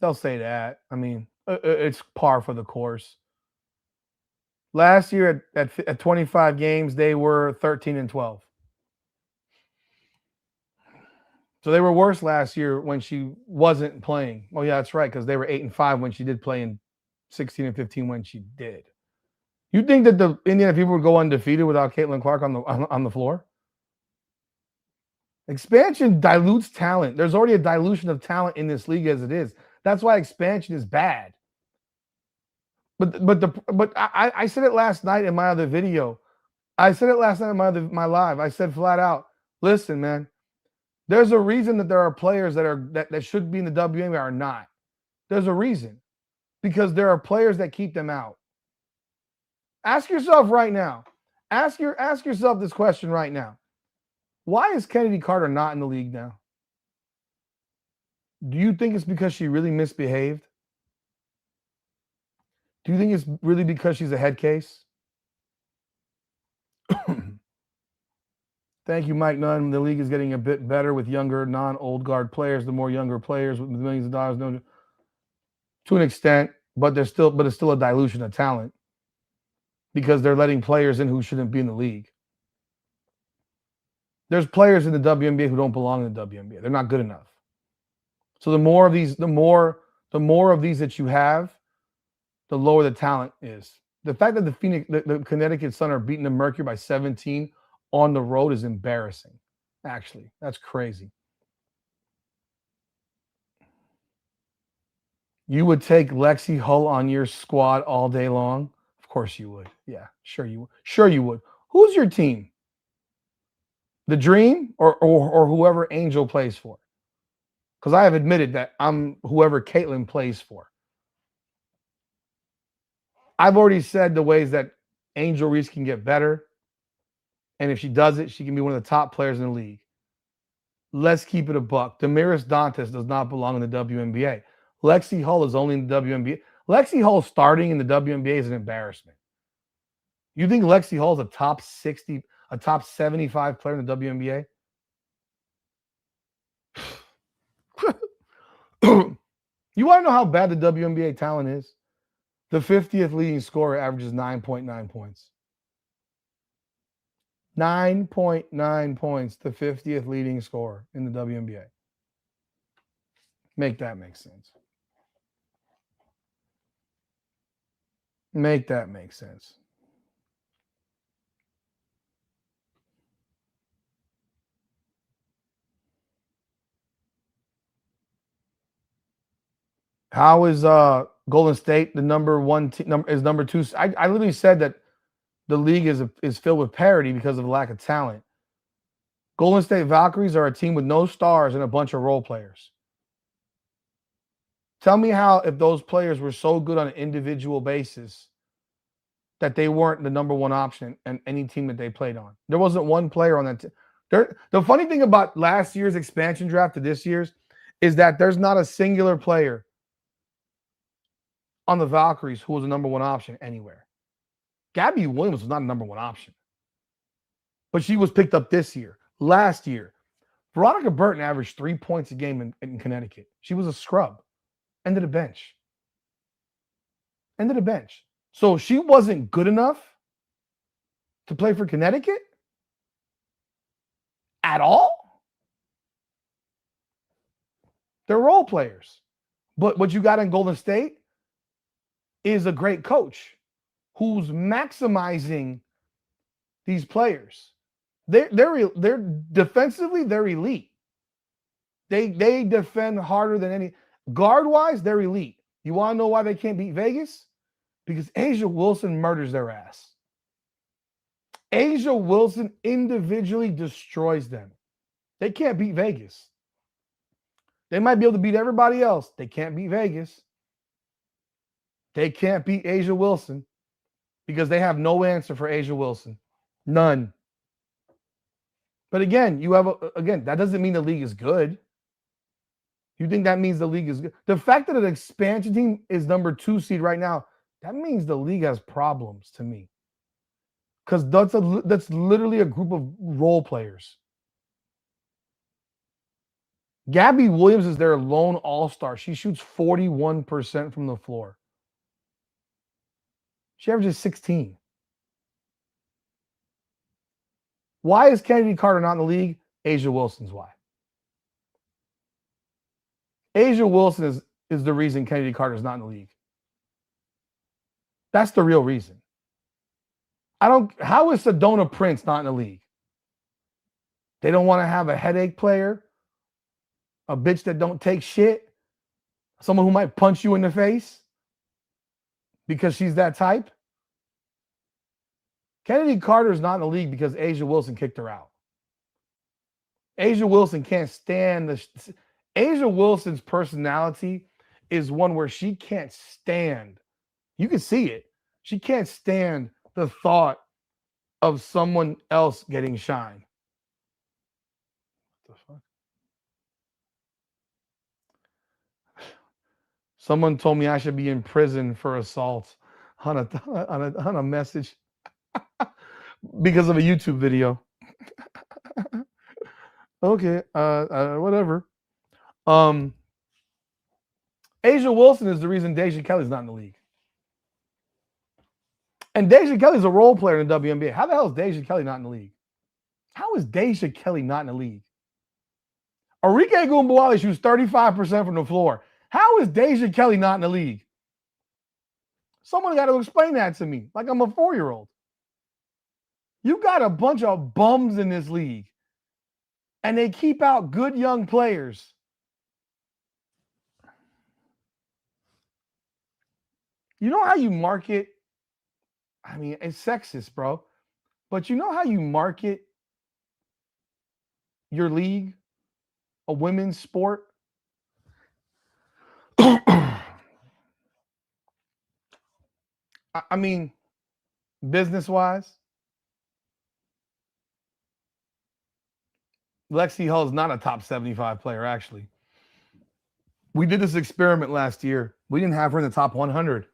They'll say that. I mean, it's par for the course. Last year at 25 games, they were 13-12. So they were worse last year when she wasn't playing. Oh, yeah, that's right, because they were 8-5 when she did play and 16-15 when she did. You think that the Indiana people would go undefeated without Caitlin Clark on the floor? Expansion dilutes talent. There's already a dilution of talent in this league as it is. That's why expansion is bad. But I said it last night in my other video. I said it last night in my live. I said flat out, listen, man, there's a reason that there are players that should be in the WNBA are not. There's a reason. Because there are players that keep them out. Ask yourself right now. Ask yourself this question right now. Why is Kennedy Carter not in the league now? Do you think it's because she really misbehaved? Do you think it's really because she's a head case? Thank you, Mike Nunn. The league is getting a bit better with younger, non-old guard players. The more younger players with millions of dollars, to an extent, but it's still a dilution of talent because they're letting players in who shouldn't be in the league. There's players in the WNBA who don't belong in the WNBA. They're not good enough. So the more of these that you have, the lower the talent is. The fact that the Connecticut Sun are beating the Mercury by 17 on the road is embarrassing. Actually, that's crazy. You would take Lexi Hull on your squad all day long? Of course you would. Yeah, sure you would. Sure you would. Who's your team? The Dream or whoever Angel plays for? Because I have admitted that I'm whoever Caitlin plays for. I've already said the ways that Angel Reese can get better. And if she does it, she can be one of the top players in the league. Let's keep it a buck. Damaris Dantas does not belong in the WNBA. Lexi Hull is only in the WNBA. Lexi Hull starting in the WNBA is an embarrassment. You think Lexi Hull is a top 60, a top 75 player in the WNBA? You want to know how bad the WNBA talent is? The 50th leading scorer averages 9.9 points. 9.9 points, the 50th leading scorer in the WNBA. Make that make sense. Make that make sense. How is Golden State, the number one team, is number 2. I literally said that the league is filled with parity because of the lack of talent. Golden State Valkyries are a team with no stars and a bunch of role players. Tell me how, if those players were so good on an individual basis, that they weren't the number one option in any team that they played on. There wasn't one player on that team. The funny thing about last year's expansion draft to this year's is that there's not a singular player on the Valkyries who was the number one option anywhere. Gabby Williams was not a number one option, but she was picked up this year. Last year, Veronica Burton averaged 3 points a game in Connecticut. She was a scrub. End of the bench. End of the bench. So she wasn't good enough to play for Connecticut at all. They're role players. But what you got in Golden State is a great coach who's maximizing these players. They're defensively, they're elite. They defend harder than any. Guard-wise, they're elite. You want to know why they can't beat Vegas? Because Asia Wilson murders their ass. Asia Wilson individually destroys them. They can't beat Vegas. They might be able to beat everybody else. They can't beat Vegas. They can't beat Asia Wilson because they have no answer for Asia Wilson. None. But again, that doesn't mean the league is good. You think that means the league is good? The fact that an expansion team is number 2 seed right now, that means the league has problems to me. Because that's literally a group of role players. Gabby Williams is their lone all-star. She shoots 41% from the floor. She averages 16. Why is Kennedy Carter not in the league? Asia Wilson's why. Asia Wilson is the reason Kennedy Carter is not in the league. That's the real reason. How is Sedona Prince not in the league? They don't want to have a headache player, a bitch that don't take shit, someone who might punch you in the face because she's that type. Kennedy Carter is not in the league because Asia Wilson kicked her out. Asia Wilson can't stand Asia Wilson's personality is one where she can't stand. You can see it. She can't stand the thought of someone else getting shine. What the fuck? Someone told me I should be in prison for assault on a message because of a YouTube video. Okay, whatever. Asia Wilson is the reason Deja Kelly's not in the league. And Deja Kelly's a role player in the WNBA. How the hell is Deja Kelly not in the league? How is Deja Kelly not in the league? Arike Ogunbowale shoots 35% from the floor. How is Deja Kelly not in the league? Someone got to explain that to me, like I'm a 4-year-old. You got a bunch of bums in this league, and they keep out good young players. You know how you market? I mean, it's sexist, bro. But you know how you market your league, a women's sport? I mean, business-wise, Lexi Hull is not a top 75 player, actually. We did this experiment last year. We didn't have her in the top 100.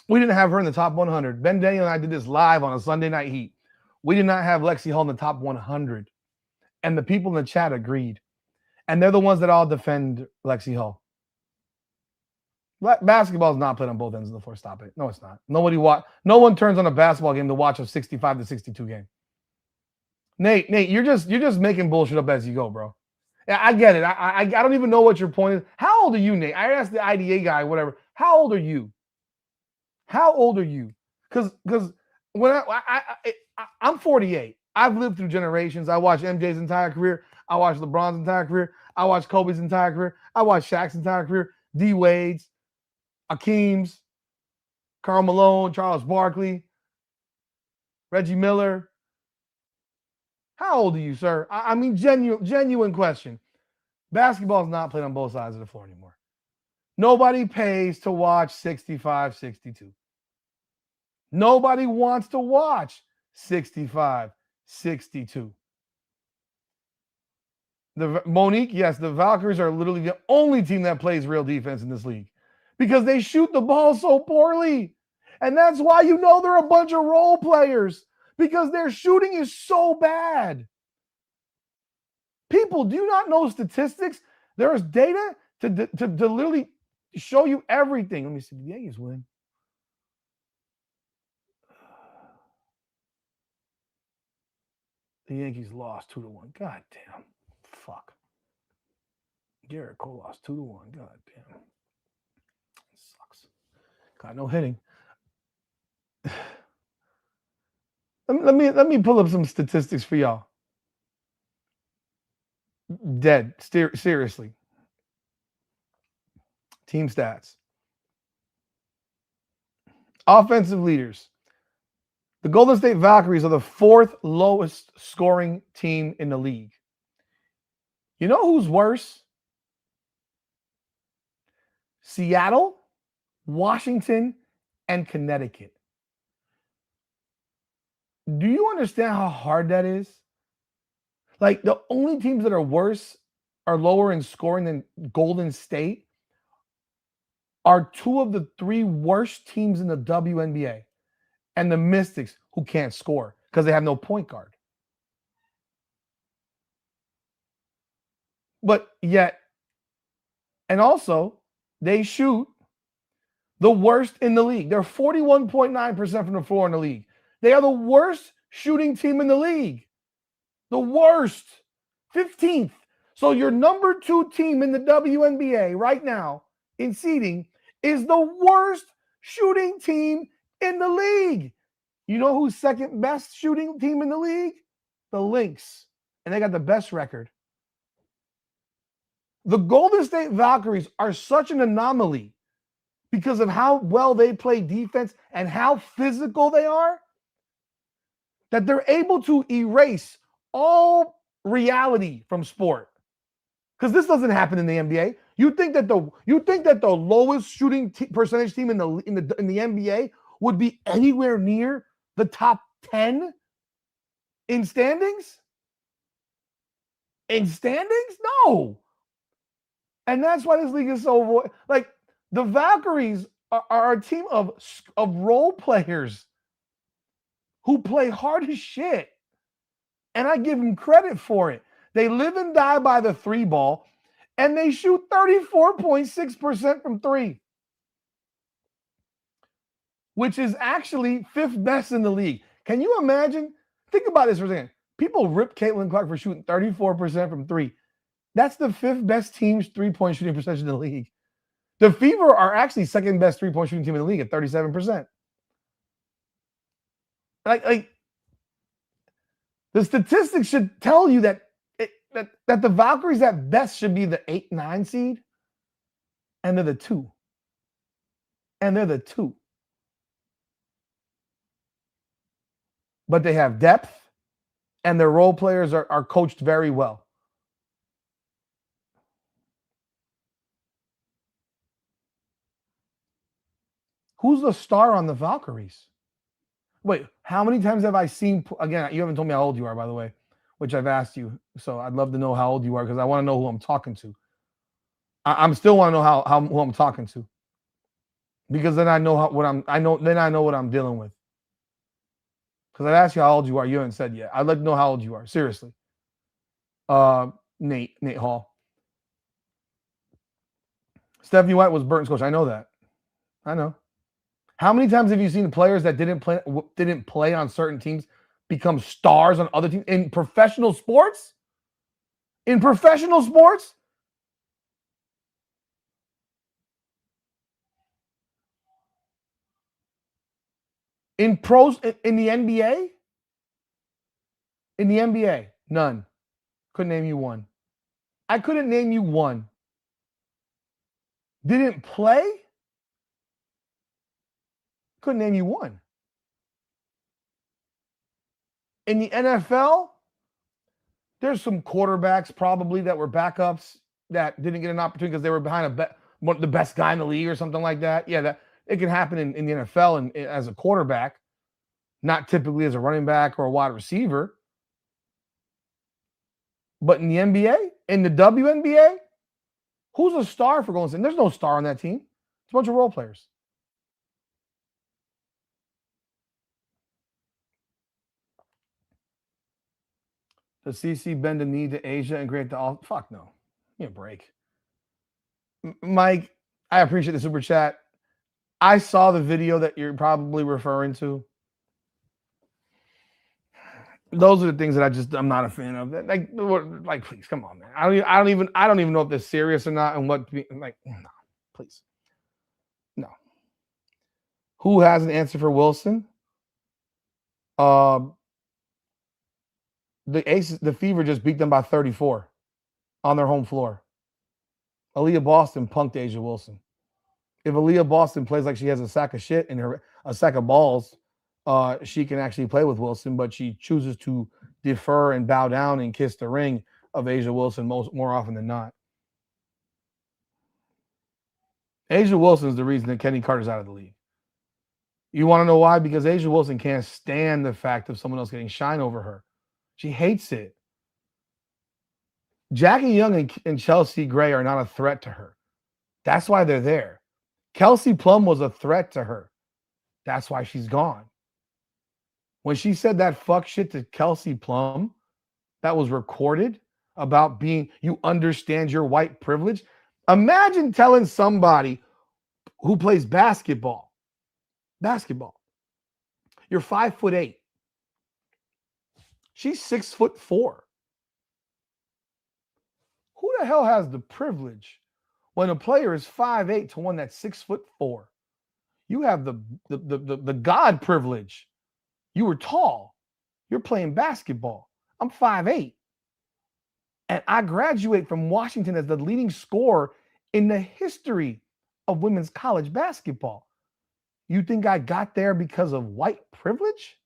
We didn't have her in the top 100. Ben Daniel and I did this live on a Sunday Night Heat. We did not have Lexi Hull in the top 100. And the people in the chat agreed. And they're the ones that all defend Lexi Hull. Basketball is not played on both ends of the floor. Stop it. No, it's not. No one turns on a basketball game to watch a 65-62 game. Nate, you're just making bullshit up as you go, bro. Yeah, I get it. I don't even know what your point is. How old are you, Nate? I asked the IDA guy, whatever. How old are you? How old are you? Because when I'm 48. I've lived through generations. I watched MJ's entire career. I watched LeBron's entire career. I watched Kobe's entire career. I watched Shaq's entire career. D Wade's. Akeem's, Karl Malone, Charles Barkley, Reggie Miller. How old are you, sir? I mean, genuine question. Basketball is not played on both sides of the floor anymore. Nobody pays to watch 65-62. Nobody wants to watch 65-62. Monique, yes, the Valkyries are literally the only team that plays real defense in this league because they shoot the ball so poorly. And that's why you know they're a bunch of role players because their shooting is so bad. People, do you not know statistics? There is data to literally show you everything. Let me see. The Yankees win. The Yankees lost 2-1. God damn. Fuck. Garrett Cole lost 2-1. God damn. Sucks. Got no hitting. Let me pull up some statistics for y'all. Dead. Seriously. Team stats. Offensive leaders. The Golden State Valkyries are the 4th lowest scoring team in the league. You know who's worse? Seattle, Washington, and Connecticut. Do you understand how hard that is? Like, the only teams that are worse, are lower in scoring than Golden State, are 2 of the 3 worst teams in the WNBA. And the Mystics, who can't score because they have no point guard. But yet, and also, they shoot the worst in the league. They're 41.9% from the floor in the league. They are the worst shooting team in the league. The worst. 15th. So your number 2 team in the WNBA right now in seeding is the worst shooting team in the league. You know who's second best shooting team in the league? The Lynx. And they got the best record. The Golden State Valkyries are such an anomaly because of how well they play defense and how physical they are that they're able to erase all reality from sport. Because this doesn't happen in the NBA. You think that the lowest shooting percentage team in the NBA would be anywhere near the top 10 in standings? In standings? No. And that's why this league is so like the Valkyries are a team of role players who play hard as shit. And I give them credit for it. They live and die by the 3 ball, and they shoot 34.6% from 3, which is actually 5th best in the league. Can you imagine? Think about this for a second. People rip Caitlin Clark for shooting 34% from 3. That's the 5th best team's 3-point shooting percentage in the league. The Fever are actually 2nd best 3-point shooting team in the league at 37%. Like the statistics should tell you that the Valkyries at best should be the 8-9 seed, and they're the 2. And they're the 2. But they have depth, and their role players are coached very well. Who's the star on the Valkyries? Wait, how many times have I seen, again, you haven't told me how old you are, by the way, which I've asked you. So I'd love to know how old you are because I want to know who I'm talking to. I'm still want to know who I'm talking to. Because then I know what I'm dealing with. Because I've asked you how old you are. You haven't said yet. I'd like to know how old you are. Seriously. Nate Hall. Stephanie White was Burton's coach. I know that. I know. How many times have you seen players that didn't play on certain teams become stars on other teams in professional sports? In professional sports? In pros, in the NBA? In the NBA, none. Couldn't name you one. I couldn't name you one. Didn't play? Couldn't name you one. In the NFL, there's some quarterbacks probably that were backups that didn't get an opportunity because they were behind the best guy in the league or something like that. Yeah, that it can happen in the NFL and as a quarterback, not typically as a running back or a wide receiver. But in the NBA, in the WNBA, who's a star for Golden State? There's no star on that team. It's a bunch of role players. Does CC bend the knee to Asia and grant the all? Fuck no. Give me a break. Mike, I appreciate the super chat. I saw the video that you're probably referring to. Those are the things that I'm not a fan of. Like, please, come on, man. I don't even know if they're serious or not, and what. Like, no, please, no. Who has an answer for Wilson? The Fever just beat them by 34 on their home floor. Aaliyah Boston punked A'ja Wilson. If Aaliyah Boston plays like she has a sack of shit in her, a sack of balls, she can actually play with Wilson, but she chooses to defer and bow down and kiss the ring of A'ja Wilson more often than not. A'ja Wilson is the reason that Kenny Carter's out of the league. You want to know why? Because A'ja Wilson can't stand the fact of someone else getting shine over her. She hates it. Jackie Young and Chelsea Gray are not a threat to her. That's why they're there. Kelsey Plum was a threat to her. That's why she's gone. When she said that fuck shit to Kelsey Plum, that was recorded about being, you understand your white privilege. Imagine telling somebody who plays basketball, you're 5'8". She's 6'4". Who the hell has the privilege when a player is 5'8" to one that's 6'4"? You have the God privilege. You were tall. You're playing basketball. I'm 5'8". And I graduate from Washington as the leading scorer in the history of women's college basketball. You think I got there because of white privilege?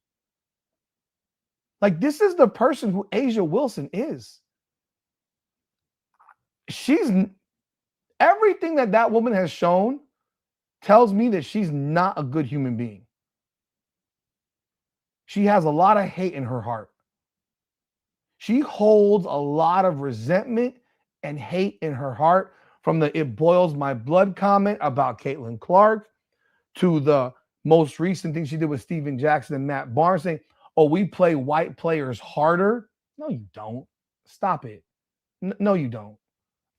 Like, this is the person who A'ja Wilson is. She's everything that woman has shown tells me that she's not a good human being. She has a lot of hate in her heart. She holds a lot of resentment and hate in her heart, from the "it boils my blood" comment about Caitlin Clark to the most recent thing she did with Steven Jackson and Matt Barnes saying, "Oh, we play white players harder." No, you don't. Stop it. No, you don't.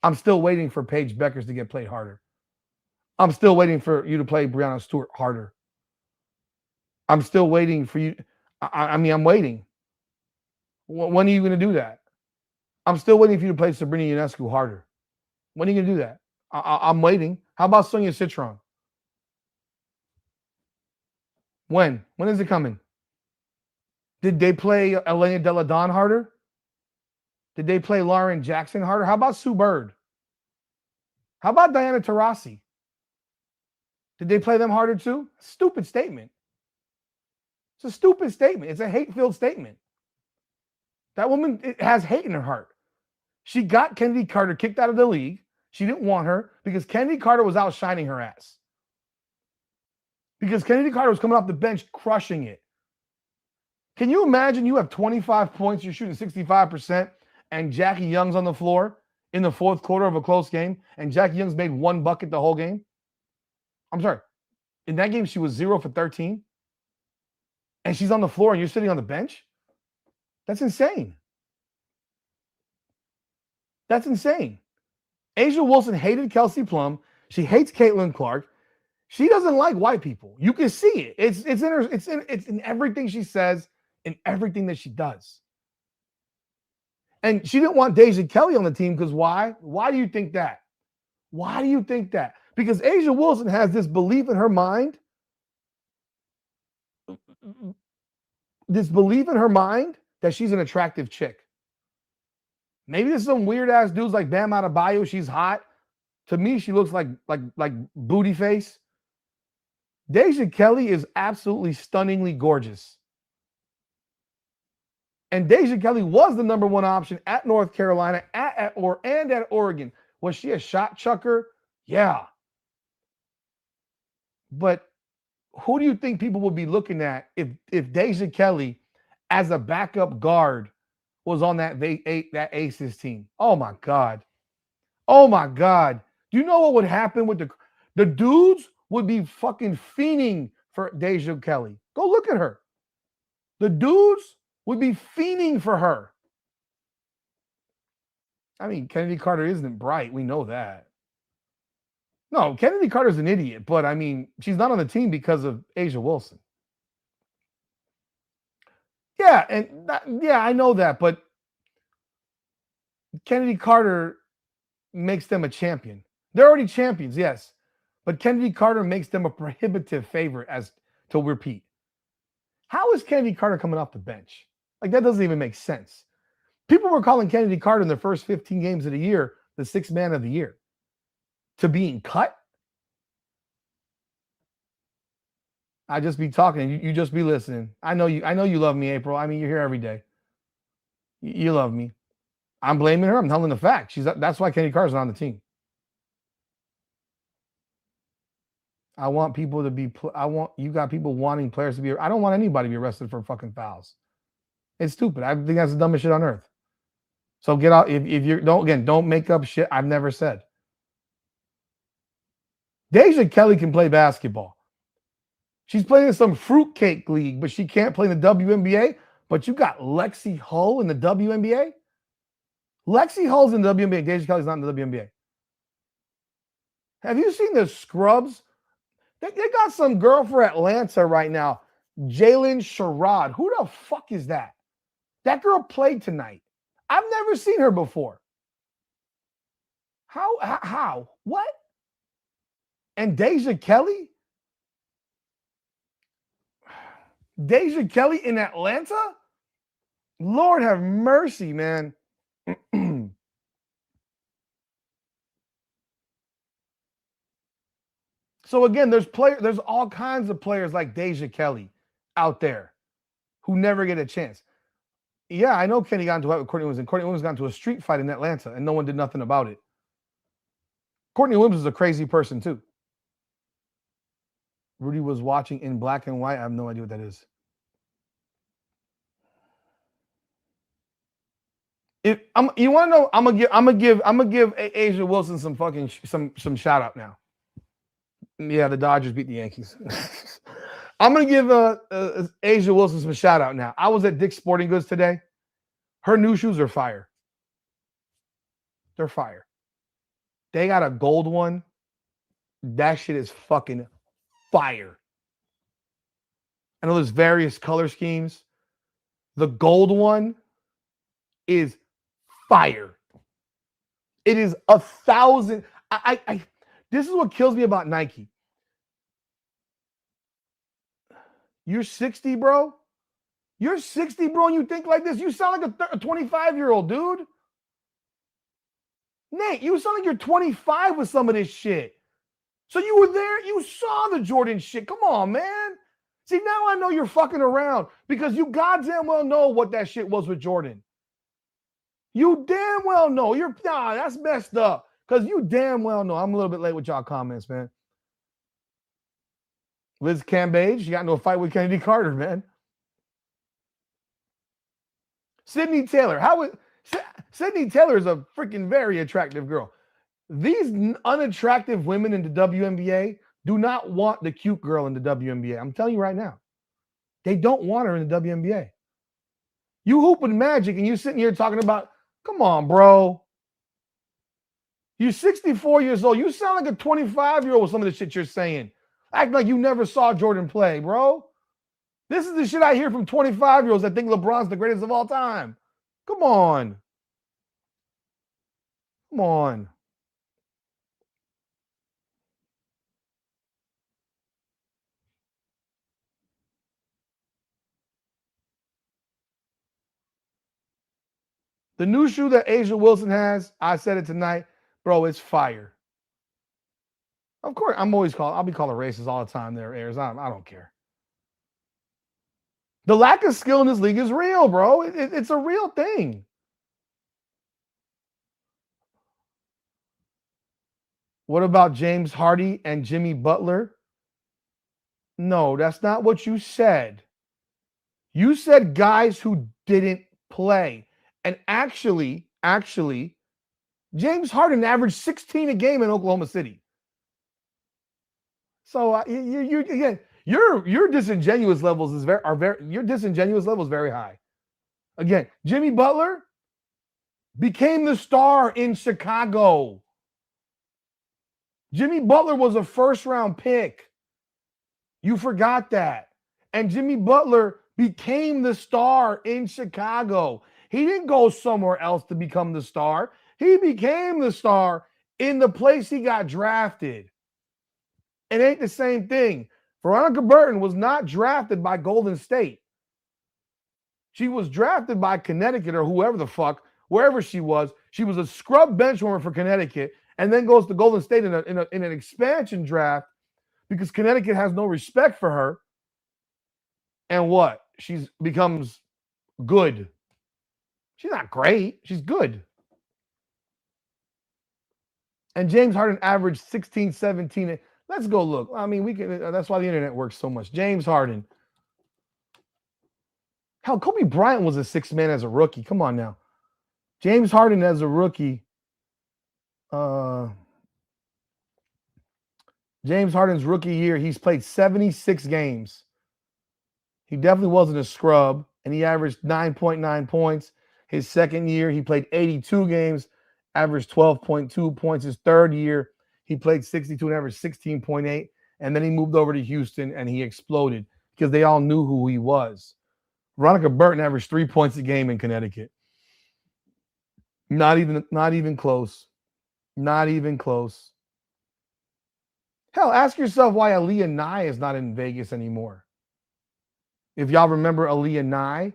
I'm still waiting for Paige Beckers to get played harder. I'm still waiting for you to play Breanna Stewart harder. I'm still waiting for you. I'm waiting. When are you going to do that? I'm still waiting for you to play Sabrina Ionescu harder. When are you going to do that? I'm waiting. How about Sonia Citron? When? When is it coming? Did they play Elena Delle Donne harder? Did they play Lauren Jackson harder? How about Sue Bird? How about Diana Taurasi? Did they play them harder too? Stupid statement. It's a stupid statement. It's a hate-filled statement. That woman has hate in her heart. She got Kennedy Carter kicked out of the league. She didn't want her because Kennedy Carter was outshining her ass. Because Kennedy Carter was coming off the bench crushing it. Can you imagine you have 25 points, you're shooting 65%, and Jackie Young's on the floor in the fourth quarter of a close game, and Jackie Young's made one bucket the whole game? I'm sorry. In that game, she was 0 for 13. And she's on the floor and you're sitting on the bench? That's insane. That's insane. A'ja Wilson hated Kelsey Plum. She hates Caitlin Clark. She doesn't like white people. You can see it. It's in everything she says, in everything that she does. And she didn't want Deja Kelly on the team because why? Why do you think that? Why do you think that? Because A'ja Wilson has this belief in her mind, that she's an attractive chick. Maybe there's some weird ass dudes like Bam Adebayo. She's hot. To me, she looks like booty face. Deja Kelly is absolutely stunningly gorgeous. And Deja Kelly was the number one option at North Carolina and at Oregon. Was she a shot chucker? Yeah. But who do you think people would be looking at if Deja Kelly as a backup guard was on that Aces team? Oh my God. Oh my God. Do you know what would happen with the dudes would be fucking fiending for Deja Kelly. Go look at her. The dudes would be fiending for her. I mean, Kennedy Carter isn't bright. We know that. No, Kennedy Carter's an idiot, but I mean, she's not on the team because of A'ja Wilson. Yeah, I know that, but Kennedy Carter makes them a champion. They're already champions, yes, but Kennedy Carter makes them a prohibitive favorite as to repeat. How is Kennedy Carter coming off the bench? Like, that doesn't even make sense. People were calling Kennedy Carter in the first 15 games of the year the sixth man of the year. To being cut? I just be talking. You just be listening. I know you love me, April. I mean, you're here every day. You love me. I'm blaming her. I'm telling the fact. That's why Kennedy Carter's not on the team. I want people to be. You got people wanting players to be. I don't want anybody to be arrested for fucking fouls. It's stupid. I think that's the dumbest shit on earth. So get out. If you don't make up shit I've never said. Deja Kelly can play basketball. She's playing in some fruitcake league, but she can't play in the WNBA. But you got Lexi Hull in the WNBA. Lexi Hull's in the WNBA. Deja Kelly's not in the WNBA. Have you seen the scrubs? They got some girl for Atlanta right now, Jalen Sherrod. Who the fuck is that? That girl played tonight. I've never seen her before. How? What? And Deja Kelly? Deja Kelly in Atlanta? Lord have mercy, man. So again, there's all kinds of players like Deja Kelly out there who never get a chance. Yeah, I know Kenny got into it with Courtney Williams, and Courtney Williams got into a street fight in Atlanta, and no one did nothing about it. Courtney Williams is a crazy person, too. Rudy was watching in black and white. I have no idea what that is. You want to know? I'm gonna give A'ja Wilson some fucking some shout out now. Yeah, the Dodgers beat the Yankees. I'm gonna give A'ja Wilson some shout out now. I was at Dick's Sporting Goods today. Her new shoes are fire. They're fire. They got a gold one. That shit is fucking fire. I know there's various color schemes. The gold one is fire. It is 1,000. This is what kills me about Nike. You're 60, bro. You're 60, bro, and you think like this. You sound like a 25-year-old, dude. Nate, you sound like you're 25 with some of this shit. So you were there. You saw the Jordan shit. Come on, man. See, now I know you're fucking around because you goddamn well know what that shit was with Jordan. You damn well know. That's messed up. Because you damn well know. I'm a little bit late with y'all comments, man. Liz Cambage, she got into a fight with Kennedy Carter, man. Sydney Taylor. Sydney Taylor is a freaking very attractive girl. These unattractive women in the WNBA do not want the cute girl in the WNBA. I'm telling you right now. They don't want her in the WNBA. You hooping Magic and you sitting here talking about, come on, bro. You're 64 years old. You sound like a 25-year-old with some of the shit you're saying. Act like you never saw Jordan play, bro. This is the shit I hear from 25-year-olds that think LeBron's the greatest of all time. Come on. Come on. The new shoe that A'ja Wilson has, I said it tonight, bro, it's fire. Of course, I'll be calling racist all the time there, Ayers. I don't care. The lack of skill in this league is real, bro. It's a real thing. What about James Harden and Jimmy Butler? No, that's not what you said. You said guys who didn't play. And actually, James Harden averaged 16 a game in Oklahoma City. So again, your disingenuous levels is your disingenuous level is very high. Again, Jimmy Butler became the star in Chicago. Jimmy Butler was a first-round pick. You forgot that. And Jimmy Butler became the star in Chicago. He didn't go somewhere else to become the star. He became the star in the place he got drafted. It ain't the same thing. Veronica Burton was not drafted by Golden State. She was drafted by Connecticut or whoever the fuck, wherever she was. She was a scrub bench warmer for Connecticut and then goes to Golden State in an expansion draft because Connecticut has no respect for her. And what? She becomes good. She's not great. She's good. And James Harden averaged 16, 17. Let's go look. I mean, we can. That's why the internet works so much. James Harden. Hell, Kobe Bryant was a sixth man as a rookie. Come on now. James Harden as a rookie. James Harden's rookie year, he's played 76 games. He definitely wasn't a scrub, and he averaged 9.9 points. His second year, he played 82 games, averaged 12.2 points. His third year, he played 62 and averaged 16.8. And then he moved over to Houston, and he exploded because they all knew who he was. Veronica Burton averaged 3 points a game in Connecticut. Not even close. Not even close. Hell, ask yourself why Aaliyah Nye is not in Vegas anymore. If y'all remember Aaliyah Nye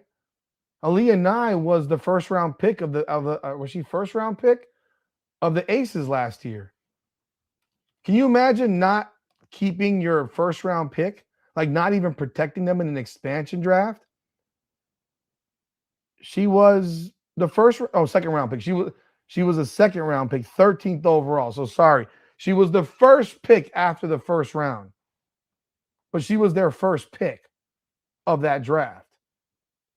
was the first round pick was she first round pick of the Aces last year? Can you imagine not keeping your first round pick, like not even protecting them in an expansion draft? She was the second round pick. She was a second round pick, 13th overall. So sorry. She was the first pick after the first round. But she was their first pick of that draft.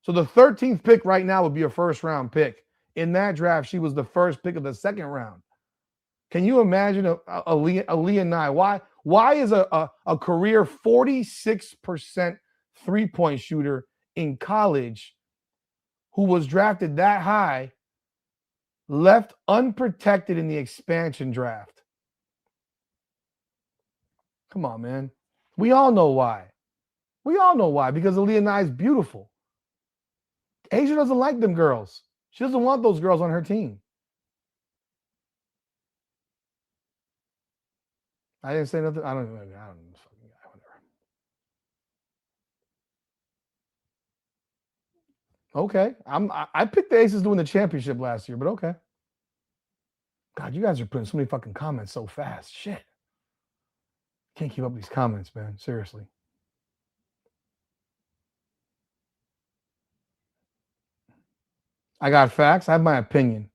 So the 13th pick right now would be a first round pick. In that draft, she was the first pick of the second round. Can you imagine Aaliyah Nye? Why is a career 46% three-point shooter in college who was drafted that high left unprotected in the expansion draft? Come on, man. We all know why. Because Aaliyah Nye is beautiful. Asia doesn't like them girls. She doesn't want those girls on her team. I didn't say nothing. I don't fucking whatever. Okay. I picked the Aces to win the championship last year, but okay. God, you guys are putting so many fucking comments so fast. Shit. Can't keep up with these comments, man. Seriously. I got facts. I have my opinion.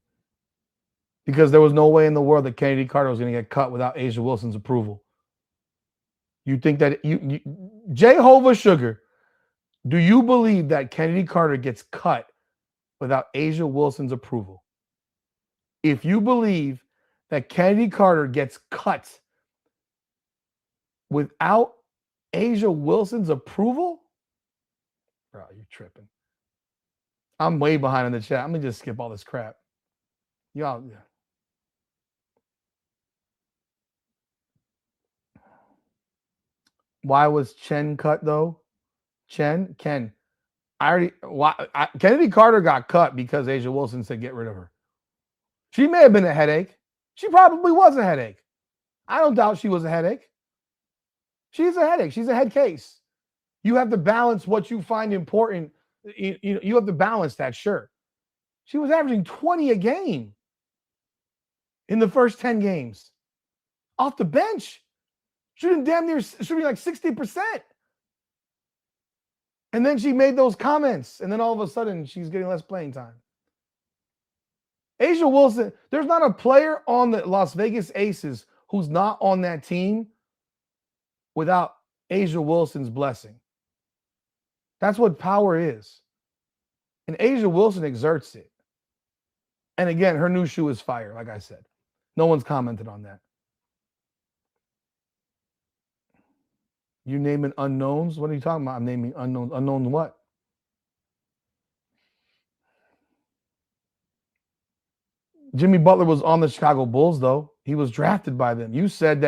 Because there was no way in the world that Kennedy Carter was going to get cut without Asia Wilson's approval. You think that Jehovah Sugar, do you believe that Kennedy Carter gets cut without Asia Wilson's approval? If you believe that Kennedy Carter gets cut without Asia Wilson's approval, bro, you're tripping. I'm way behind in the chat. I'm going to just skip all this crap. Y'all, yeah. Why was Chen cut though? Ken. Kennedy Carter got cut because Asia Wilson said get rid of her. She may have been a headache. She probably was a headache. I don't doubt she was a headache. She's a headache. She's a head case. You have to balance what you find important. You have to balance that, sure. She was averaging 20 a game in the first 10 games off the bench. shooting like 60%. And then she made those comments, and then all of a sudden she's getting less playing time. A'ja Wilson, there's not a player on the Las Vegas Aces who's not on that team without A'ja Wilson's blessing. That's what power is. And A'ja Wilson exerts it. And again, her new shoe is fire, like I said. No one's commented on that. You naming unknowns? What are you talking about? I'm naming unknowns. Unknowns what? Jimmy Butler was on the Chicago Bulls, though. He was drafted by them. You said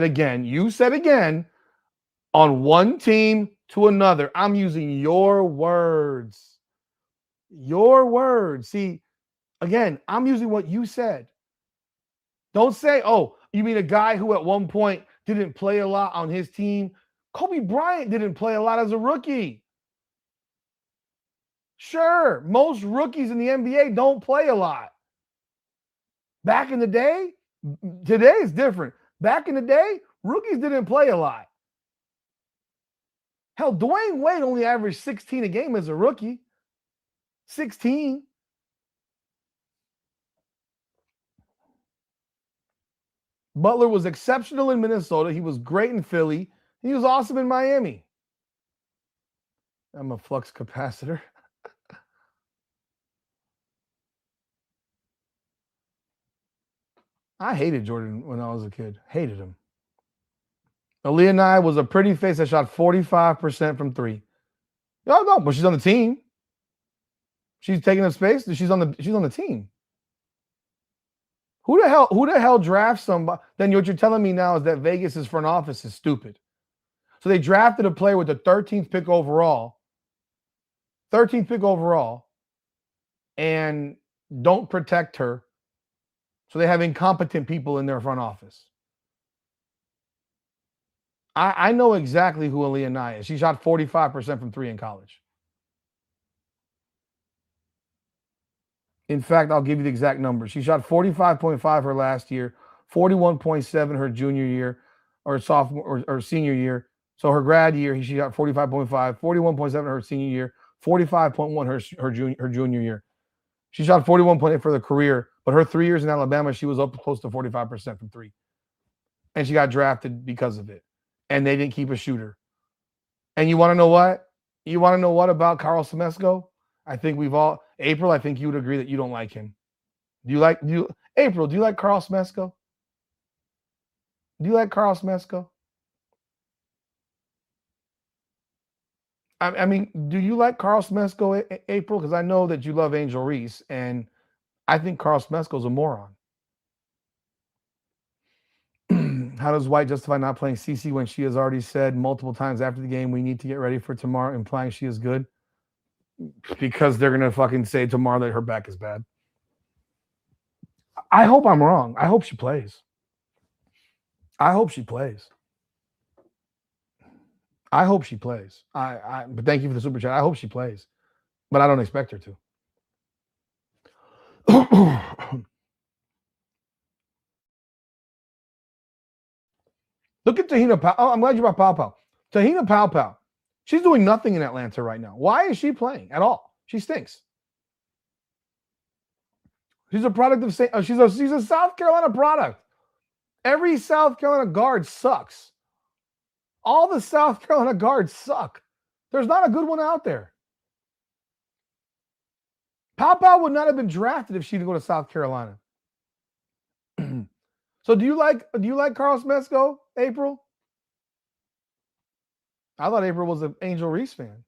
again, on one team to another. I'm using your words. Your words. See, again, I'm using what you said. Don't say, oh, you mean a guy who at one point didn't play a lot on his team? Kobe Bryant didn't play a lot as a rookie. Sure, most rookies in the NBA don't play a lot. Back in the day, today is different. Back in the day, rookies didn't play a lot. Hell, Dwayne Wade only averaged 16 a game as a rookie. 16. Butler was exceptional in Minnesota. He was great in Philly. He was awesome in Miami. I'm a flux capacitor. I hated Jordan when I was a kid. Hated him. Aaliyah Nye was a pretty face that shot 45% from three. No, but she's on the team. She's taking up space. She's on the team. Who the hell drafts somebody? Then what you're telling me now is that Vegas's front office is stupid. So they drafted a player with the 13th pick overall. 13th pick overall. And don't protect her. So they have incompetent people in their front office. I know exactly who Aaliyah Nye is. She shot 45% from three in college. In fact, I'll give you the exact numbers. She shot 45.5 her last year, 41.7 her junior year, or sophomore or senior year. So her grad year, she got 45.5, 41.7 her senior year, 45.1 her junior year. She shot 41.8 for the career, but her 3 years in Alabama, she was up close to 45% from three. And she got drafted because of it. And they didn't keep a shooter. And you want to know what? You want to know what about Carl Semesco? I think April, I think you would agree that you don't like him. April, do you like Carl Semesco? Do you like Carl Semesco? I mean, do you like Carl Semesco, April? Because I know that you love Angel Reese, and I think Carl Semesco's a moron. How does White justify not playing CeCe when she has already said multiple times after the game, we need to get ready for tomorrow, implying she is good? Because they're going to fucking say tomorrow that her back is bad. I hope I'm wrong. I hope she plays. I hope she plays. I hope she plays. But thank you for the super chat. I hope she plays. But I don't expect her to. Look at Tahina Powell. Oh, I'm glad you brought Powell. Tahina Powell. She's doing nothing in Atlanta right now. Why is she playing at all? She stinks. She's a product of she's a South Carolina product. Every South Carolina guard sucks. All the South Carolina guards suck. There's not a good one out there. Powell would not have been drafted if she didn't go to South Carolina. So do you like Carl Semesco, April? I thought April was an Angel Reese fan.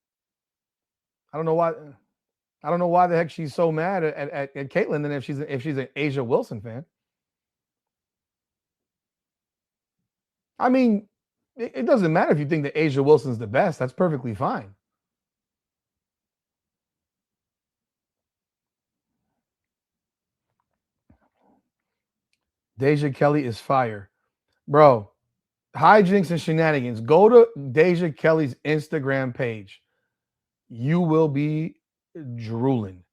I don't know why the heck she's so mad at Caitlin than if she's an A'ja Wilson fan. I mean, it doesn't matter if you think that A'ja Wilson's the best. That's perfectly fine. Deja Kelly is fire. Bro, hijinks and shenanigans. Go to Deja Kelly's Instagram page. You will be drooling.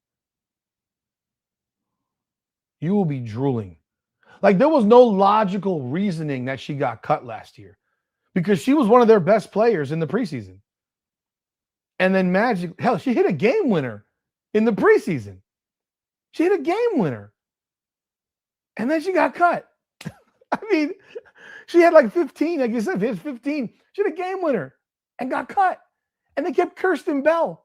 You will be drooling. Like there was no logical reasoning that she got cut last year because she was one of their best players in the preseason. And then hell, she hit a game winner in the preseason. She hit a game winner. And then she got cut. I mean, she had like 15, like you said, hit 15. She had a game winner and got cut. And they kept Kirsten Bell.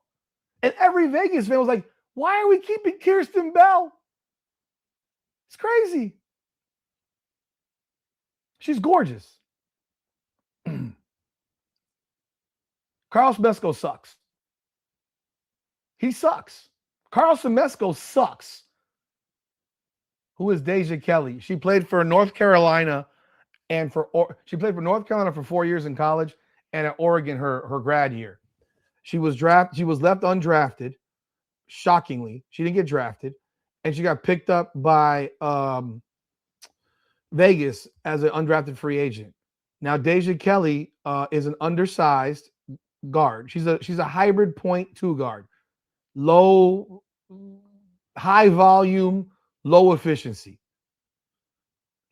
And every Vegas fan was like, why are we keeping Kirsten Bell? It's crazy. She's gorgeous. Carl Smesco sucks. He sucks. Carl Smesco sucks. Who is Deja Kelly? She played for North Carolina she played for North Carolina for 4 years in college and at Oregon her grad year. She was left undrafted. Shockingly, she didn't get drafted, and she got picked up by Vegas as an undrafted free agent. Now Deja Kelly is an undersized guard. She's a hybrid 0.2 guard. High volume, low efficiency.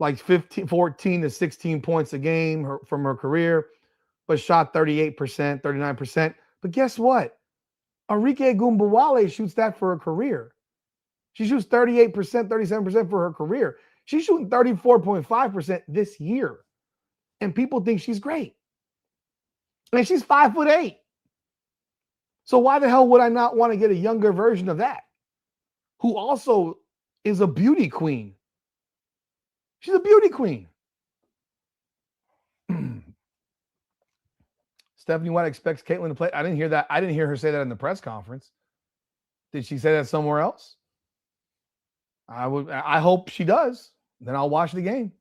Like 14 to 16 points a game from her career, but shot 38%, 39%. But guess what? Arike Gumbawale shoots that for her career. She shoots 38%, 37% for her career. She's shooting 34.5% this year. And people think she's great. And she's 5'8". So why the hell would I not want to get a younger version of that? Who also is a beauty queen. She's a beauty queen. Stephanie White expects Caitlin to play. I didn't hear that. I didn't hear her say that in the press conference. Did she say that somewhere else? I hope she does. Then I'll watch the game.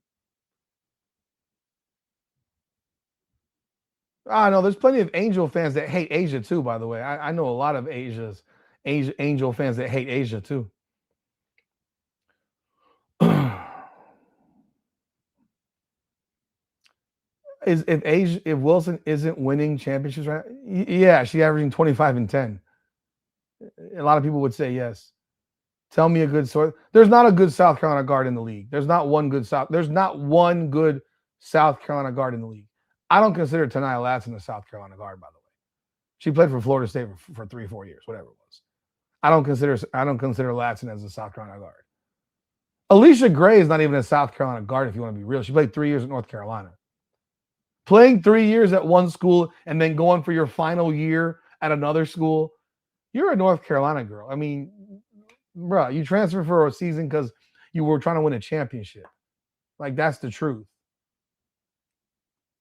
I know there's plenty of Angel fans that hate Asia too, by the way. I know a lot of Angel fans that hate Asia too. If Wilson isn't winning championships right, yeah, she's averaging 25 and 10. A lot of people would say yes. Tell me a good source. There's not a good South Carolina guard in the league. There's not one good South Carolina guard in the league. I don't consider Tanaya Latson a South Carolina guard, by the way. She played for Florida State for 3-4 years, whatever it was. I don't consider Latson as a South Carolina guard. Alicia Gray is not even a South Carolina guard, if you want to be real. She played 3 years at North Carolina. Playing 3 years at one school and then going for your final year at another school, you're a North Carolina girl. I mean, bro, you transferred for a season because you were trying to win a championship. Like, that's the truth.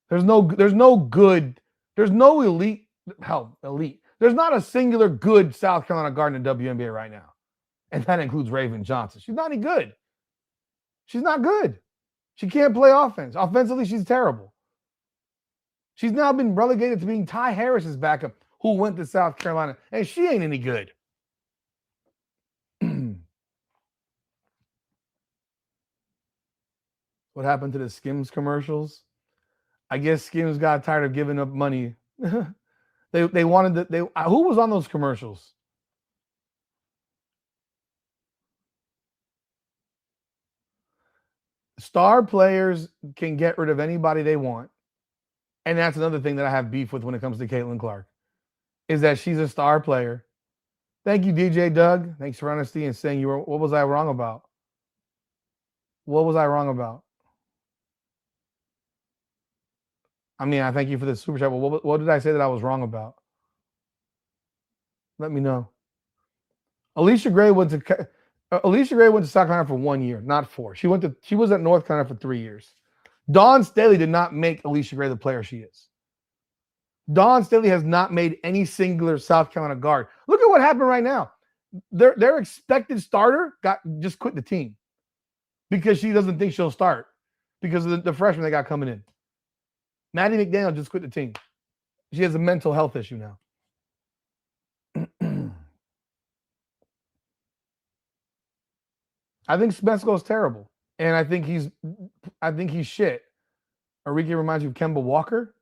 There's no elite. There's not a singular good South Carolina guard in the WNBA right now. And that includes Raven Johnson. She's not any good. She's not good. She can't play offense. Offensively, she's terrible. She's now been relegated to being Ty Harris's backup, who went to South Carolina, and she ain't any good. What happened to the Skims commercials? I guess Skims got tired of giving up money. They wanted who was on those commercials? Star players can get rid of anybody they want. And that's another thing that I have beef with when it comes to Caitlin Clark, is that she's a star player. Thank you, DJ Doug. Thanks for honesty and saying what was I wrong about? What was I wrong about? I mean, I thank you for the super chat, but what did I say that I was wrong about? Let me know. Alicia Gray went to South Carolina for 1 year, not 4. She was at North Carolina for 3 years. Dawn Staley did not make Alicia Gray the player she is. Dawn Staley has not made any singular South Carolina guard. Look at what happened right now. Their expected starter just quit the team because she doesn't think she'll start because of the freshman they got coming in. Maddie McDaniel just quit the team. She has a mental health issue now. I think Smesco is terrible. And I think he's shit. Arike reminds you of Kemba Walker.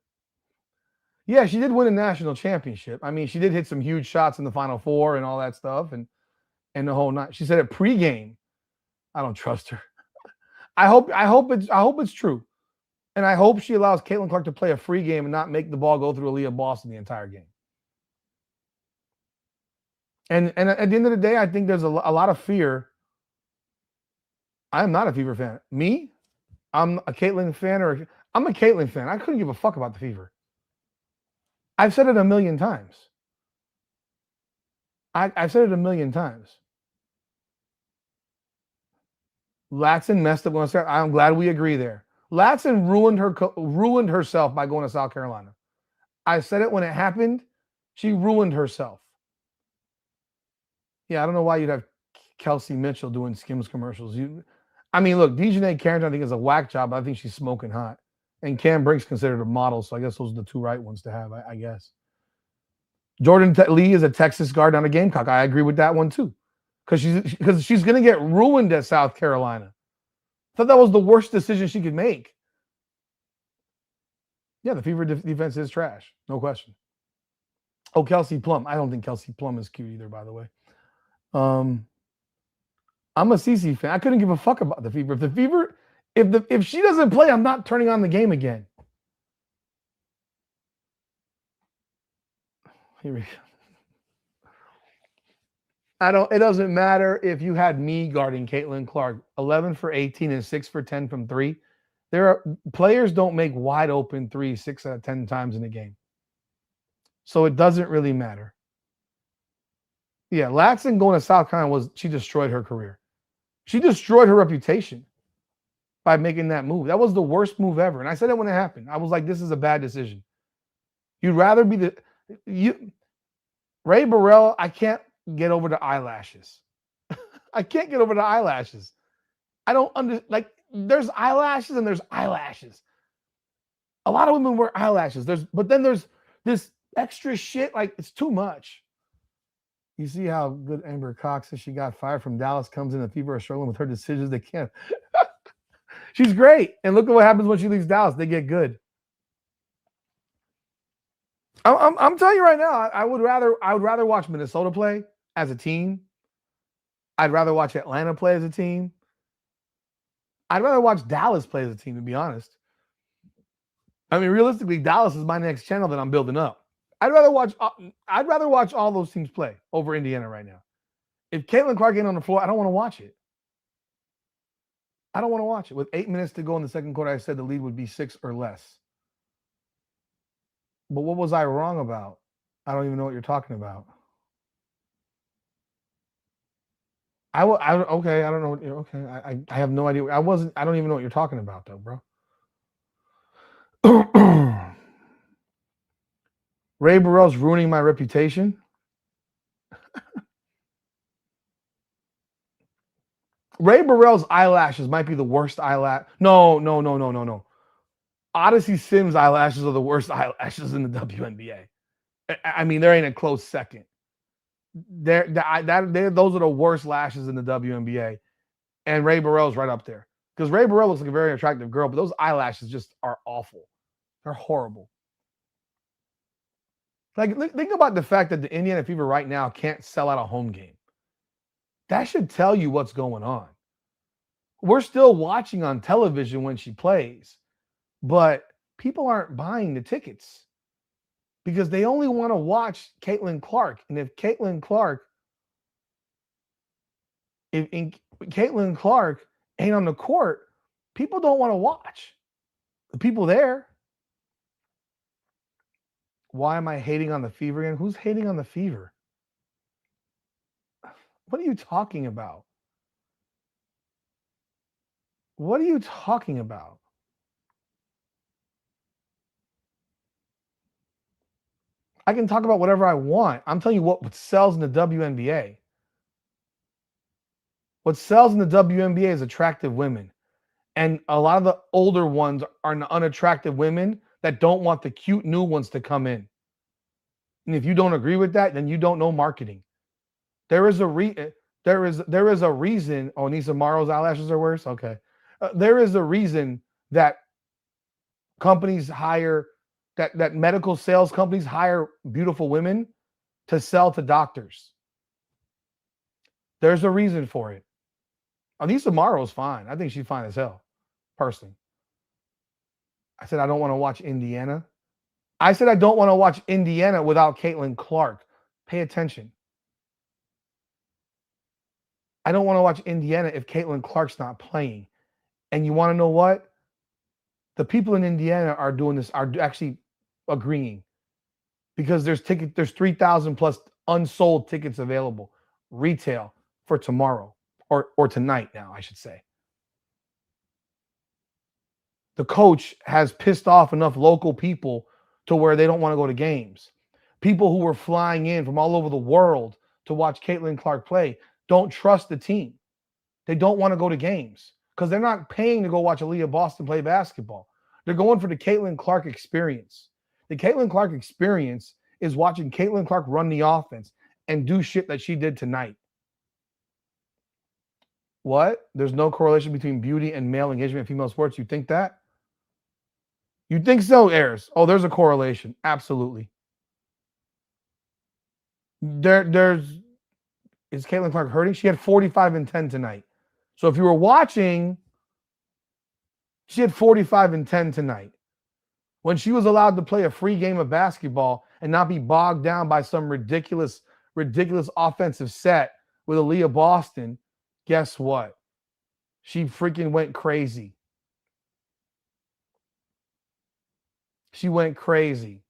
Yeah, she did win a national championship. I mean, she did hit some huge shots in the Final Four and all that stuff and the whole night. She said it pregame. I don't trust her. I hope it's true. And I hope she allows Caitlin Clark to play a free game and not make the ball go through Aaliyah Boston the entire game. And at the end of the day, I think there's a lot of fear. I'm not a Fever fan. Me, I'm a Caitlin fan, I'm a Caitlin fan. I couldn't give a fuck about the Fever. I've said it a million times. I've said it a million times. Latson messed up going to South. I'm glad we agree there. Latson ruined herself by going to South Carolina. I said it when it happened. She ruined herself. Yeah, I don't know why you'd have Kelsey Mitchell doing Skims commercials. I mean, look, Dejanay Carrington I think is a whack job, but I think she's smoking hot. And Cam Brink's considered a model, so I guess those are the two right ones to have, I guess. Jordan Lee is a Texas guard on a Gamecock. I agree with that one too. Because she's going to get ruined at South Carolina. I thought that was the worst decision she could make. Yeah, the Fever defense is trash. No question. Oh, Kelsey Plum. I don't think Kelsey Plum is cute either, by the way. I'm a CC fan. I couldn't give a fuck about the Fever. If she doesn't play, I'm not turning on the game again. Here we go. It doesn't matter if you had me guarding Caitlin Clark, 11 for 18 and 6 for 10 from 3. Players don't make wide open 3 6 out of 10 times in a game. So it doesn't really matter. Yeah, Latson going to South Carolina she destroyed her career. She destroyed her reputation by making that move. That was the worst move ever. And I said it when it happened. I was like, this is a bad decision. You'd rather be Ray Burrell, I can't get over the eyelashes. I can't get over the eyelashes. I don't there's eyelashes and there's eyelashes. A lot of women wear eyelashes. But then there's this extra shit, it's too much. You see how good Amber Cox is. She got fired from Dallas, comes in, the Fever are struggling with her decisions. They can't. She's great. And look at what happens when she leaves Dallas. They get good. I'm telling you right now, I would rather watch Minnesota play as a team. I'd rather watch Atlanta play as a team. I'd rather watch Dallas play as a team, to be honest. I mean, realistically, Dallas is my next channel that I'm building up. I'd rather watch all those teams play over Indiana right now. If Caitlin Clark ain't on the floor, I don't want to watch it. I don't want to watch it. With 8 minutes to go in the second quarter, I said the lead would be 6 or less. But what was I wrong about? I don't even know what you're talking about. Okay, I don't know. Okay, I have no idea. I don't even know what you're talking about, though, bro. Ray Burrell's ruining my reputation. Ray Burrell's eyelashes might be the worst eyelash. No. Odyssey Sims eyelashes are the worst eyelashes in the WNBA. I mean, there ain't a close second. Those are the worst lashes in the WNBA. And Ray Burrell's right up there. Because Ray Burrell looks like a very attractive girl, but those eyelashes just are awful. They're horrible. Think about the fact that the Indiana Fever right now can't sell out a home game. That should tell you what's going on. We're still watching on television when she plays, but people aren't buying the tickets because they only want to watch Caitlin Clark. And if Caitlin Clark ain't on the court, people don't want to watch. The people there. Why am I hating on the Fever again? Who's hating on the Fever? What are you talking about? What are you talking about? I can talk about whatever I want. I'm telling you what sells in the WNBA. What sells in the WNBA is attractive women. And a lot of the older ones are unattractive women that don't want the cute new ones to come in. And if you don't agree with that, then you don't know marketing. There is a reason. Oh, Nisa Morrow's eyelashes are worse? Okay. There is a reason that companies hire, that medical sales companies hire beautiful women to sell to doctors. There's a reason for it. Nisa Morrow's fine. I think she's fine as hell. person. I said, I don't want to watch Indiana. I said, I don't want to watch Indiana without Caitlin Clark. Pay attention. I don't want to watch Indiana if Caitlin Clark's not playing. And you want to know what? The people in Indiana are doing this, are actually agreeing, because there's 3,000 plus unsold tickets available retail for tomorrow or tonight now, I should say. The coach has pissed off enough local people to where they don't want to go to games. People who were flying in from all over the world to watch Caitlin Clark play don't trust the team. They don't want to go to games because they're not paying to go watch Aaliyah Boston play basketball. They're going for the Caitlin Clark experience. The Caitlin Clark experience is watching Caitlin Clark run the offense and do shit that she did tonight. What? There's no correlation between beauty and male engagement in female sports? You think that? You think so, Ayers? Oh, there's a correlation. Absolutely. Is Caitlin Clark hurting? She had 45 and 10 tonight. So if you were watching, she had 45 and 10 tonight. When she was allowed to play a free game of basketball and not be bogged down by some ridiculous offensive set with Aaliyah Boston, guess what? She freaking went crazy. She went crazy.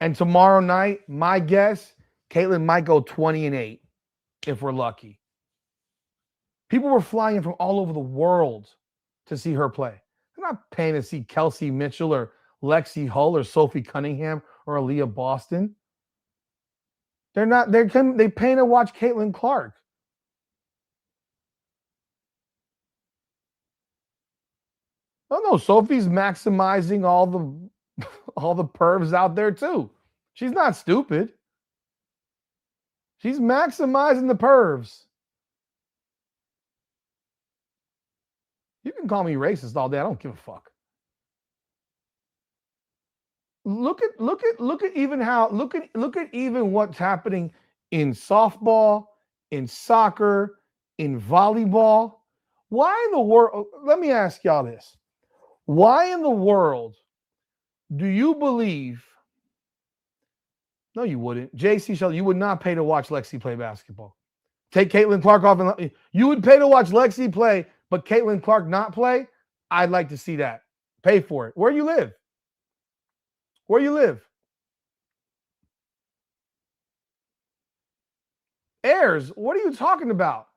And tomorrow night, my guess, Caitlin might go 20-8 if we're lucky. People were flying in from all over the world to see her play. They're not paying to see Kelsey Mitchell or Lexi Hull or Sophie Cunningham or Aaliyah Boston. They're not. They pay to watch Caitlin Clark. Oh no, Sophie's maximizing all the pervs out there too. She's not stupid. She's maximizing the pervs. You can call me racist all day. I don't give a fuck. Look at even what's happening in softball, in soccer, in volleyball. Why in the world? Let me ask y'all this. Why in the world do you believe? No, you wouldn't. JC Shelley, you would not pay to watch Lexi play basketball. Take Caitlin Clark off, and you would pay to watch Lexi play, but Caitlin Clark not play? I'd like to see that. Pay for it. Where you live? Where you live? Ayers, what are you talking about?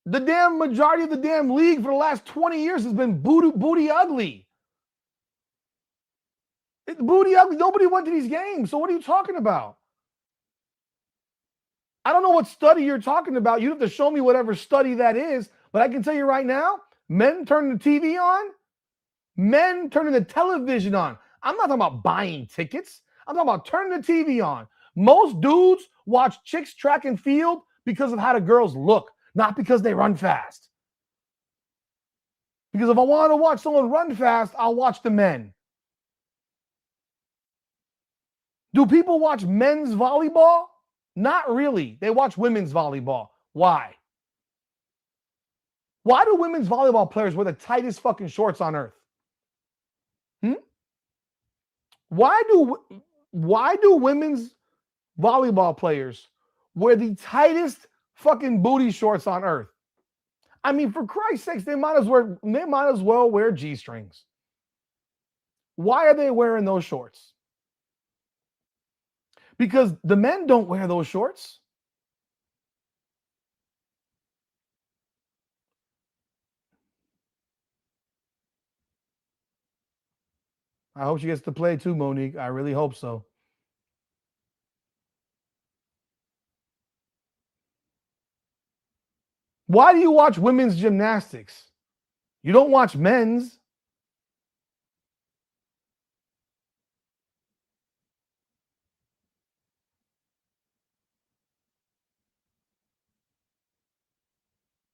The damn majority of the damn league for the last 20 years has been booty ugly. It's booty ugly. Nobody went to these games. So what are you talking about? I don't know what study you're talking about. You have to show me whatever study that is. But I can tell you right now, men turning the TV on, men turning the television on. I'm not talking about buying tickets. I'm talking about turning the TV on. Most dudes watch chicks track and field because of how the girls look, not because they run fast. Because if I want to watch someone run fast, I'll watch the men. Do people watch men's volleyball? Not really. They watch women's volleyball. Why? Why do women's volleyball players wear the tightest fucking shorts on earth? Why do women's volleyball players wear the tightest fucking booty shorts on earth? I mean, for Christ's sakes, they might as well wear G-strings. Why are they wearing those shorts? Because the men don't wear those shorts. I hope she gets to play too, Monique. I really hope so. Why do you watch women's gymnastics? You don't watch men's.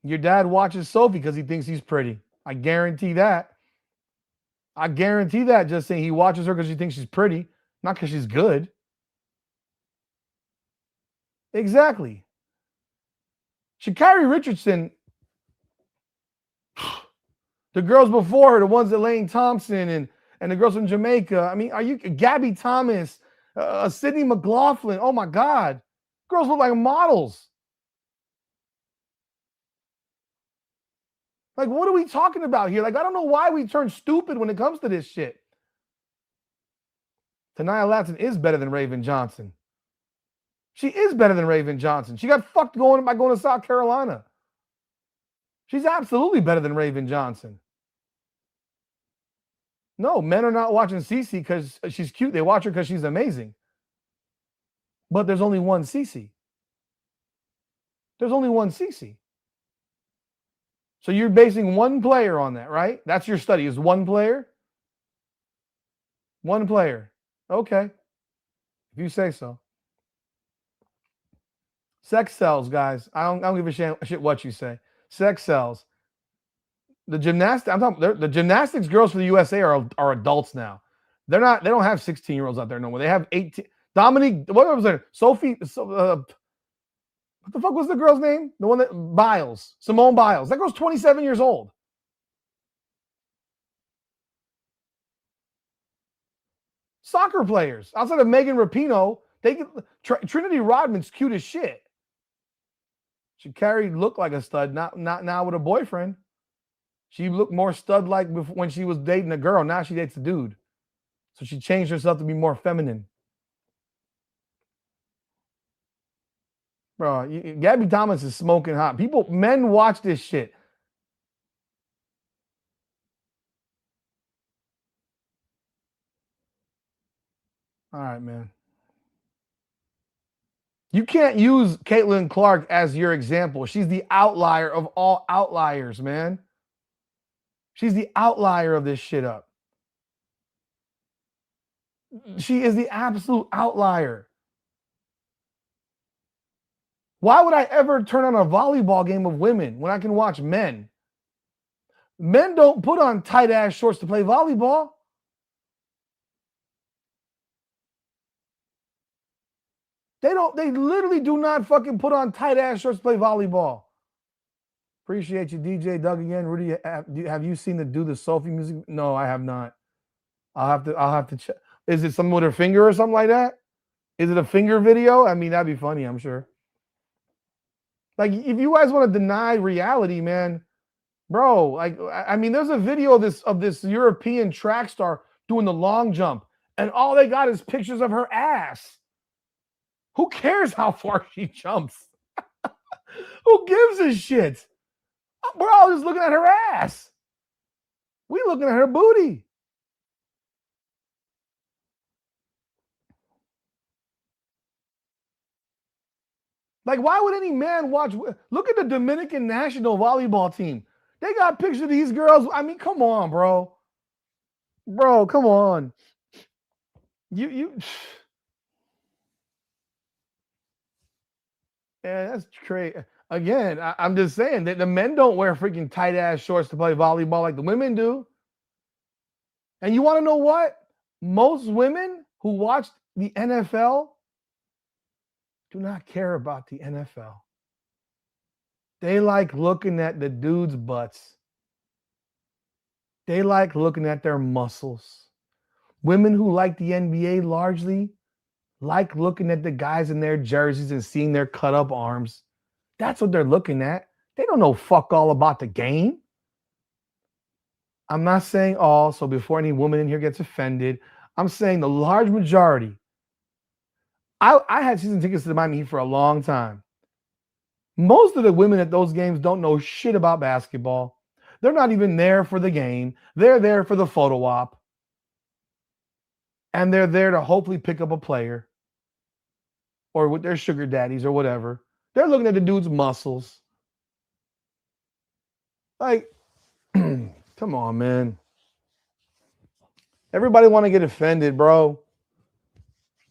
Your dad watches Sophie because he thinks he's pretty. I guarantee that. I guarantee that, just saying he watches her because he thinks she's pretty, not because she's good. Exactly. Sha'Carri Richardson, The girls before her, the ones that Lane Thompson and the girls from Jamaica. I mean, are you Gabby Thomas, Sydney McLaughlin? Oh my God, girls look like models. Like, what are we talking about here? Like, I don't know why we turn stupid when it comes to this shit. Tania Latson is better than Raven Johnson. She is better than Raven Johnson. She got fucked by going to South Carolina. She's absolutely better than Raven Johnson. No, men are not watching Cece because she's cute. They watch her because she's amazing. But there's only one Cece. There's only one Cece. So you're basing one player on that, right? That's your study, is one player? One player. Okay. If you say so. Sex sells, guys. I don't give a shit what you say. Sex sells. The gymnastics girls for the USA are adults now. They don't have 16-year-olds out there no more. They have 18. Dominique, what was her? Sophie, what the fuck was the girl's name? The one that Biles, Simone Biles. That girl's 27 years old. Soccer players outside of Megan Rapinoe, Trinity Rodman's cute as shit. She looked like a stud, not now with a boyfriend. She looked more stud-like when she was dating a girl. Now she dates a dude. So she changed herself to be more feminine. Bro, Gabby Thomas is smoking hot. Men watch this shit. All right, man. You can't use Caitlin Clark as your example. She's the outlier of all outliers, man. She's the outlier of this shit up. She is the absolute outlier. Why would I ever turn on a volleyball game of women when I can watch men? Men don't put on tight-ass shorts to play volleyball. They literally do not fucking put on tight-ass shorts to play volleyball. Appreciate you, DJ Doug again. Rudy, have you seen the Do the Sophie music? No, I have not. I'll have to check. Is it someone with her finger or something like that? Is it a finger video? I mean, that'd be funny, I'm sure. Like, if you guys want to deny reality, man, bro, like, I mean, there's a video of this European track star doing the long jump, and all they got is pictures of her ass. Who cares how far she jumps? Who gives a shit? We're all just looking at her ass. We looking at her booty. Like, why would any man watch? Look at the Dominican national volleyball team. They got pictures of these girls. I mean, come on, bro. Bro, come on. You. Yeah, that's crazy. Again, I'm just saying that the men don't wear freaking tight-ass shorts to play volleyball like the women do. And you want to know what? Most women who watch the NFL do not care about the NFL. They like looking at the dudes' butts. They like looking at their muscles. Women who like the NBA largely like looking at the guys in their jerseys and seeing their cut-up arms. That's what they're looking at. They don't know fuck all about the game. I'm not saying all, so before any woman in here gets offended, I'm saying the large majority. I had season tickets to the Miami Heat for a long time. Most of the women at those games don't know shit about basketball. They're not even there for the game. They're there for the photo op. And they're there to hopefully pick up a player or with their sugar daddies or whatever. They're looking at the dude's muscles. Like, come on, man. Everybody want to get offended, bro.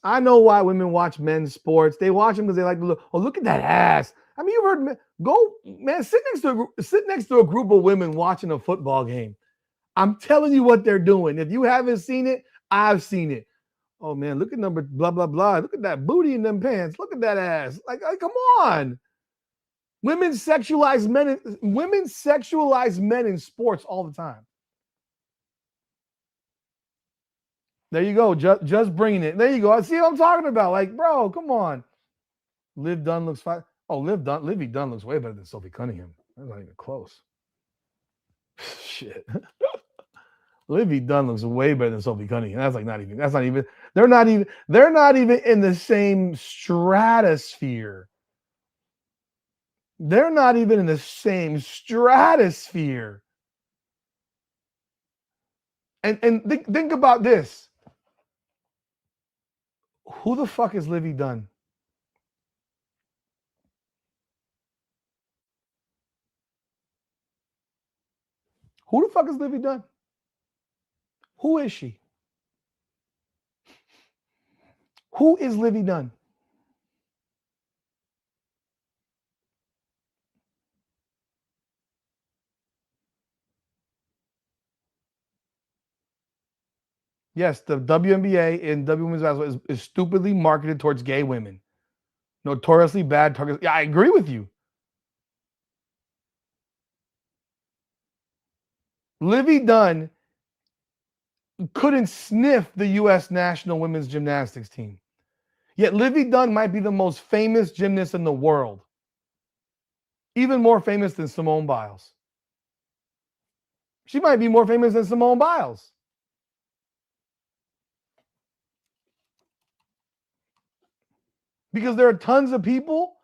I know why women watch men's sports. They watch them because they like to look. Oh, look at that ass. I mean, you've heard sit next to a group of women watching a football game. I'm telling you what they're doing. If you haven't seen it, I've seen it. Oh man, look at number blah blah blah. Look at that booty in them pants. Look at that ass. Like come on. Women sexualize men in sports all the time. There you go. Just bringing it. There you go. I see what I'm talking about. Like, bro, come on. Liv Dunn looks fine. Oh, Livy Dunn looks way better than Sophie Cunningham. That's not even close. Shit. Livy Dunn looks way better than Sophie Cunningham. That's not even, they're not even in the same stratosphere. They're not even in the same stratosphere. And think about this. Who the fuck is Livy Dunn? Who the fuck is Livy Dunn? Who is she? Who is Livy Dunn? Yes, the WNBA and women's basketball is stupidly marketed towards gay women. Notoriously bad targets. Yeah, I agree with you. Livy Dunn couldn't sniff the U.S. national women's gymnastics team. Yet Livy Dunn might be the most famous gymnast in the world. Even more famous than Simone Biles. She might be more famous than Simone Biles. Because there are tons of people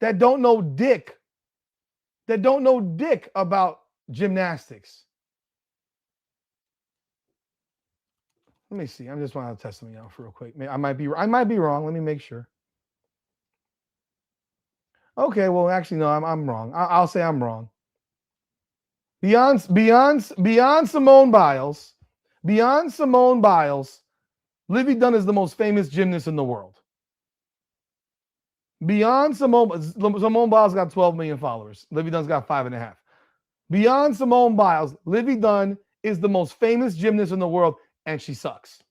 that don't know dick about gymnastics. Let me see. I just want to test something out real quick. I might be wrong. Let me make sure. Okay, well, actually, no, I'm wrong. I'll say I'm wrong. Beyond Simone Biles, Livy Dunn is the most famous gymnast in the world. Beyond Simone Biles got 12 million followers. Livy Dunn's got 5.5. Beyond Simone Biles, Livy Dunn is the most famous gymnast in the world, and she sucks.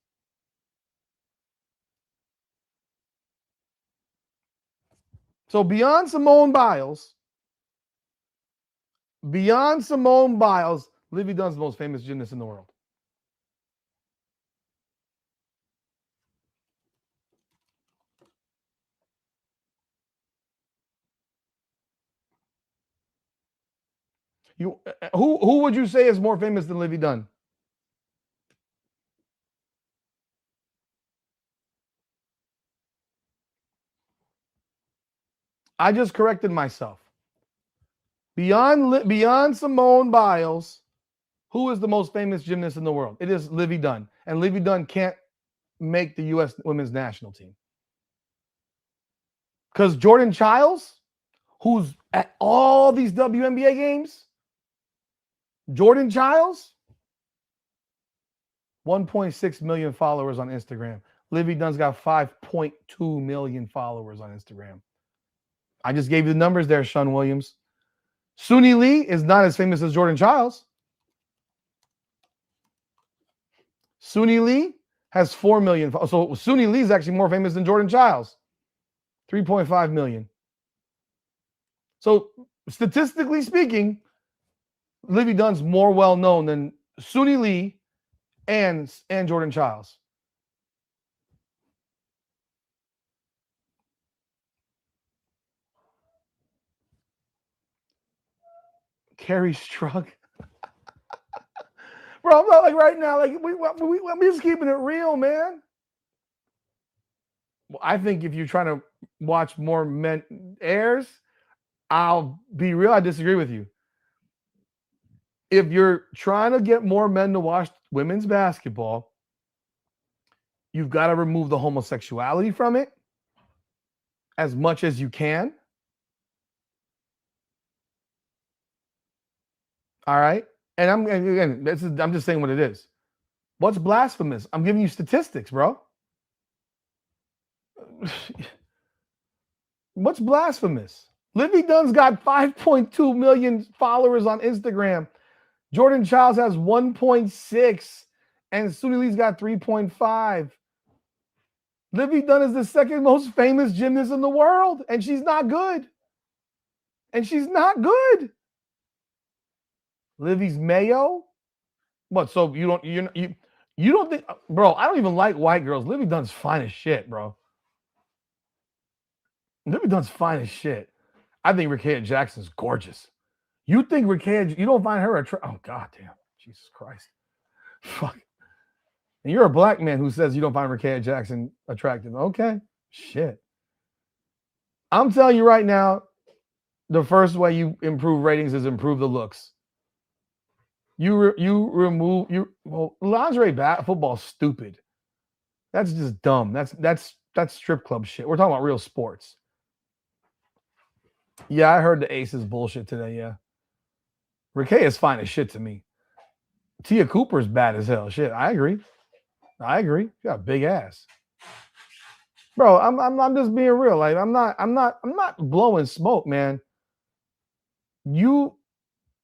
So beyond Simone Biles, Livy Dunn's the most famous gymnast in the world. Who would you say is more famous than Livy Dunn? I just corrected myself. Beyond Simone Biles, who is the most famous gymnast in the world? It is Livy Dunn. And Livy Dunn can't make the U.S. women's national team. Because Jordan Childs, who's at all these WNBA games, Jordan Childs, 1.6 million followers on Instagram. Livy Dunn's got 5.2 million followers on Instagram. I just gave you the numbers there, Sean Williams. Suni Lee is not as famous as Jordan Childs. Suni Lee has 4 million. So Suni Lee is actually more famous than Jordan Childs. 3.5 million. So statistically speaking, Livy Dunn's more well known than Suni Lee and Jordan Childs. Kerri Strug. Bro, I'm not like right now, like we just keeping it real, man. Well, I think if you're trying to watch more men airs, I'll be real, I disagree with you. If you're trying to get more men to watch women's basketball, you've got to remove the homosexuality from it as much as you can. All right. And I'm just saying what it is. What's blasphemous? I'm giving you statistics, bro. What's blasphemous? Livy Dunn's got 5.2 million followers on Instagram. Jordan Childs has 1.6, and Suni Lee's got 3.5. Livy Dunn is the second most famous gymnast in the world, and she's not good. And she's not good. Livy's Mayo? What? So you don't think, bro? I don't even like white girls. Livy Dunn's fine as shit, bro. Livy Dunn's fine as shit. I think Rickea Jackson's gorgeous. You think Rickea? You don't find her attractive? Oh God damn, Jesus Christ, fuck. And you're a black man who says you don't find Rickea Jackson attractive. Okay, shit. I'm telling you right now, the first way you improve ratings is improve the looks. Lingerie football's stupid. That's just dumb. That's strip club shit. We're talking about real sports. Yeah, I heard the Aces bullshit today. Yeah, Rickea is fine as shit to me. Tia Cooper's bad as hell. Shit, I agree. She got a big ass, bro. I'm just being real. Like I'm not blowing smoke, man. You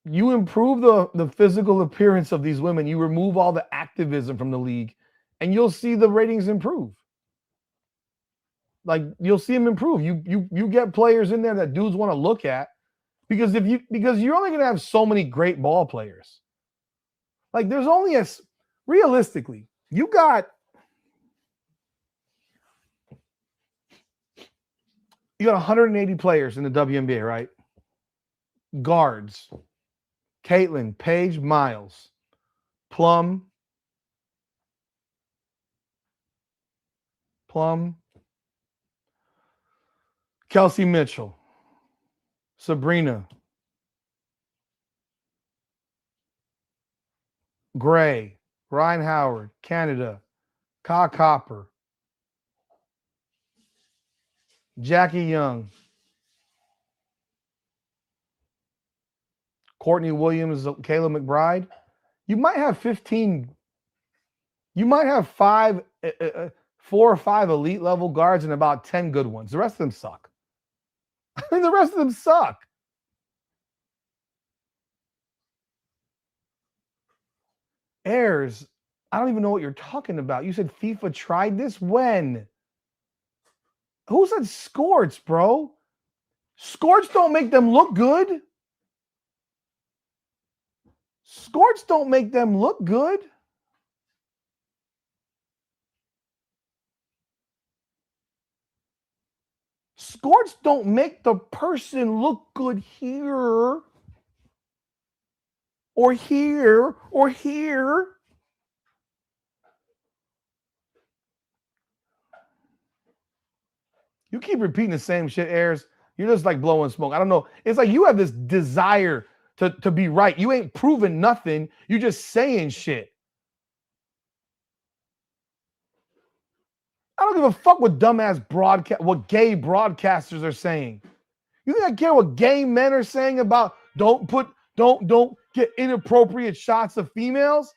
improve the physical appearance of these women. You remove all the activism from the league, and you'll see the ratings improve. Like you'll see them improve. You get players in there that dudes want to look at, because you're only gonna have so many great ball players. Like there's only realistically, you got 180 players in the WNBA, right? Guards: Caitlin, Paige, Miles, Plum, Kelsey Mitchell, Sabrina, Gray, Ryan Howard, Canada, Ka Copper, Jackie Young, Courtney Williams, Kayla McBride. You might have 15. You might have 4 or 5 elite level guards and about 10 good ones. The rest of them suck. I mean, the rest of them suck. Ayers, I don't even know what you're talking about. You said FIFA tried this? When? Who said scorts, bro? Scorts don't make them look good. Scorts don't make them look good. Scorts don't make the person look good here or here or here. You keep repeating the same shit, Ayers. You're just like blowing smoke. I don't know. It's like you have this desire to be right. You ain't proving nothing. You just saying shit. I don't give a fuck what what gay broadcasters are saying. You think I care what gay men are saying about don't get inappropriate shots of females?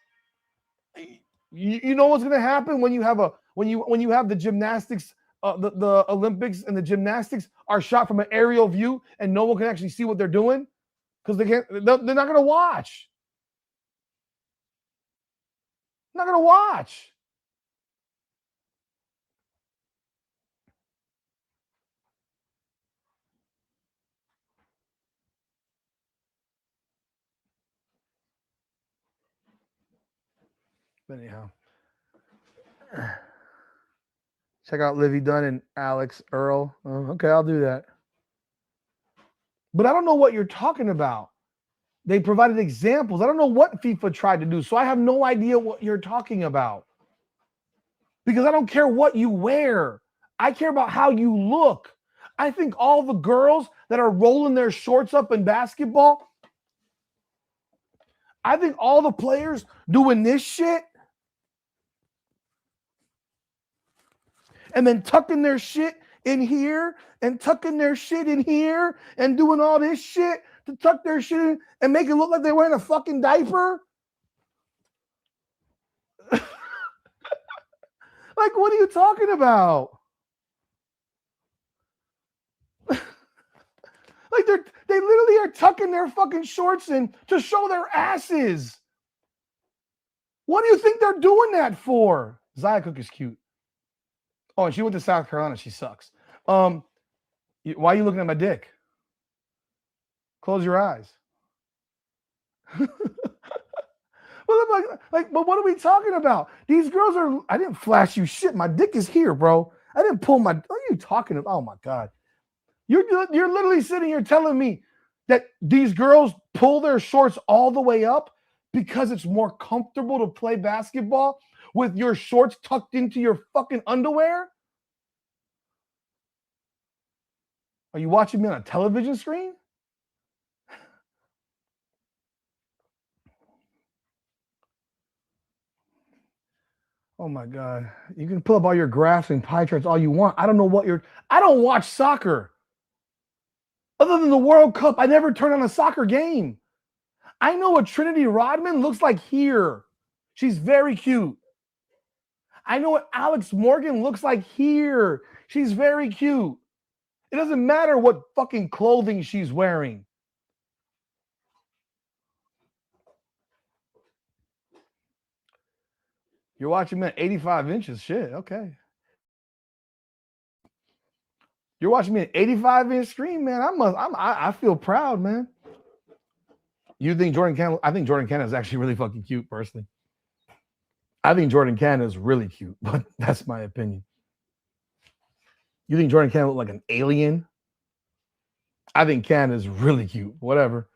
You know what's gonna happen when you have the gymnastics, the Olympics and the gymnastics are shot from an aerial view and no one can actually see what they're doing because they're not gonna watch. Not gonna watch. Anyhow, check out Livy Dunn and Alex Earl. Okay, I'll do that. But I don't know what you're talking about. They provided examples. I don't know what FIFA tried to do, so I have no idea what you're talking about. Because I don't care what you wear. I care about how you look. I think all the girls that are rolling their shorts up in basketball, I think all the players doing this shit and then tucking their shit in here and tucking their shit in here and doing all this shit to tuck their shit in and make it look like they're wearing a fucking diaper. Like, what are you talking about? Like they literally are tucking their fucking shorts in to show their asses. What do you think they're doing that for? Zia Cook is cute. Oh, and she went to South Carolina. She sucks. Why are you looking at my dick? Close your eyes. But what are we talking about? These girls are. I didn't flash you shit. My dick is here, bro. I didn't pull my. What are you talking about? Oh my god, you're literally sitting here telling me that these girls pull their shorts all the way up because it's more comfortable to play basketball with your shorts tucked into your fucking underwear? Are you watching me on a television screen? Oh my God. You can pull up all your graphs and pie charts all you want. I don't know what I don't watch soccer. Other than the World Cup, I never turn on a soccer game. I know what Trinity Rodman looks like here. She's very cute. I know what Alex Morgan looks like here. She's very cute. It doesn't matter what fucking clothing she's wearing. You're watching me at 85 inches. Shit, okay. You're watching me at 85-inch screen, man. I feel proud, man. You think Jordan Cannon? I think Jordan Cannon is actually really fucking cute, personally. I think Jordan Cannon is really cute, but that's my opinion. You think Jordan Cannon look like an alien? I think Cannon is really cute. Whatever.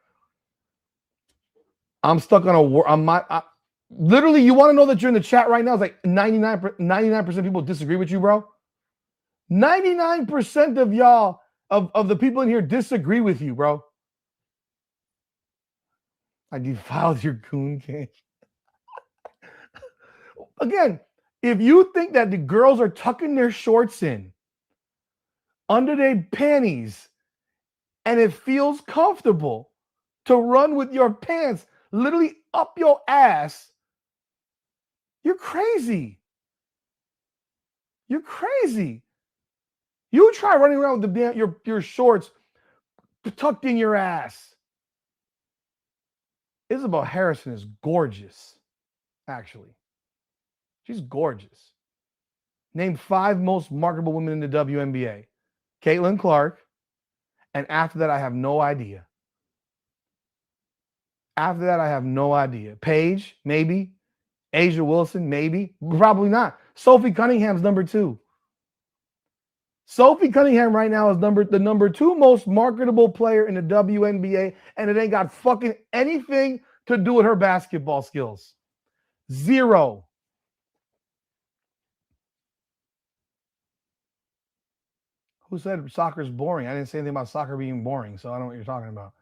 I'm stuck on literally, you want to know that you're in the chat right now? It's like 99% of people disagree with you, bro. 99% of y'all, of the people in here disagree with you, bro. I defiled your goon cage. Again, if you think that the girls are tucking their shorts in under their panties and it feels comfortable to run with your pants literally up your ass, you're crazy. You're crazy. You try running around with your shorts tucked in your ass. Isabel Harrison is gorgeous, actually. She's gorgeous. Name 5 most marketable women in the WNBA. Caitlin Clark. And after that, I have no idea. After that, I have no idea. Paige, maybe. Asia Wilson, maybe. Probably not. Sophie Cunningham's number 2. Sophie Cunningham right now is the number 2 most marketable player in the WNBA, and it ain't got fucking anything to do with her basketball skills. 0. Who said soccer is boring? I didn't say anything about soccer being boring, so I don't know what you're talking about.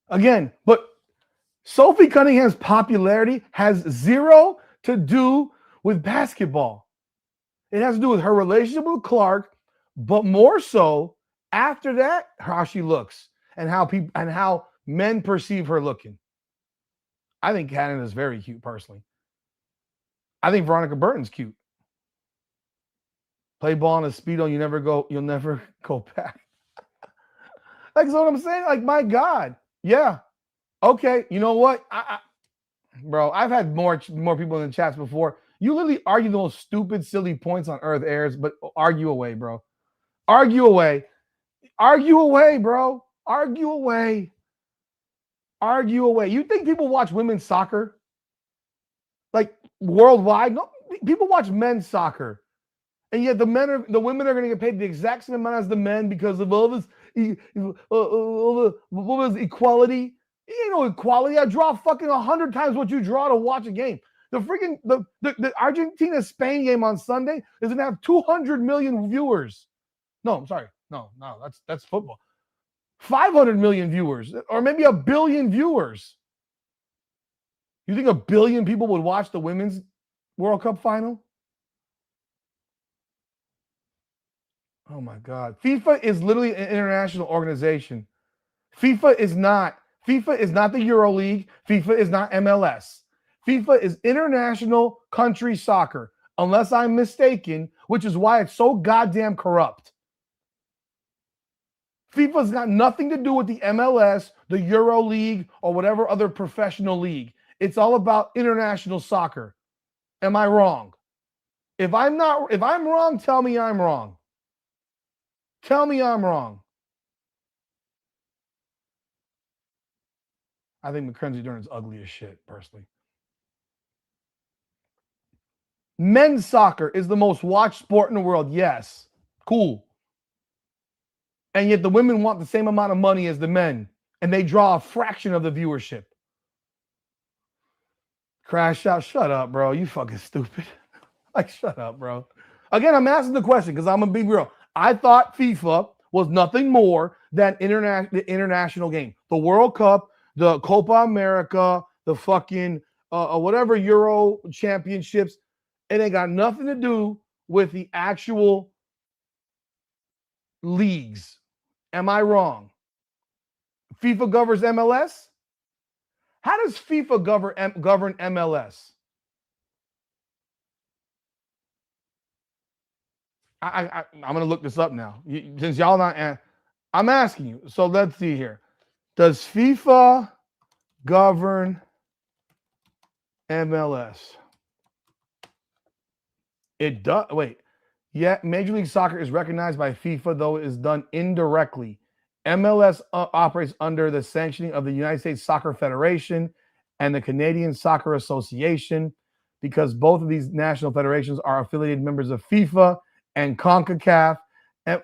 Again, but Sophie Cunningham's popularity has 0 to do with basketball. It has to do with her relationship with Clark, but more so after that, how she looks and how men perceive her looking. I think Cannon is very cute, personally. I think Veronica Burton's cute. Play ball on a speedo, you'll never go back. Like, that's what I'm saying. Like, my God. Yeah. Okay. You know what? Bro, I've had more people in the chats before. You literally argue the most stupid, silly points on Earth Airs, but argue away, bro. Argue away. Argue away, bro. Argue away. Argue away. You think people watch women's soccer? Like, worldwide? No, people watch men's soccer. And yet the women are going to get paid the exact same amount as the men because of all this equality. You ain't no equality. I draw fucking 100 times what you draw to watch a game. The Argentina-Spain game on Sunday is going to have 200 million viewers. No, I'm sorry. No, that's football. 500 million viewers, or maybe 1 billion viewers. You think 1 billion people would watch the women's World Cup final? Oh my God. FIFA is literally an international organization. FIFA is not the EuroLeague. FIFA is not MLS. FIFA is international country soccer, unless I'm mistaken, which is why it's so goddamn corrupt. FIFA's got nothing to do with the MLS, the EuroLeague, or whatever other professional league. It's all about international soccer. Am I wrong? If I'm wrong, tell me I'm wrong. Tell me I'm wrong. I think Mackenzie Dern is ugly as shit, personally. Men's soccer is the most watched sport in the world. Yes. Cool. And yet the women want the same amount of money as the men, and they draw a fraction of the viewership. Crash out. Shut up, bro. You fucking stupid. Like, shut up, bro. Again, I'm asking the question because I'm going to be real. I thought FIFA was nothing more than the international game. The World Cup, the Copa America, the fucking whatever Euro championships. It ain't got nothing to do with the actual leagues. Am I wrong? FIFA governs MLS? How does FIFA govern MLS? I'm going to look this up now. Since y'all not, I'm asking you. So let's see here. Does FIFA govern MLS? It does. Wait. Yeah, Major League Soccer is recognized by FIFA, though it is done indirectly. MLS operates under the sanctioning of the United States Soccer Federation and the Canadian Soccer Association because both of these national federations are affiliated members of FIFA and CONCACAF. And,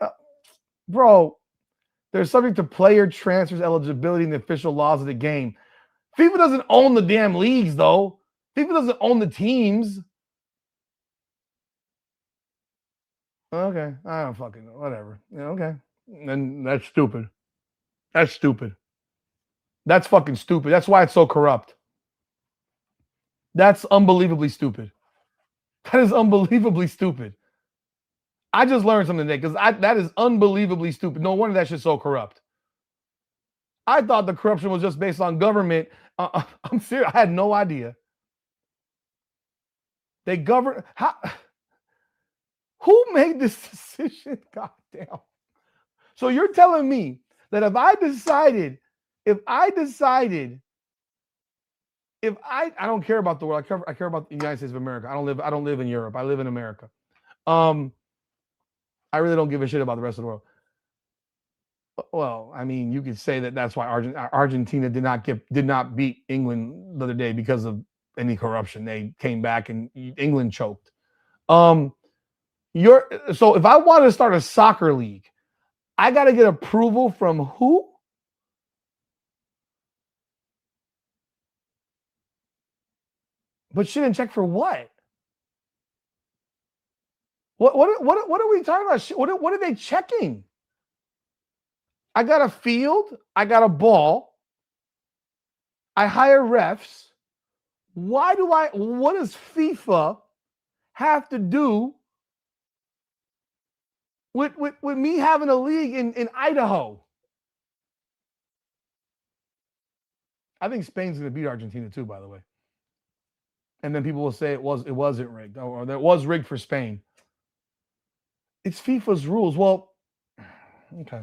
bro, they're subject to player transfers, eligibility, and the official laws of the game. FIFA doesn't own the damn leagues, though. FIFA doesn't own the teams. Okay, I don't fucking know. Whatever. Yeah, okay. And that's stupid. That's stupid. That's fucking stupid. That's why it's so corrupt. That's unbelievably stupid. That is unbelievably stupid. I just learned something today because that is unbelievably stupid. No wonder that shit's so corrupt. I thought the corruption was just based on government. I'm serious. I had no idea. They govern. How? Who made this decision? God damn. So you're telling me that if I don't care about the world, I care about the United States of America. I don't live in Europe. I live in America. I really don't give a shit about the rest of the world. Well, I mean, you could say that that's why Argentina did not beat England the other day because of any corruption. They came back and England choked. So if I want to start a soccer league, I got to get approval from who? But she didn't check for what? What are we talking about? What are they checking? I got a field. I got a ball. I hire refs. What does FIFA have to do with me having a league in Idaho? I think Spain's going to beat Argentina too, by the way. And then people will say it wasn't rigged, or that it was rigged for Spain. It's FIFA's rules. Well, okay,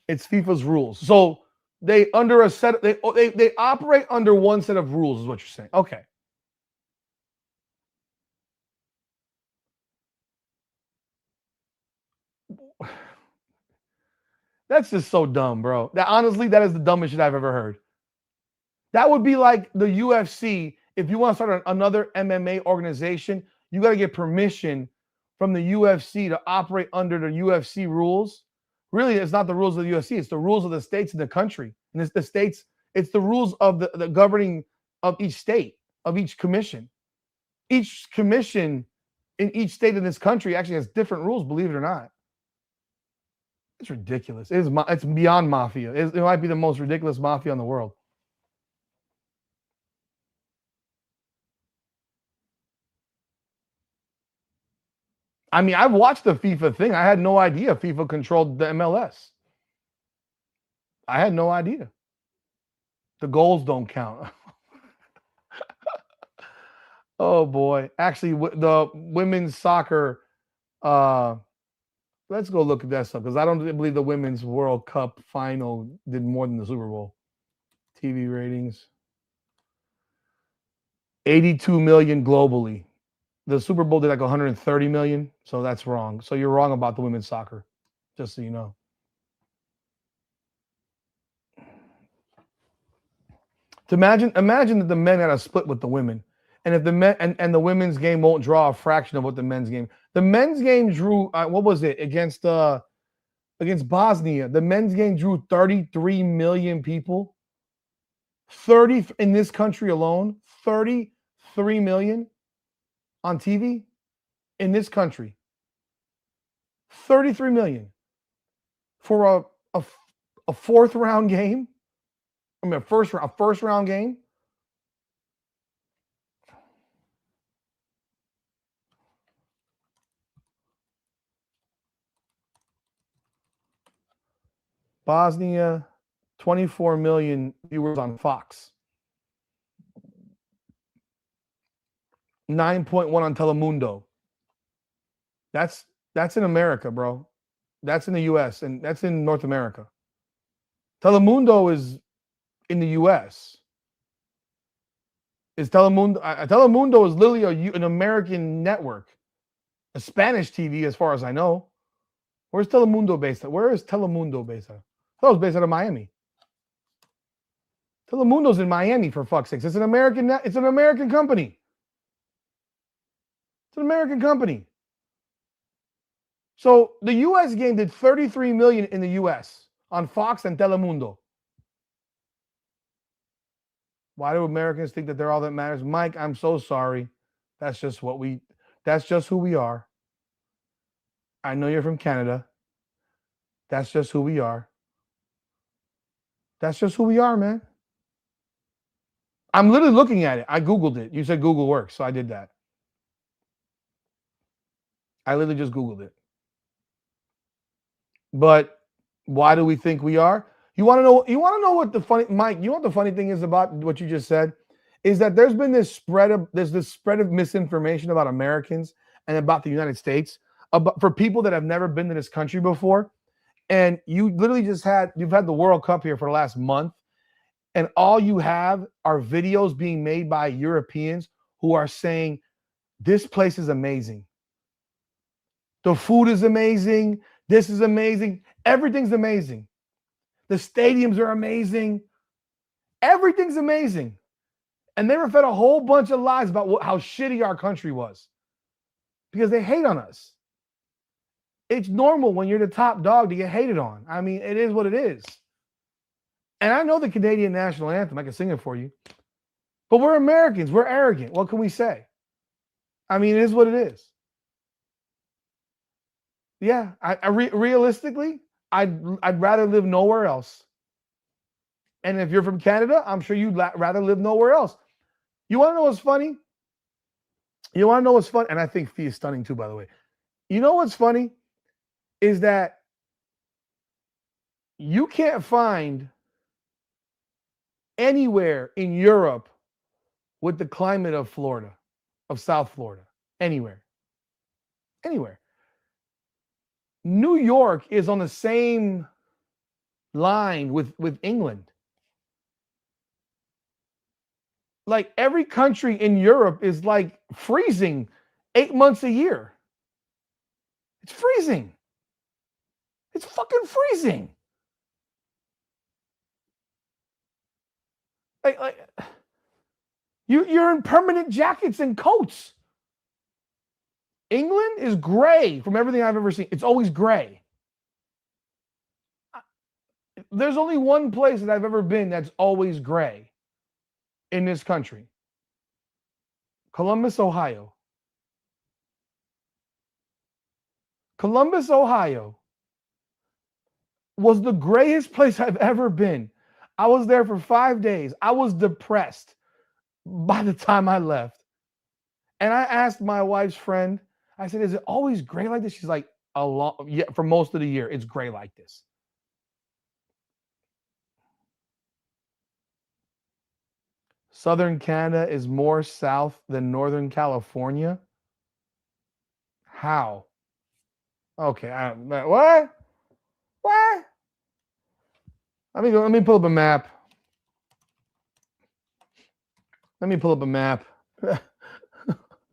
it's FIFA's rules. So they operate under one set of rules, is what you're saying. Okay. That's just so dumb, bro. Honestly, that is the dumbest shit I've ever heard. That would be like the UFC. If you want to start another MMA organization, you got to get permission from the UFC to operate under the UFC rules. Really, it's not the rules of the UFC. It's the rules of the states in the country. And it's the rules of the governing of each state, of each commission. Each commission in each state in this country actually has different rules, believe it or not. It's ridiculous. It's beyond mafia. It might be the most ridiculous mafia in the world. I mean, I've watched the FIFA thing. I had no idea FIFA controlled the MLS. I had no idea. The goals don't count. Oh, boy. Actually, the women's soccer, let's go look at that stuff because I don't believe the Women's World Cup final did more than the Super Bowl. TV ratings. 82 million globally. The Super Bowl did like 130 million, so that's wrong. So you're wrong about the women's soccer, just so you know. To imagine that the men had a split with the women. And if the men and the women's game won't draw a fraction of what the men's game. The men's game drew what was it against Bosnia? The men's game drew 33 million people. 30 in this country alone, 33 million on TV in this country. 33 million for a fourth round game. I mean, a first round game. Bosnia, 24 million viewers on Fox. 9.1 on Telemundo. That's in America, bro. That's in the US and that's in North America. Telemundo is in the US. Telemundo is literally an American network. A Spanish TV as far as I know. Where's Telemundo based at? Where is Telemundo based at? I thought it was based out of Miami. Telemundo's in Miami, for fuck's sakes. It's an American company. It's an American company. So the US game did 33 million in the US on Fox and Telemundo. Why do Americans think that they're all that matters? Mike, I'm so sorry. That's just who we are. I know you're from Canada. That's just who we are. That's just who we are, man. I'm literally looking at it. I Googled it. You said Google works, so I did that. I literally just Googled it. But why do we think we are? You want to know what the funny, Mike, you know what the funny thing is about what you just said? Is that there's this spread of misinformation about Americans and about the United States for people that have never been to this country before. And you literally you've had the World Cup here for the last month, and all you have are videos being made by Europeans who are saying, this place is amazing. The food is amazing. This is amazing. Everything's amazing. The stadiums are amazing. Everything's amazing. And they were fed a whole bunch of lies about how shitty our country was because they hate on us. It's normal when you're the top dog to get hated on. I mean, it is what it is. And I know the Canadian national anthem. I can sing it for you. But we're Americans. We're arrogant. What can we say? I mean, it is what it is. Yeah, realistically, I'd rather live nowhere else. And if you're from Canada, I'm sure you'd rather live nowhere else. You want to know what's funny? You want to know what's funny? And I think Fee is stunning too, by the way. You know what's funny? Is that you can't find anywhere in Europe with the climate of Florida, of South Florida. Anywhere. Anywhere. New York is on the same line with England. Like every country in Europe is like freezing 8 months a year. It's freezing. It's fucking freezing. Like you're in permanent jackets and coats. England is gray from everything I've ever seen. It's always gray. There's only one place that I've ever been that's always gray in this country. Columbus, Ohio. Columbus, Ohio was the grayest place I've ever been. I was there for 5 days. I was depressed by the time I left. And I asked my wife's friend, I said, is it always gray like this? She's like, yeah, for most of the year, it's gray like this. Southern Canada is more south than Northern California. How? Okay, what? What? Let me pull up a map. Let me pull up a map.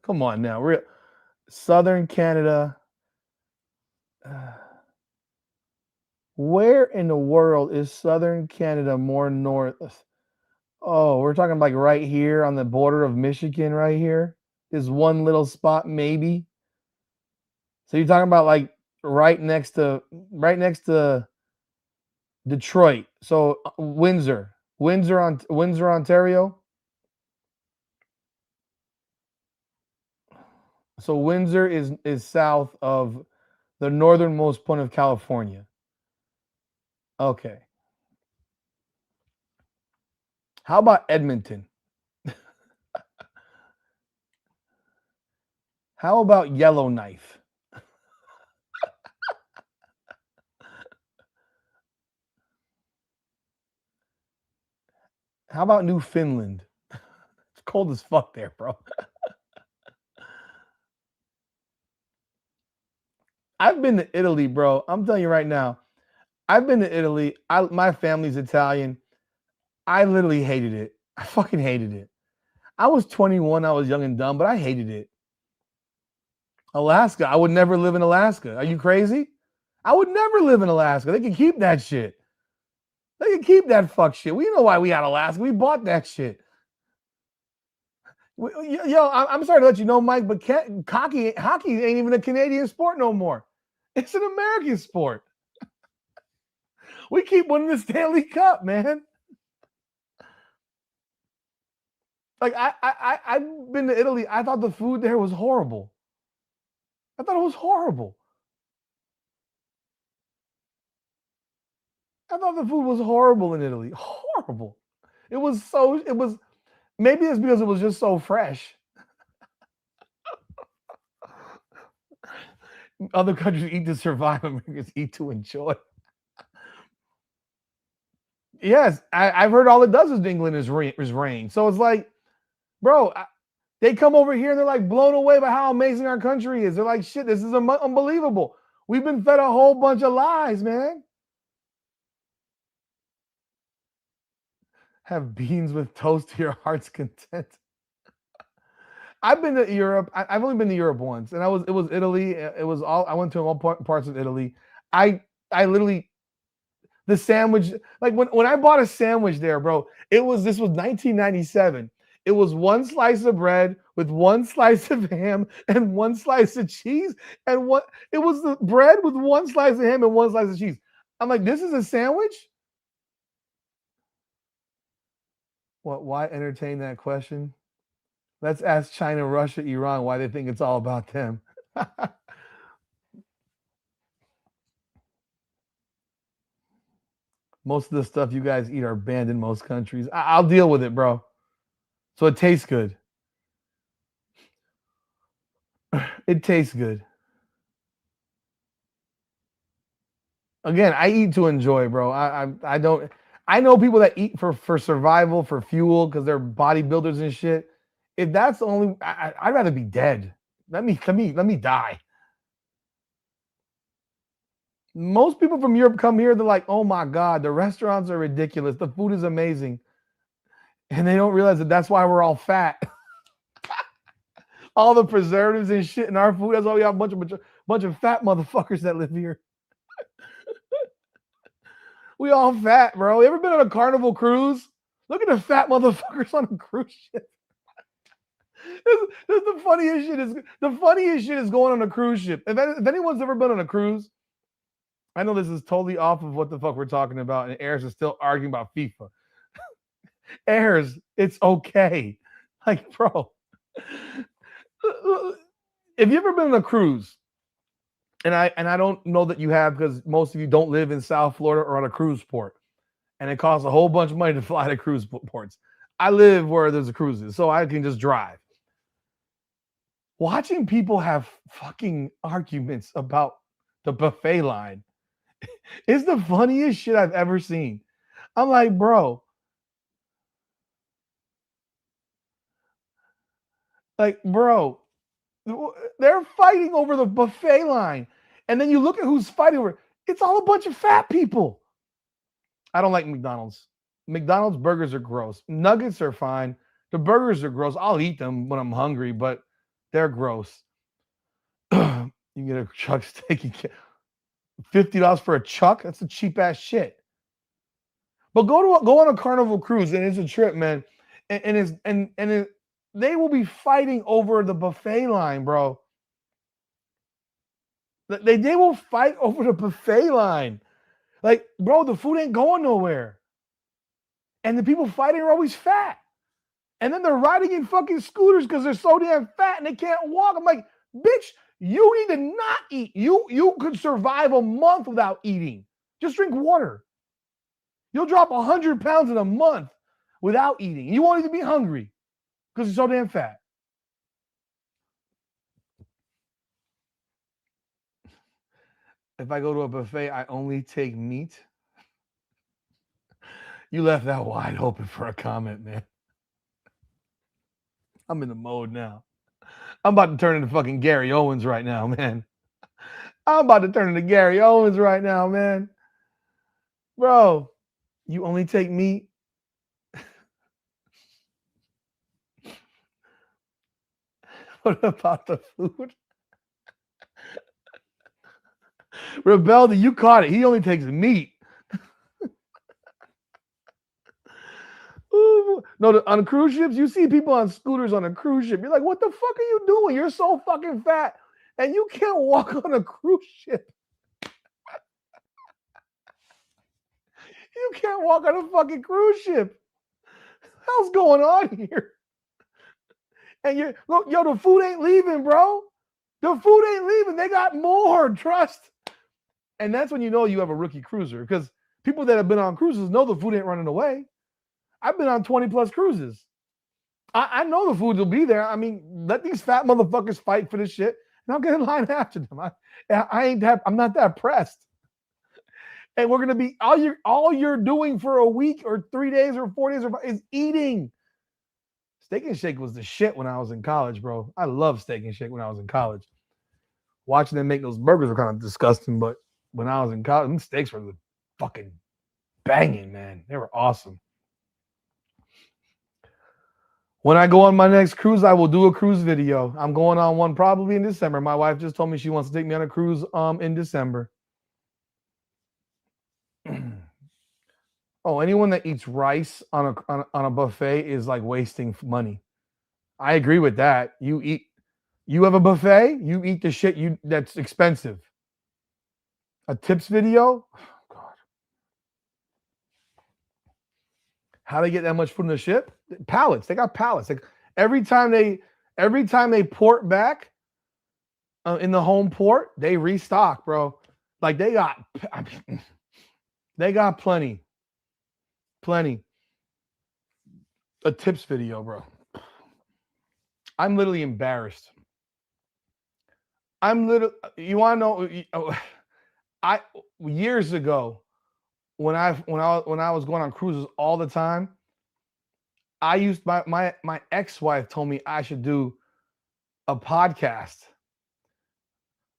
Come on now. Southern Canada. Where in the world is Southern Canada more north? Oh, we're talking like right here on the border of Michigan, right here. This one little spot, maybe. So you're talking about like right next to Detroit. So Windsor, Ontario. So Windsor is south of the northernmost point of California. Okay. How about Edmonton? How about Yellowknife? How about Newfoundland? It's cold as fuck there, bro. I've been to Italy, bro. I'm telling you right now. I've been to Italy. My family's Italian. I literally hated it. I fucking hated it. I was 21. I was young and dumb, but I hated it. Alaska. I would never live in Alaska. Are you crazy? I would never live in Alaska. They can keep that shit. They can keep that fuck shit. We know why we had Alaska. We bought that shit. Yo, I'm sorry to let you know, Mike, but hockey ain't even a Canadian sport no more. It's an American sport. We keep winning the Stanley Cup, man. Like I've been to Italy. I thought the food there was horrible. I thought it was horrible. I thought the food was horrible in Italy. Horrible. It was maybe it's because it was just so fresh. Other countries eat to survive, Americans eat to enjoy. Yes, I've heard all it does is England is rain. So it's like, bro, they come over here and they're like blown away by how amazing our country is. They're like, shit, this is unbelievable. We've been fed a whole bunch of lies, man. Have beans with toast to your heart's content. I've been to Europe. I've only been to Europe once, and it was Italy. It was all I went to all parts of Italy. I literally the sandwich, like when I bought a sandwich there, bro, this was 1997. It was one slice of bread with one slice of ham and one slice of cheese, and it was the bread with one slice of ham and one slice of cheese. I'm like, this is a sandwich? What? Why entertain that question? Let's ask China, Russia, Iran why they think it's all about them. Most of the stuff you guys eat are banned in most countries. I'll deal with it, bro. So it tastes good. It tastes good. Again, I eat to enjoy, bro. I don't. I know people that eat for survival, for fuel, because they're bodybuilders and shit. If that's the only, I'd rather be dead. Let me die. Most people from Europe come here, they're like, oh my God, the restaurants are ridiculous. The food is amazing. And they don't realize that that's why we're all fat. All the preservatives and shit in our food. That's why we have a bunch of fat motherfuckers that live here. We all fat, bro. You ever been on a Carnival cruise? Look at the fat motherfuckers on a cruise ship. The funniest shit is going on a cruise ship. If anyone's ever been on a cruise, I know this is totally off of what the fuck we're talking about, and Ayers is still arguing about FIFA. Ayers, it's okay. Like, bro, if you've ever been on a cruise, and I don't know that you have because most of you don't live in South Florida or on a cruise port, and it costs a whole bunch of money to fly to cruise ports. I live where there's a cruises, so I can just drive. Watching people have fucking arguments about the buffet line is the funniest shit I've ever seen. I'm like, bro. Like, bro, they're fighting over the buffet line. And then you look at who's fighting over it. It's all a bunch of fat people. I don't like McDonald's. McDonald's burgers are gross. Nuggets are fine. The burgers are gross. I'll eat them when I'm hungry, but they're gross. You can get a chuck steak. $50 for a chuck? That's a cheap ass shit. But go on a Carnival cruise, and it's a trip, man. They will be fighting over the buffet line, bro. They will fight over the buffet line. Like, bro, the food ain't going nowhere. And the people fighting are always fat. And then they're riding in fucking scooters because they're so damn fat and they can't walk. I'm like, bitch, you need to not eat. You could survive a month without eating. Just drink water. You'll drop 100 pounds in a month without eating. You won't even be hungry because you're so damn fat. If I go to a buffet, I only take meat. You left that wide open for a comment, man. I'm in the mode now. I'm about to turn into fucking Gary Owens right now, man. I'm about to turn into Gary Owens right now, man. Bro, you only take meat? What about the food? Rebelda, you caught it. He only takes meat. Ooh, no, on cruise ships, you see people on scooters on a cruise ship. You're like, what the fuck are you doing? You're so fucking fat, and you can't walk on a cruise ship. You can't walk on a fucking cruise ship. What the hell's going on here? And you look, yo, the food ain't leaving, bro. The food ain't leaving. They got more. Trust. And that's when you know you have a rookie cruiser, because people that have been on cruises know the food ain't running away. I've been on 20 plus cruises. I know the food will be there. I mean, let these fat motherfuckers fight for this shit, and I'll get in line after them. I'm not that pressed. And we're gonna be all you're doing for a week or 3 days or 4 days is eating. Steak and Shake was the shit when I was in college, bro. I loved Steak and Shake when I was in college. Watching them make those burgers were kind of disgusting, but when I was in college, them steaks were fucking banging, man. They were awesome. When I go on my next cruise, I will do a cruise video. I'm going on one probably in December. My wife just told me she wants to take me on a cruise in December. Oh, anyone that eats rice on a buffet is like wasting money. I agree with that. You have a buffet, you eat the shit that's expensive. A tips video? Oh, God. How they get that much food in the ship? Pallets. They got pallets. Like every time they port back in the home port, they restock, bro. Like they got plenty. A tips video, bro. I'm literally embarrassed. You want to know? Years ago, when I was going on cruises all the time, I used my ex-wife told me I should do a podcast.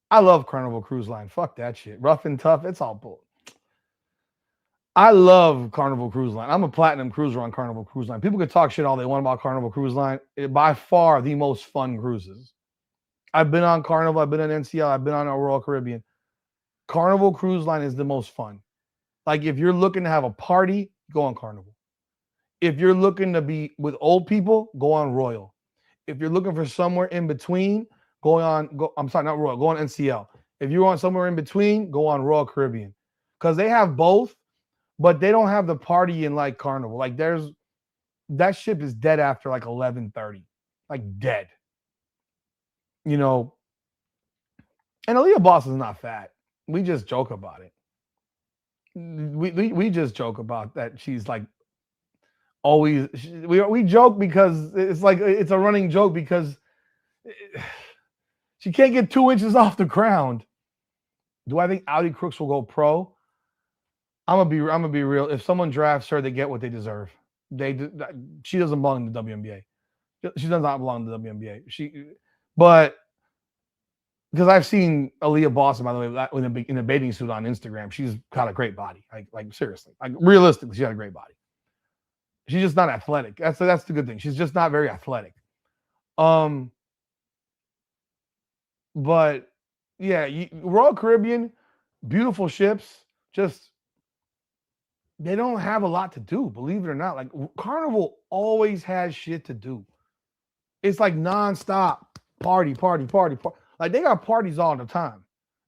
I love Carnival Cruise Line. Fuck that shit. Rough and tough. It's all bull. I love Carnival Cruise Line. I'm a platinum cruiser on Carnival Cruise Line. People can talk shit all they want about Carnival Cruise Line. By far the most fun cruises. I've been on Carnival. I've been on NCL. I've been on a Royal Caribbean. Carnival Cruise Line is the most fun. Like if you're looking to have a party, go on Carnival. If you're looking to be with old people, go on Royal. If you're looking for somewhere in between, go on NCL. If you want somewhere in between, go on Royal Caribbean. Because they have both, but they don't have the party in like Carnival. Like that ship is dead after like 11:30. Like dead. You know. And Aaliyah Boss is not fat. We just joke about it. We just joke about that. She's like always. We joke because it's like it's a running joke because she can't get 2 inches off the ground. Do I think Audi Crooks will go pro? I'm gonna be real. If someone drafts her, they get what they deserve. She doesn't belong in the WNBA. She does not belong in the WNBA. But because I've seen Aaliyah Boston, by the way, in a bathing suit on Instagram, she's got a great body. Like seriously, like realistically, she got a great body. She's just not athletic. That's the good thing. She's just not very athletic. But yeah, Royal Caribbean, beautiful ships, just they don't have a lot to do, believe it or not. Like Carnival always has shit to do. It's like nonstop party. Like they got parties all the time.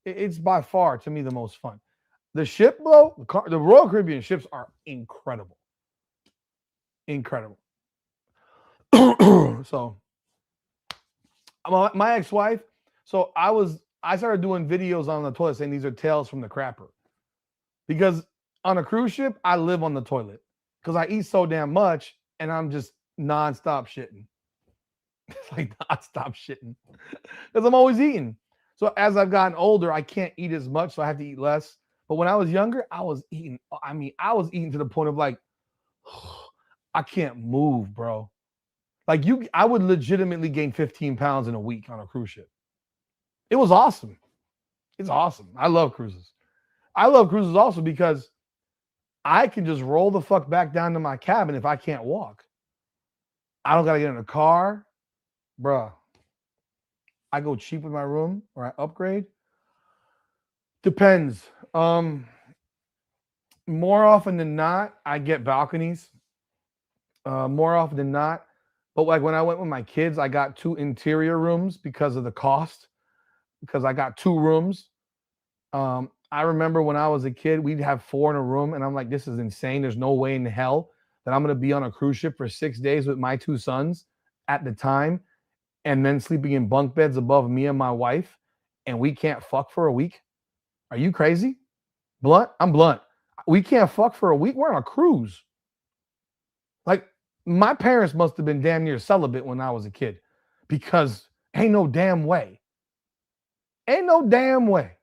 It's by far, to me, the most fun. The ship, though, the Royal Caribbean ships are incredible. Incredible. So, my ex-wife, so I started doing videos on the toilet saying these are tales from the crapper. Because on a cruise ship, I live on the toilet. Because I eat so damn much, and I'm just nonstop shitting. It's like nonstop shitting. Because I'm always eating. So as I've gotten older, I can't eat as much, so I have to eat less. But when I was younger, I was eating. I mean, I was eating to the point of like, I can't move, bro. Like I would legitimately gain 15 pounds in a week on a cruise ship. It was awesome. It's awesome. I love cruises. I love cruises also because I can just roll the fuck back down to my cabin if I can't walk. I don't got to get in a car. Bruh. I go cheap with my room or I upgrade. Depends. More often than not, I get balconies. More often than not. But like when I went with my kids, I got 2 interior rooms because of the cost. Because I got 2 rooms. I remember when I was a kid, we'd have 4 in a room, and I'm like, this is insane. There's no way in hell that I'm going to be on a cruise ship for 6 days with my 2 sons at the time, and then sleeping in bunk beds above me and my wife, and we can't fuck for a week. Are you crazy? Blunt? I'm blunt. We can't fuck for a week. We're on a cruise. Like, my parents must have been damn near celibate when I was a kid, because ain't no damn way. Ain't no damn way.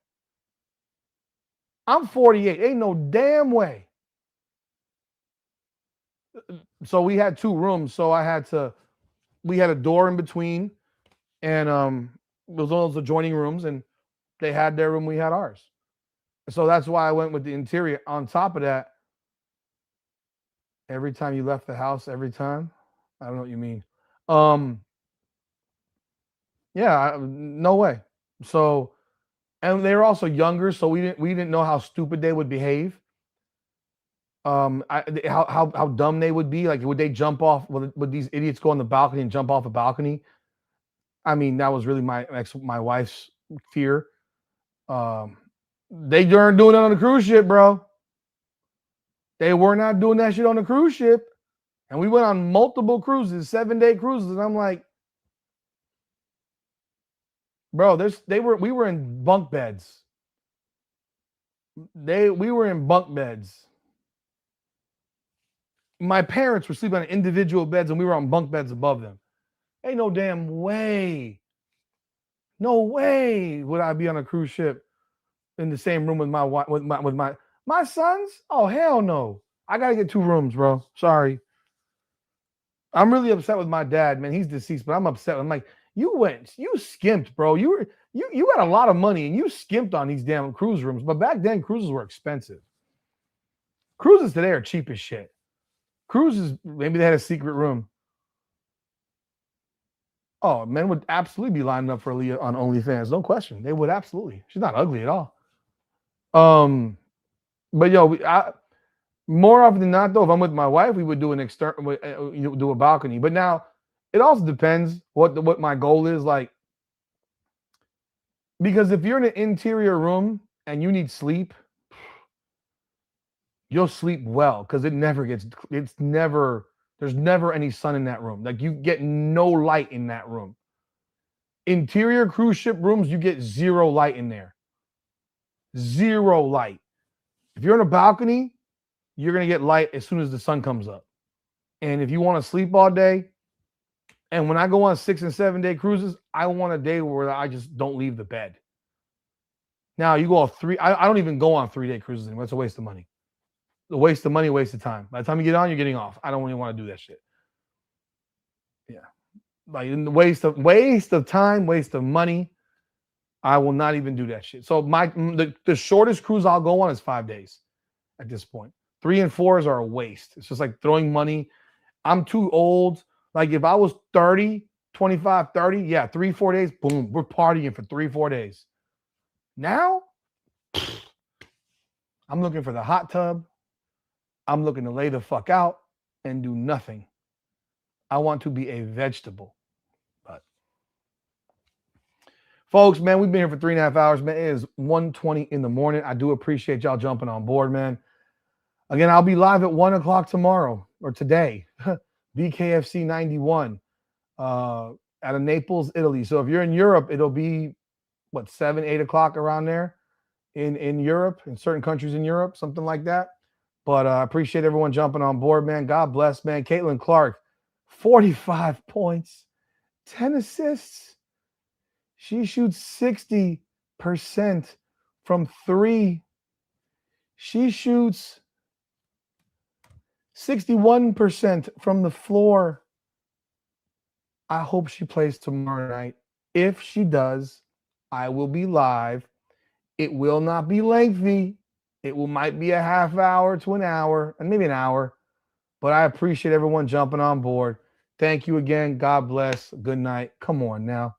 I'm 48. Ain't no damn way. So we had 2 rooms. So we had a door in between, and those all those adjoining rooms, and they had their room, we had ours. So that's why I went with the interior. On top of that, every time you left the house, I don't know what you mean. Yeah, no way. So, and they were also younger, so we didn't know how stupid they would behave. How dumb they would be. Like, would they jump off? Would these idiots go on the balcony and jump off a balcony? I mean, that was really my wife's fear. They weren't doing it on the cruise ship, bro. They were not doing that shit on the cruise ship. And we went on multiple cruises, 7-day cruises, and I'm like, bro, we were in bunk beds. We were in bunk beds. My parents were sleeping on individual beds, and we were on bunk beds above them. Ain't no damn way. No way would I be on a cruise ship in the same room with my sons. Oh, hell no. I gotta get 2 rooms, bro. Sorry. I'm really upset with my dad, man. He's deceased, but I'm upset. I'm like, you skimped, bro. You got a lot of money and you skimped on these damn cruise rooms. But back then, cruises were expensive. Cruises today are cheap as shit. Cruises, maybe they had a secret room. Oh, men would absolutely be lining up for Aaliyah on OnlyFans. No question. They would absolutely. She's not ugly at all. But more often than not, though, if I'm with my wife, we would do do a balcony. But now it also depends what my goal is. Like, because if you're in an interior room and you need sleep, you'll sleep well because there's never any sun in that room. Like, you get no light in that room. Interior cruise ship rooms, you get 0 light in there. 0 light. If you're on a balcony, you're going to get light as soon as the sun comes up. And if you want to sleep all day, and when I go on 6 and 7 day cruises, I want a day where I just don't leave the bed. Now, you go on 3, I don't even go on 3-day cruises anymore. It's a waste of money. A waste of money, waste of time. By the time you get on, you're getting off. I don't really want to do that shit. Yeah. Like, waste of time, waste of money. I will not even do that shit. So the shortest cruise I'll go on is 5 days at this point. 3 and 4s are a waste. It's just like throwing money. I'm too old. Like, if I was 30, 25, 30, yeah, 3-4 days, boom, we're partying for 3-4 days. Now, I'm looking for the hot tub. I'm looking to lay the fuck out and do nothing. I want to be a vegetable. But folks, man, we've been here for 3.5 hours, man. It is 1:20 in the morning. I do appreciate y'all jumping on board, man. Again, I'll be live at 1 o'clock tomorrow or today. BKFC 91 out of Naples, Italy. So if you're in Europe, it'll be 7, 8 o'clock around there in Europe, in certain countries in Europe, something like that. But I appreciate everyone jumping on board, man. God bless, man. Caitlin Clark, 45 points, 10 assists. She shoots 60% from 3. She shoots 61% from the floor. I hope she plays tomorrow night. If she does, I will be live. It will not be lengthy. It might be a half hour to an hour, and maybe an hour. But I appreciate everyone jumping on board. Thank you again. God bless. Good night. Come on now.